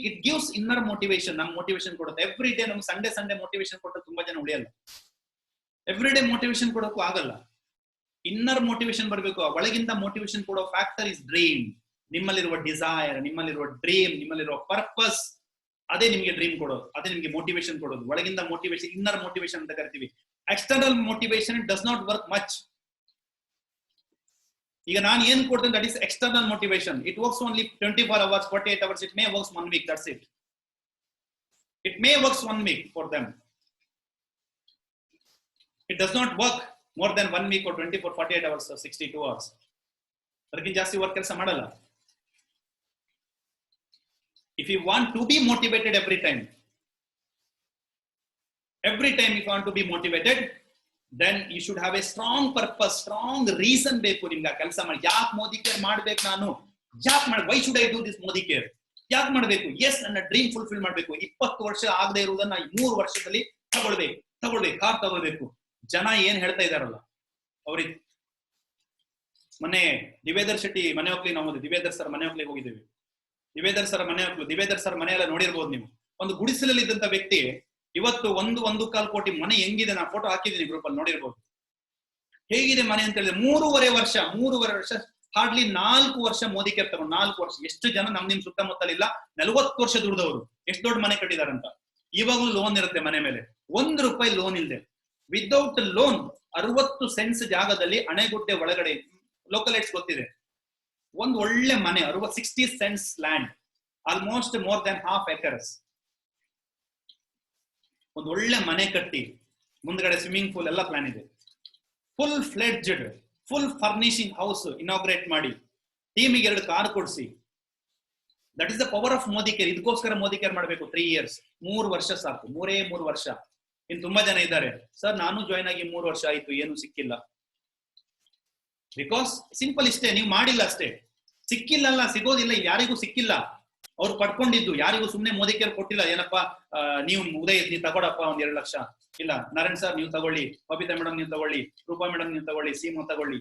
ಇಟ್ ಗಿವ್ಸ್ ಇನ್ನರ್ ಮೋಟಿವೇಶನ್. ನಮ್ ಮೋಟಿವೇಶನ್ ಕೊಡುತ್ತೆ. ಎವ್ರಿ ಡೇ ನಮ್ಗೆ ಸಂಡೇ ಮೋಟಿವೇಶನ್ ಕೊಟ್ಟರೆ ತುಂಬಾ ಜನ ಉಳಿಯಲ್ಲ. ಎವ್ರಿ ಡೇ ಮೋಟಿವೇಶನ್ ಕೊಡೋಕ್ಕೂ ಆಗಲ್ಲ. ಇನ್ನರ್ ಮೋಟಿವೇಶನ್ ಬರಬೇಕು. ಒಳಗಿಂದ ಮೋಟಿವೇಶನ್ ಕೊಡೋ ಫ್ಯಾಕ್ಟರ್ ಇಸ್ ಡ್ರೀಮ್. ನಿಮ್ಮಲ್ಲಿರುವ ಡಿಸೈರ್, ನಿಮ್ಮಲ್ಲಿರುವ ಡ್ರೀಮ್, ನಿಮ್ಮಲ್ಲಿರುವ ಪರ್ಪಸ್, ಅದೇ ನಿಮಗೆ ಡ್ರೀಮ್ ಕೊಡೋದು, ಅದೇ ನಿಮಗೆ ಮೋಟಿವೇಶನ್ ಕೊಡೋದು. ಒಳಗಿಂದ ಮೋಟಿವೇಶನ್, ಇನ್ನರ್ ಮೋಟಿವೇಶನ್ ಅಂತ ಕರಿತೀವಿ. External motivation does not work much. ಈಗ ನಾನು ಏನ್ ಕೊಡ್ತೇನೆ, that is external motivation. It works only 24 hours, 48 hours. It may works 1 week, that's it. It may works 1 week for them. It does not work more than 1 week or 24, 48 hours or 62 hours. ಅದಕ್ಕಿಂತ ಜಾಸ್ತಿ work ಕೆಲಸ ಮಾಡಲ್ಲ. If you want to be motivated every time if you want to be motivated, then you should have a strong purpose, strong reason ಬೇಕು ನಿಮ್ಗೆ ಕೆಲಸ ಮಾಡಿ. ಯಾಕೆ Modi care ಮಾಡ್ಬೇಕು ನಾನು? why should I do this Modi care? ಯಾಕೆ ಮಾಡಬೇಕು? ಎಸ್, ನನ್ನ ಡ್ರೀಮ್ ಫುಲ್ಫಿಲ್ ಮಾಡಬೇಕು. 20 ವರ್ಷ ಆಗದೆ ಇರುವುದನ್ನ 3 ವರ್ಷದಲ್ಲಿ ತಗೊಳ್ಬೇಕು, ಕಾರ್ ತಗೊಳ್ಬೇಕು. ಜನ ಏನ್ ಹೇಳ್ತಾ ಇದಾರಲ್ಲ ಅವ್ರಿಗೆ. ಮೊನ್ನೆ ದಿವೇದರ್ ಶೆಟ್ಟಿ ಮನೆ ಹೋಗ್ಲಿ, ನಾವು ದಿವೇದರ್ ಸರ್ ಮನೆ ಹೋಗ್ಲಿಕ್ಕೆ ಹೋಗಿದ್ದೀವಿ. ದಿವೇದರ್ ಸರ್ ಮನೆ ಎಲ್ಲ ನೋಡಿರ್ಬೋದು ನೀವು. ಒಂದು ಗುಡಿಸಲಲ್ಲಿ ಇದ್ದಂತ ವ್ಯಕ್ತಿ ಇವತ್ತು 1.25 ಕೋಟಿ ಮನೆ ಹೆಂಗಿದೆ, ನಾ ಫೋಟೋ ಹಾಕಿದ್ದೀನಿ ಗ್ರೂಪ್ ಅಲ್ಲಿ, ನೋಡಿರ್ಬೋದು. ಹೇಗಿದೆ ಮನೆ ಅಂತ ಹೇಳಿದ್ರೆ 3.5 ವರ್ಷ ಹಾರ್ಡ್ಲಿ 4 ವರ್ಷ ಮೋದಿ ಕೇರ್ ತಗೊಂಡು 4 ವರ್ಷ. ಎಷ್ಟು ಜನ ನಿಮ್ ಸುತ್ತಮುತ್ತಲಿಲ್ಲ 40 ವರ್ಷ ದುಡ್ದವರು ಎಷ್ಟು ದೊಡ್ಡ ಮನೆ ಕಟ್ಟಿದಾರಂತ. ಇವಾಗಲೂ ಲೋನ್ ಇರುತ್ತೆ ಮನೆ ಮೇಲೆ, ₹1 ಲೋನ್ ಇಲ್ಲದೆ, ವಿದೌಟ್ ಲೋನ್ 60 ಸೆಂಟ್ಸ್ ಜಾಗದಲ್ಲಿ ಅಣೆಗುಡ್ಡೆ ಒಳಗಡೆ, ಲೋಕಲೈಟ್ಸ್ ಗೊತ್ತಿದೆ, ಒಂದು ಒಳ್ಳೆ ಮನೆ 60 cents land, almost more than half acres, ಒಂದು ಒಳ್ಳೆ ಮನೆ ಕಟ್ಟಿ ಮುಂದ್ಗಡೆ ಸ್ವಿಮ್ಮಿಂಗ್ ಪೂಲ್ ಎಲ್ಲ ಪ್ಲಾನ್ ಇದೆ, full fledged full furnishing house inaugurate ಮಾಡಿ, ಟೀಮಿಗೆ 2 ಕಾರ್ ಕೊಡಿಸಿ. That is the power of Modi care. ಇದಕ್ಕೋಸ್ಕರ ಮೋದಿ ಕೇರ್ ಮಾಡಬೇಕು 3 ಇಯರ್ಸ್, 3 ವರ್ಷ ಸಾಕು, 3 ವರ್ಷ. ಇನ್ನು ತುಂಬಾ ಜನ ಇದ್ದಾರೆ, ಸರ್ ನಾನು ಜಾಯ್ನ್ ಆಗಿ 3 ವರ್ಷ ಆಯ್ತು, ಏನು ಸಿಕ್ಕಿಲ್ಲ. ಬಿಕಾಸ್ ಸಿಂಪಲ್ ಇಷ್ಟೇ, ನೀವು ಮಾಡಿಲ್ಲ ಅಷ್ಟೇ. ಸಿಕ್ಕಿಲ್ಲ, ಸಿಗೋದಿಲ್ಲ, ಯಾರಿಗೂ ಸಿಕ್ಕಿಲ್ಲ. ಅವ್ರು ಪಡ್ಕೊಂಡಿದ್ದು ಯಾರಿಗೂ ಸುಮ್ನೆ ಮೋದಿ ಕೇರ್ ಕೊಟ್ಟಿಲ್ಲ. ಏನಪ್ಪಾ ನೀವು ಉದಯ್ ನೀವು ತಗೊಳಪ್ಪ 1-2 ಲಕ್ಷ, ಇಲ್ಲ ನಾರಾಯಣ್ ಸರ್ ನೀವು ತಗೊಳ್ಳಿ, ಬಬಿತಾ ಮೇಡಮ್ ನೀವು ತಗೊಳ್ಳಿ, ರೂಪಾ ಮೇಡಮ್ ನೀವು ತಗೊಳ್ಳಿ, ಸೀಮಾ ತಗೊಳ್ಳಿ.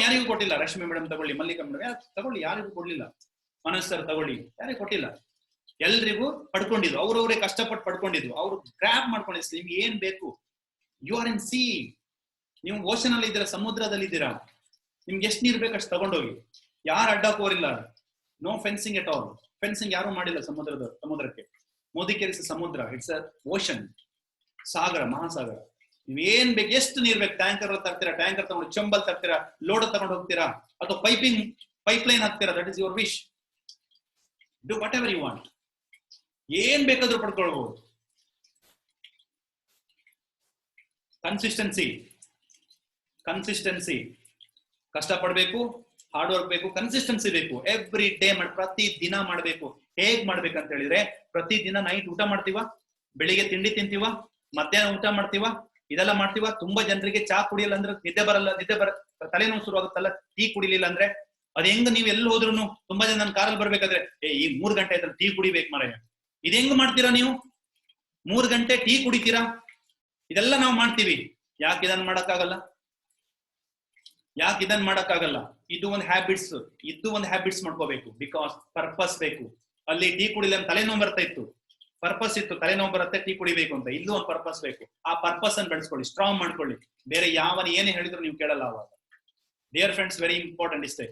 ಯಾರಿಗೂ ಕೊಟ್ಟಿಲ್ಲ. ರಶ್ಮಿ ಮೇಡಮ್ ತಗೊಳ್ಳಿ, ಮಲ್ಲಿಕಾ ಮೇಡಮ್ ತಗೊಳ್ಳಿ, ಯಾರಿಗೂ ಕೊಡ್ಲಿಲ್ಲ. ಮನೋಜ್ ಸರ್ ತಗೊಳ್ಳಿ, ಯಾರಿಗೂ ಕೊಟ್ಟಿಲ್ಲ. ಎಲ್ರಿಗೂ ಪಡ್ಕೊಂಡಿದ್ದು, ಅವ್ರವ್ರೇ ಕಷ್ಟಪಟ್ಟು ಪಡ್ಕೊಂಡಿದ್ದು, ಅವ್ರು ಗ್ರಾಪ್ ಮಾಡ್ಕೊಂಡಿದ್ರು. ನಿಮ್ಗೆ ಏನ್ ಬೇಕು, ಯು ಆರ್ ಇನ್ ಸಿ, ನೀವು ಓಷನ್ ಅಲ್ಲಿ ಇದ್ದೀರಾ, ಸಮುದ್ರದಲ್ಲಿ ಇದ್ದೀರಾ, ನಿಮ್ಗೆ ಎಷ್ಟು ನೀರ್ ಬೇಕು ಅಷ್ಟು ತಗೊಂಡೋಗಿ. ಯಾರು ಅಡ್ಡಾಕೋರಿಲ್ಲ, no fencing at all. Fencing ಯಾರು ಮಾಡಿಲ್ಲ ಸಮುದ್ರಕ್ಕೆ. ಮೋದಿ ಕೇರ್ ಇಸ್ ಸಮುದ್ರ, ಇಟ್ಸ್ ಅ ಓಷನ್, ಸಾಗರ, ಮಹಾಸಾಗರ. ನೀವ್ ಏನ್ ಬೇಕು, ಎಷ್ಟು ನೀರ್ ಬೇಕು, ಟ್ಯಾಂಕರ್ ತರ್ತೀರಾ, ಟ್ಯಾಂಕರ್ ತಗೊಂಡು ಚಂಬಲ್ ತರ್ತೀರಾ, ಲೋಡ್ ತಗೊಂಡು ಹೋಗ್ತೀರಾ, ಅಥವಾ ಪೈಪ್ ಲೈನ್ ಹಾಕ್ತೀರಾ, that is your wish. Do whatever you want. ಏನ್ ಬೇಕಾದ್ರೂ ಪಡ್ಕೊಳ್ಬಹುದು. ಕನ್ಸಿಸ್ಟೆನ್ಸಿ, ಕಷ್ಟಪಡ್ಬೇಕು, ಹಾರ್ಡ್ ವರ್ಕ್ ಬೇಕು, ಕನ್ಸಿಸ್ಟೆನ್ಸಿ ಬೇಕು. ಎವ್ರಿ ಡೇ ಪ್ರತಿ ದಿನ ಮಾಡ್ಬೇಕು. ಹೇಗ್ ಮಾಡ್ಬೇಕಂತ ಹೇಳಿದ್ರೆ, ಪ್ರತಿ ದಿನ ನೈಟ್ ಊಟ ಮಾಡ್ತೀವ, ಬೆಳಿಗ್ಗೆ ತಿಂಡಿ ತಿಂತೀವ, ಮಧ್ಯಾಹ್ನ ಊಟ ಮಾಡ್ತೀವ, ಇದೆಲ್ಲ ಮಾಡ್ತೀವ. ತುಂಬಾ ಜನರಿಗೆ ಚಾ ಕುಡಿಯಲ್ಲ ಅಂದ್ರೆ ನಿದ್ದೆ ಬರ ತಲೆನೋವು ಶುರು ಆಗುತ್ತಲ್ಲ, ಟೀ ಕುಡಿಲಿಲ್ಲ ಅಂದ್ರೆ. ಅದ್ ಹೆಂಗ್ ನೀವ್ ಎಲ್ಲಿ ಹೋದ್ರು, ತುಂಬಾ ಜನ ನನ್ನ ಕಾರಲ್ಲಿ ಬರ್ಬೇಕಾದ್ರೆ ಈ 3 ಗಂಟೆ ಆಯ್ತಲ್ಲ ಟೀ ಕುಡಿಬೇಕು ಮಾರಾಯ. ಇದ್ ಹೆಂಗ್ ಮಾಡ್ತೀರಾ ನೀವು? 3 ಗಂಟೆ ಟೀ ಕುಡಿತೀರಾ? ಇದೆಲ್ಲ ನಾವು ಮಾಡ್ತೀವಿ. ಯಾಕೆ ಇದನ್ನ ಮಾಡಕ್ಕಾಗಲ್ಲ? ಇದು ಒಂದು ಹ್ಯಾಬಿಟ್ಸ್ ಮಾಡ್ಕೋಬೇಕು. ಬಿಕಾಸ್ ಪರ್ಪಸ್ ಬೇಕು. ಅಲ್ಲಿ ಟೀ ಕುಡಿಲ್ಲ ತಲೆನೋವು ಬರ್ತಾ ಇತ್ತು, ಪರ್ಪಸ್ ಇತ್ತು, ತಲೆನೋವು ಬರುತ್ತೆ ಟೀ ಕುಡಿಬೇಕು ಅಂತ. ಇಲ್ಲೂ ಒಂದು ಪರ್ಪಸ್ ಬೇಕು. ಆ ಪರ್ಪಸ್ ಅನ್ನು ಬೆಳೆಸ್ಕೊಳ್ಳಿ, ಸ್ಟ್ರಾಂಗ್ ಮಾಡ್ಕೊಳ್ಳಿ. ಬೇರೆ ಏನೇ ಹೇಳಿದ್ರು ನೀವು ಕೇಳಲ್ಲ ಅವಾಗ. ಡಿಯರ್ ಫ್ರೆಂಡ್ಸ್, ವೆರಿ ಇಂಪಾರ್ಟೆಂಟ್ ಇಷ್ಟೇ.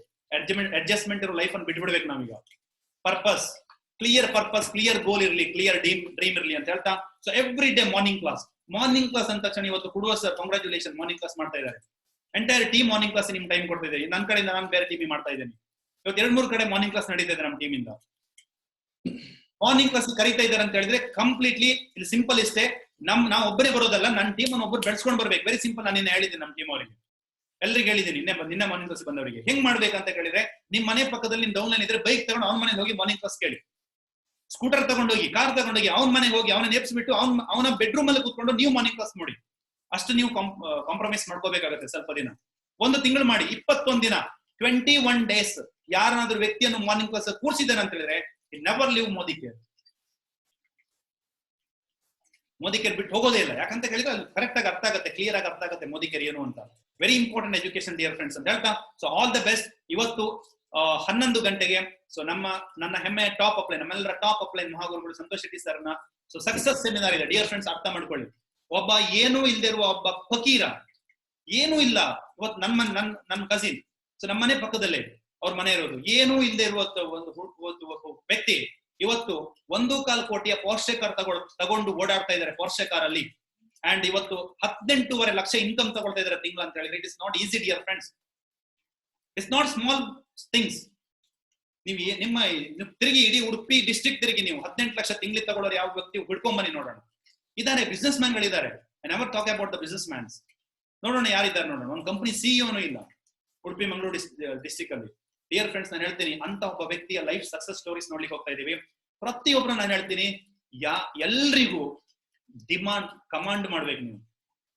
ಅಡ್ಜಸ್ಟ್ಮೆಂಟ್ ಇರೋ ಲೈಫ್ ಅನ್ನು ಬಿಟ್ಬಿಡ್ಬೇಕು ನಾವೀಗ. ಕ್ಲಿಯರ್ ಗೋಲ್ ಇರ್ಲಿ, ಕ್ಲಿಯರ್ ಡ್ರೀಮ್ ಇರ್ಲಿ ಅಂತ ಹೇಳ್ತಾ, so every day morning class ಅಂತ ತಕ್ಷಣ ಇವತ್ತು ಕೊಡುವ ಸರ್ ಕಾಂಗ್ರಾಚುಲೇಷನ್, ಮಾರ್ನಿಂಗ್ ಕ್ಲಾಸ್ ಮಾಡ್ತಾ ಇದ್ದಾರೆ. ಎಂಟೈರ್ ಟೀಮ್ ಮಾರ್ನಿಂಗ್ ಕ್ಲಾಸ್ ನಿಮ್ ಟೈಮ್ ಕೊಡ್ತಾ ಇದ್ದಾರೆ. ನನ್ನ ಕಡೆಯಿಂದ ನಾನು ಬೇರೆ ಟೀಮ್ ಮಾಡ್ತಾ ಇದ್ದೇನೆ. ಇವತ್ತು 2-3 ಕಡೆ ಮಾರ್ನಿಂಗ್ ಕ್ಲಾಸ್ ನಡೀತಾ ಇದೆ ನಮ್ಮ ಟೀಮ್ ಇಂದ. ಮಾರ್ನಿಂಗ್ ಕ್ಲಾಸ್ ಕರೀತಾ ಇದ್ದಾರೆ ಅಂತ ಹೇಳಿದ್ರೆ ಕಂಪ್ಲೀಟ್ಲಿ ಇಲ್ಲಿ ಸಿಂಪಲ್ ಇಷ್ಟೇ. ನಾವು ಒಬ್ಬರೇ ಬರೋದಲ್ಲ, ನನ್ನ ಟೀಮ್ ಅನ್ನು ಒಬ್ಬರು ಬೆಳೆಸ್ಕೊಂಡು ಬರ್ಬೇಕು. Very simple. ನಾನು ನಿನ್ನೆ ಹೇಳಿದ್ದೀನಿ ನಮ್ಮ ಟೀಮ್ ಅವರಿಗೆ, ಎಲ್ರಿಗೆ ಹೇಳಿದ್ದೀನಿ. ನಿನ್ನೆ ಮಾರ್ನಿಂಗ್ ಕ್ಲಾಸ್ ಬಂದವರಿಗೆ ಹೆಂಗ್ ಮಾಡ್ಬೇಕಂತ ಕೇಳಿದ್ರೆ, ನಿಮ್ ಮನೆ ಪಕ್ಕದಲ್ಲಿ ನಿಮ್ ಡೌನ್ ಲೈನ್ ಇದ್ರೆ ಬೈಕ್ ತಗೊಂಡು ಅವ್ನ ಮನೆಗೆ ಹೋಗಿ ಮಾರ್ನಿಂಗ್ ಕ್ಲಾಸ್ ಕೇಳಿ. ಸ್ಕೂಟರ್ ತಗೊಂಡೋಗಿ, ಕಾರ್ ತಗೊಂಡೋಗಿ ಅವನ ಮನೆಗೆ ಹೋಗಿ ಅವನ ನೇಪ್ಸ್ಬಿಟ್ಟು ಅವನ ಬೆಡ್ರೂಮ್ ಅಲ್ಲಿ ಕೂತ್ಕೊಂಡು ನೀವು ಮಾರ್ನಿಂಗ್ ಕ್ಲಾಸ್ ನೋಡಿ. ಅಷ್ಟು ನೀವು ಕಾಂಪ್ರಮೈಸ್ ಮಾಡ್ಕೋಬೇಕಾಗುತ್ತೆ. ಸ್ವಲ್ಪ ದಿನ, 1 ತಿಂಗಳು ಮಾಡಿ, 21 ದಿನ, 21 ಡೇಸ್ ಯಾರನ್ನಾದ್ರೂ ವ್ಯಕ್ತಿಯನ್ನು ಮಾರ್ನಿಂಗ್ ಕ್ಲಾಸ್ ಕೂರಿಸಿದ್ದೇನೆ ಅಂತ ಹೇಳಿದ್ರೆ, never leave Modicare. Modicare ಬಿಟ್ಟು ಹೋಗೋದೇ ಇಲ್ಲ. ಯಾಕಂತ ಹೇಳಿದ್ರೆ ಅಲ್ಲಿ ಕರೆಕ್ಟ್ ಆಗಿ ಅರ್ಥ ಆಗುತ್ತೆ, ಕ್ಲಿಯರ್ ಆಗಿ ಅರ್ಥ ಆಗುತ್ತೆ ಮೋದಿ ಕೇರ್ ಏನು ಅಂತ. Very important education dear friends ಅಂತ ಹೇಳ್ತಾ, ಸೊ ಆಲ್ ದ ಬೆಸ್ಟ್. ಇವತ್ತು 11 ಗಂಟೆಗೆ ಸೊ ನನ್ನ ಹೆಮ್ಮೆಯ ಟಾಪ್ ಅಪ್ಲೈನ್, ನಮ್ಮೆಲ್ಲರ ಟಾಪ್ ಅಪ್ಲೈನ್ ಮಹಾಗುರುಗಳು ಸಂತೋಷ್ ಶೆಟ್ಟಿ ಸರ್ನ ಸೊ ಸಕ್ಸಸ್ ಸೆಮಿನಾರ್ ಇದೆ. ಡಿಯರ್ ಫ್ರೆಂಡ್ಸ್, ಅರ್ಥ ಮಾಡ್ಕೊಳ್ಳಿ. ಒಬ್ಬ ಏನೂ ಇಲ್ಲದೆ ಇರುವ ಒಬ್ಬ ಫಕೀರ, ಏನೂ ಇಲ್ಲ. ಇವತ್ತು ನನ್ನ ಕಸಿನ್, ಸೊ ನಮ್ಮನೆ ಪಕ್ಕದಲ್ಲೇ ಅವ್ರ ಮನೆ ಇರೋದು, ಏನೂ ಇಲ್ಲದೆ ಇರುವ ಒಂದು ವ್ಯಕ್ತಿ ಇವತ್ತು 1.25 ಕೋಟಿಯ ಪೋರ್ಷೆ ಕಾರ್ ತಗೊಂಡು ಓಡಾಡ್ತಾ ಇದ್ದಾರೆ, ಪೋರ್ಷೆ ಕಾರ್ ಅಲ್ಲಿ. ಅಂಡ್ ಇವತ್ತು 18.5 ಲಕ್ಷ ಇನ್ಕಮ್ ತಗೊಳ್ತಾ ಇದ್ದಾರೆ ತಿಂಗಳು ಅಂತ ಹೇಳಿದ್ರೆ, it is not easy dear friends. It's not small things. ನಿಮ್ಮ ತಿರುಗಿ ಇಡೀ ಉಡುಪಿ ಡಿಸ್ಟ್ರಿಕ್ಟ್ ತಿರುಗಿ ನೀವು 18 ಲಕ್ಷ ತಿಂಗಳಿಗೆ ತಗೊಳ್ಳೋರು ಯಾವ ವ್ಯಕ್ತಿ ಹಿಡ್ಕೊಂಬನ್ನಿ ನೋಡೋಣ. ಇದಾರೆ, ಬಿಸ್ನೆಸ್ ಮ್ಯಾನ್ ಗಳಿದ್ದಾರೆ. I never talk about the business mans. ನೋಡೋಣ ಯಾರಿದ್ದಾರೆ ನೋಡೋಣ. ಒಂದು ಕಂಪನಿ ಸಿಇಒನು ಇಲ್ಲ ಉಡುಪಿ ಮಂಗಳೂರು ಡಿಸ್ಟ್ರಿಕ್ಟ್ ಅಲ್ಲಿ. ಡಿಯರ್ ಫ್ರೆಂಡ್ಸ್, ನಾನು ಹೇಳ್ತೀನಿ, ಅಂತ ಒಬ್ಬ ವ್ಯಕ್ತಿಯ ಲೈಫ್ ಸಕ್ಸಸ್ ಸ್ಟೋರೀಸ್ ನೋಡ್ಲಿಕ್ಕೆ ಹೋಗ್ತಾ ಇದೀವಿ. ಪ್ರತಿಯೊಬ್ರು ನಾನು ಹೇಳ್ತೀನಿ, ಎಲ್ರಿಗೂ ಕಮಾಂಡ್ ಮಾಡ್ಬೇಕು ನೀವು.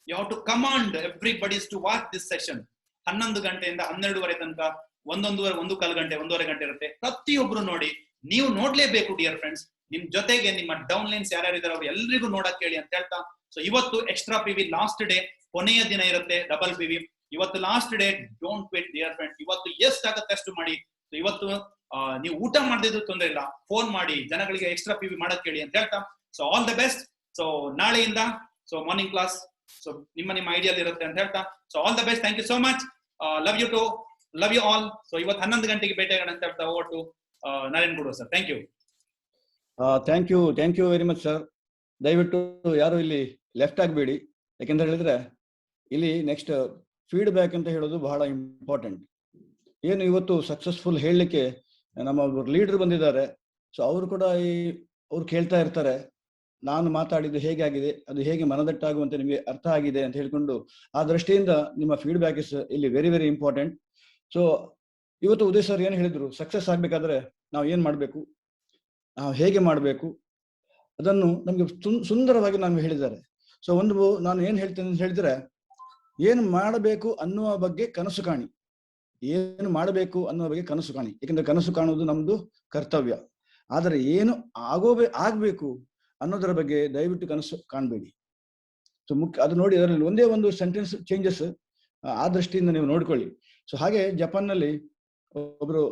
You have to command everybody's to watch this session. 11 ಗಂಟೆಯಿಂದ 12:30 ತನಕ 1.25 ಗಂಟೆ 1.5 ಗಂಟೆ ಇರುತ್ತೆ. ಪ್ರತಿಯೊಬ್ರು ನೋಡಿ, ನೀವು ನೋಡ್ಲೇಬೇಕು ಡಿಯರ್ ಫ್ರೆಂಡ್ಸ್. ನಿಮ್ ಜೊತೆಗೆ ನಿಮ್ಮ ಡೌನ್ ಲೈನ್ಸ್ ಯಾರ್ಯಾರು ಇದಾರೆ ಅವ್ರು ಎಲ್ರಿಗೂ ನೋಡಕ್ ಹೇಳಿ ಅಂತ ಹೇಳ್ತಾ, ಸೊ ಇವತ್ತು ಎಕ್ಸ್ಟ್ರಾ PV ಲಾಸ್ಟ್ ಡೇ, ಕೊನೆಯ ದಿನ ಇರುತ್ತೆ ಡಬಲ್ PV. ಇವತ್ತು last day, don't wait dear friends. ಇವತ್ತು ಎಷ್ಟಾಗುತ್ತೆ ಅಷ್ಟು ಮಾಡಿ. ಸೊ ಇವತ್ತು ನೀವು ಊಟ ಮಾಡದಿದ್ರು ತೊಂದರೆ ಇಲ್ಲ, ಫೋನ್ ಮಾಡಿ ಜನಗಳಿಗೆ ಎಕ್ಸ್ಟ್ರಾ PV ಮಾಡಕ್ ಹೇಳಿ ಅಂತ ಹೇಳ್ತಾ, so all the best. So ನಾಳೆಯಿಂದ ಸೊ ಮಾರ್ನಿಂಗ್ ಕ್ಲಾಸ್ ಸೊ ನಿಮ್ಮ ಐಡಿಯಾಲ್ ಇರುತ್ತೆ ಅಂತ ಹೇಳ್ತಾ, so all the best. Thank you so much. Love you too love you all. So ಇವತ್ತು 11 ಗಂಟೆಗೆ ಭೇಟಿಯಾಗೋಣ ಅಂತ ಹೇಳ್ತಾ ಓವರ್ ಟು ನರೇನ್ ಗುಡು sir. Thank you.
Thank you very much sir. ದಯವಿಟ್ಟು ಯಾರು ಇಲ್ಲಿ ಲೆಫ್ಟ್ ಆಗಬೇಡಿ. ಯಾಕೆಂತ ಹೇಳಿದ್ರೆ ಇಲ್ಲಿ ನೆಕ್ಸ್ಟ್ ಫೀಡ್ಬ್ಯಾಕ್ ಅಂತ ಹೇಳೋದು ಬಹಳ ಇಂಪಾರ್ಟೆಂಟ್. ಏನು ಇವತ್ತು ಸಕ್ಸಸ್ಫುಲ್ ಹೇಳಲಿಕ್ಕೆ ನಮ್ಮ ಒಬ್ಬರು ಲೀಡರ್ ಬಂದಿದ್ದಾರೆ. ಸೊ ಅವರು ಕೂಡ ಅವ್ರು ಕೇಳ್ತಾ ಇರ್ತಾರೆ, ನಾನು ಮಾತಾಡಿದ್ದು ಹೇಗೆ ಆಗಿದೆ, ಅದು ಹೇಗೆ ಮನದಟ್ಟಾಗುವಂತೆ ನಿಮಗೆ ಅರ್ಥ ಆಗಿದೆ ಅಂತ ಹೇಳ್ಕೊಂಡು, ಆ ದೃಷ್ಟಿಯಿಂದ ನಿಮ್ಮ ಫೀಡ್ಬ್ಯಾಕ್ ಇಸ್ ಇಲ್ಲಿ ವೆರಿ ವೆರಿ ಇಂಪಾರ್ಟೆಂಟ್. ಸೊ ಇವತ್ತು ಉದಯ್ ಸರ್ ಏನು ಹೇಳಿದ್ರು, ಸಕ್ಸಸ್ ಆಗ್ಬೇಕಾದ್ರೆ ನಾವು ಏನ್ ಮಾಡ್ಬೇಕು, ನಾವು ಹೇಗೆ ಮಾಡಬೇಕು, ಅದನ್ನು ನಮ್ಗೆ ಸುಂದರವಾಗಿ ನಮ್ಗೆ ಹೇಳಿದ್ದಾರೆ. ಸೊ ನಾನು ಏನ್ ಹೇಳ್ತೇನೆ ಅಂತ ಹೇಳಿದ್ರೆ, ಏನು ಮಾಡಬೇಕು ಅನ್ನುವ ಬಗ್ಗೆ ಕನಸು ಕಾಣಿ. ಏನು ಮಾಡಬೇಕು ಅನ್ನುವ ಬಗ್ಗೆ ಕನಸು ಕಾಣಿ. ಯಾಕಂದ್ರೆ ಕನಸು ಕಾಣುವುದು ನಮ್ದು ಕರ್ತವ್ಯ. ಆದರೆ ಏನು ಆಗ್ಬೇಕು ಅನ್ನೋದರ ಬಗ್ಗೆ ದಯವಿಟ್ಟು ಕನಸು ಕಾಣಬೇಡಿ. ಸೊ ಅದು ನೋಡಿ, ಅದರಲ್ಲಿ ಒಂದೇ ಒಂದು ಸೆಂಟೆನ್ಸ್ ಚೇಂಜಸ್, ಆ ದೃಷ್ಟಿಯಿಂದ ನೀವು ನೋಡ್ಕೊಳ್ಳಿ. ಸೊ ಹಾಗೆ ಜಪಾನ್ನಲ್ಲಿ ಒಬ್ರು